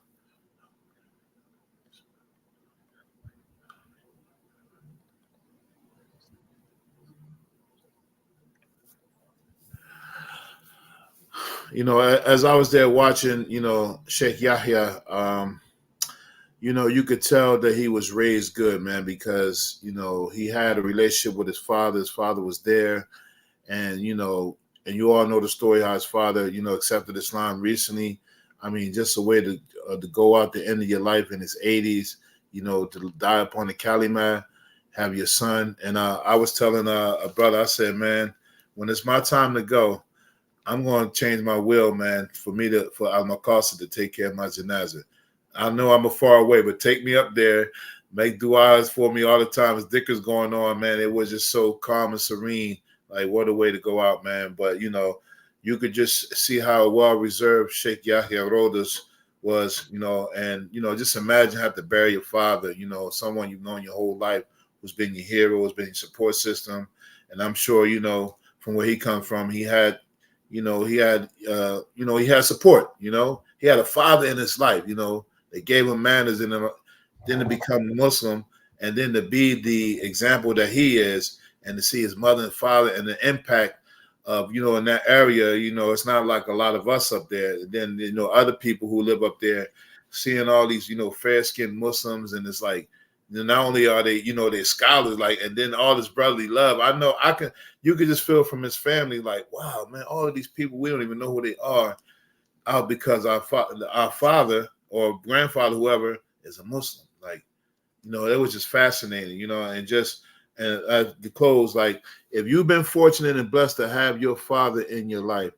As I was there watching, Sheikh Yahya, you could tell that he was raised good, man, because, he had a relationship with his father. His father was there. And, you all know the story how his father, accepted Islam recently. I mean, just a way to go out the end of your life in his 80s, to die upon the kalima, have your son. And I was telling a brother, I said, man, when it's my time to go, I'm going to change my will, man, for Al-Maqasid to take care of my janazah. I know I'm far away, but take me up there make du'as for me all the time. As dhikrs going on, man, it was just so calm and serene. Like, what a way to go out, man. But, you know, you could just see how well reserved Sheikh Yahya Rodas was, you know, and, you know, just imagine having to bury your father, you know, someone you've known your whole life, who's been your hero, who's been your support system. And I'm sure, you know, from where he come from, he had, you know, he had support, you know, he had a father in his life, you know, they gave him manners and then to become Muslim and then to be the example that he is and to see his mother and father and the impact of, you know, in that area, you know, it's not like a lot of us up there. Then, you know, other people who live up there seeing all these, you know, fair-skinned Muslims, and it's like, not only are they, you know, they're scholars, like, and then all this brotherly love. I know you could just feel from his family, like, wow, man, all of these people, we don't even know who they are, out because our father or grandfather, whoever, is a Muslim. Like, you know, it was just fascinating, you know, and just, and to close, like, if you've been fortunate and blessed to have your father in your life,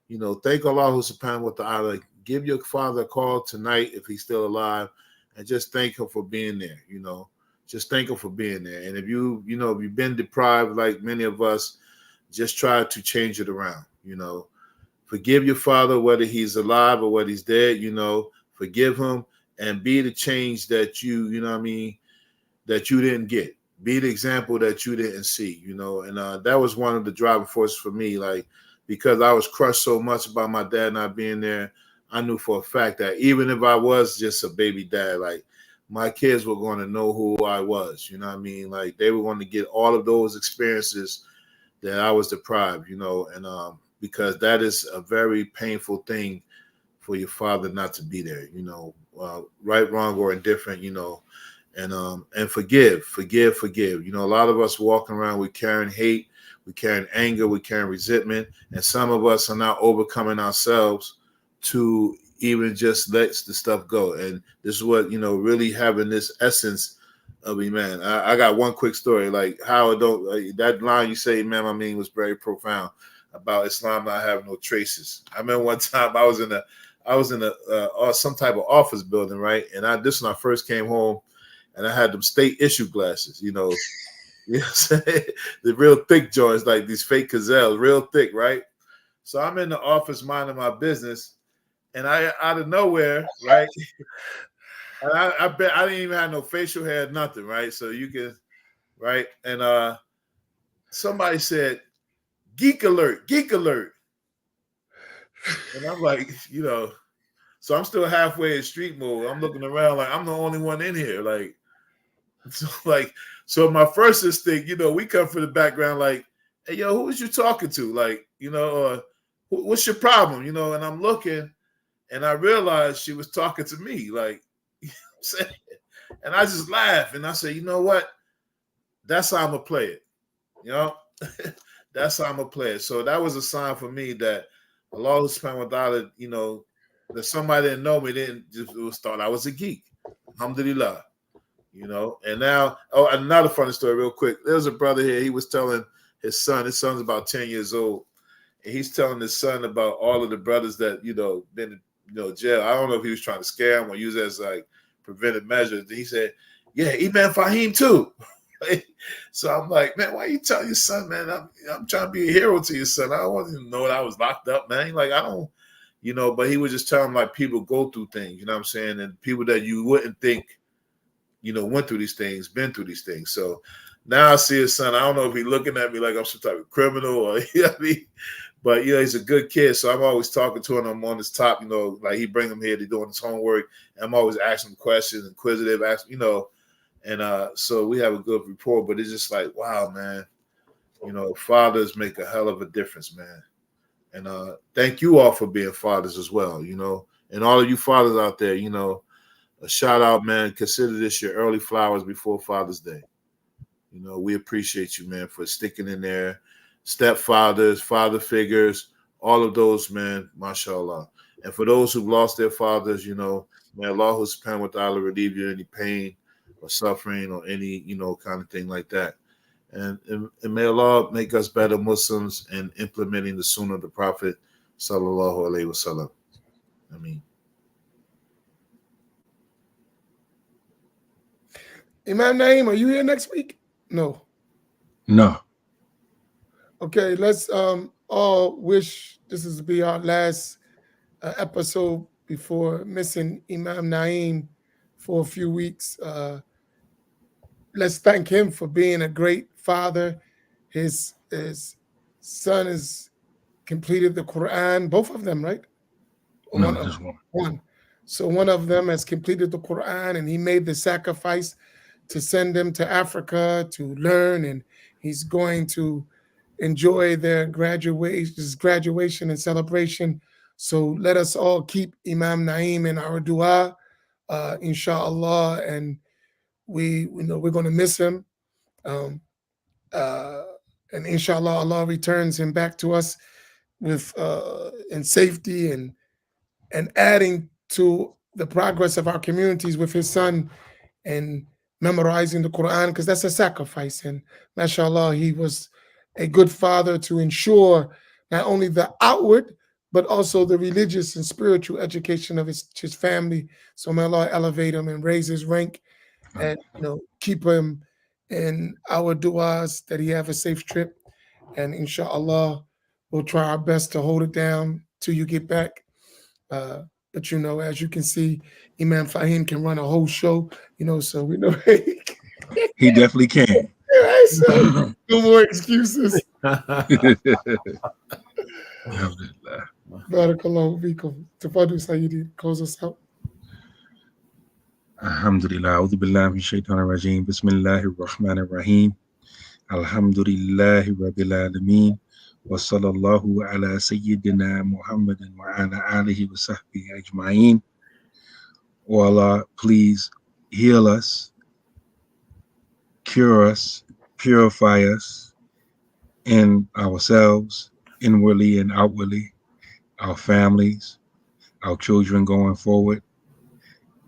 you know, thank Allah subhanahu wa ta'ala. Give your father a call tonight if he's still alive, and just thank him for being there, you know. Just thank him for being there. And if you've been deprived like many of us, just try to change it around, you know. Forgive your father, whether he's alive or whether he's dead, you know. Forgive him and be the change that you know what I mean, that you didn't get. Be the example that you didn't see, you know. And that was one of the driving forces for me, like, because I was crushed so much about my dad not being there. I knew for a fact that even if I was just a baby dad, like, my kids were going to know who I was, you know what I mean? Like, they were going to get all of those experiences that I was deprived, you know, and because that is a very painful thing for your father not to be there, you know, right, wrong, or indifferent, you know, and forgive. You know, a lot of us walking around, we're carrying hate, we're carrying anger, we're carrying resentment, and some of us are not overcoming ourselves to even just let the stuff go. And this is what, you know, really having this essence of Iman. I got one quick story, like how it don't, that line you say, Imam, I mean, was very profound about Islam not having no traces. I remember one time I was in some type of office building, right? And this when I first came home, and I had them state issue glasses, you know, you know what I'm saying? The real thick joints, like these fake gazelles, real thick, right? So I'm in the office minding my business, and I out of nowhere, right? And I bet I didn't even have no facial hair, nothing, right? So you can, right? And somebody said, geek alert. And I'm like, you know, so I'm still halfway in street mode. I'm looking around like I'm the only one in here. Like, so my first instinct, you know, we come from the background like, hey, yo, who was you talking to? Like, you know, what's your problem? You know, and I'm looking, and I realized she was talking to me, like, you know what I'm saying? And I just laughed, and I said, you know what? That's how I'm gonna play it. You know, that's how I'm gonna play it. So that was a sign for me that Allah subhanahu wa ta'ala, you know, that somebody didn't know me, didn't just thought I was a geek. Alhamdulillah. You know, and now, another funny story, real quick. There's a brother here. He was telling his son's about 10 years old, and he's telling his son about all of the brothers that, you know, been, you know, jail. I don't know if he was trying to scare him or use it as like preventive measures. He said, yeah, Imam Faheem too. So I'm like, man, why you tell your son, man? I'm trying to be a hero to your son. I don't want him to know that I was locked up, man. Like, I don't, you know, but he was just telling like people go through things, you know what I'm saying? And people that you wouldn't think, you know, went through these things, been through these things. So now I see his son. I don't know if he's looking at me like I'm some type of criminal or, you know what I mean? But, you know, he's a good kid. So I'm always talking to him. I'm on his top, you know, like he bring him here, they're doing his homework. And I'm always asking him questions, inquisitive, you know. And so we have a good rapport, but it's just like, wow, man, you know, fathers make a hell of a difference, man. And thank you all for being fathers as well, you know, and all of you fathers out there, you know, a shout out, man. Consider this your early flowers before Father's Day. You know, we appreciate you, man, for sticking in there. Stepfathers, father figures, all of those, man, mashallah. And for those who've lost their fathers, you know, may Allah subhanahu wa ta'ala relieve you any pain or suffering or any, you know, kind of thing like that. And may Allah make us better Muslims in implementing the sunnah of the Prophet, sallallahu alaihi wasallam. Amin. Imam Naeem, are you here next week? No. No. Okay, let's all wish this is to be our last episode before missing Imam Naeem for a few weeks. Let's thank him for being a great father. His son has completed the Quran, both of them, right? No, just one. One. So one of them has completed the Quran, and he made the sacrifice to send them to Africa to learn, and he's going to enjoy their graduation and celebration. So let us all keep Imam Naeem in our dua, inshallah, and we know we're going to miss him. And inshallah, Allah returns him back to us with in safety and adding to the progress of our communities with his son and memorizing the Quran, because that's a sacrifice. And mashallah, he was a good father to ensure not only the outward, but also the religious and spiritual education of his family. So may Allah elevate him and raise his rank and keep him in our du'as that he have a safe trip. And inshallah, we'll try our best to hold it down till you get back. But as you can see, Imam Faheem can run a whole show, so we know he definitely can. So no more excuses. Barakallahu fikum. Tafadul Sayyidi, close us out. Alhamdulillah. A'udhu billahi min shaitanir rajim. Bismillahir rahmanir rahim. Alhamdulillahi rabbil alameen. Wa sallallahu ala sayyidina Muhammadin wa ala alihi wa sahbihi ajma'in. O Allah, please heal us, cure us, purify us in ourselves, inwardly and outwardly, our families, our children going forward,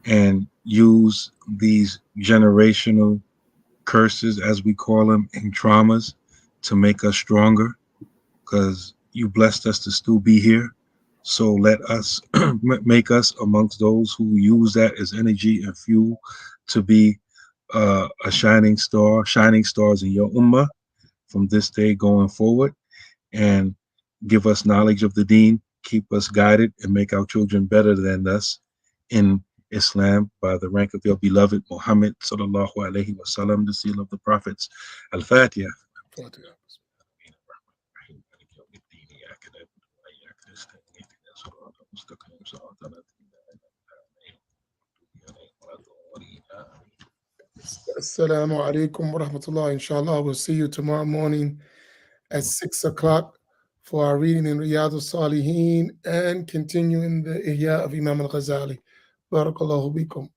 and use these generational curses, as we call them, and traumas to make us stronger, because you blessed us to still be here. So let us make us amongst those who use that as energy and fuel to be a shining stars in your ummah from this day going forward, and give us knowledge of the deen, keep us guided, and make our children better than us in Islam by the rank of your beloved Muhammad sallallahu alaihi wasallam, the seal of the prophets. Al-Fatiha. Assalamu alaikum wa rahmatullah. Inshallah, we'll see you tomorrow morning at 6 o'clock for our reading in Riyadh al-Salihin and continuing the Ihya of Imam al-Ghazali. Barakallahu bikum.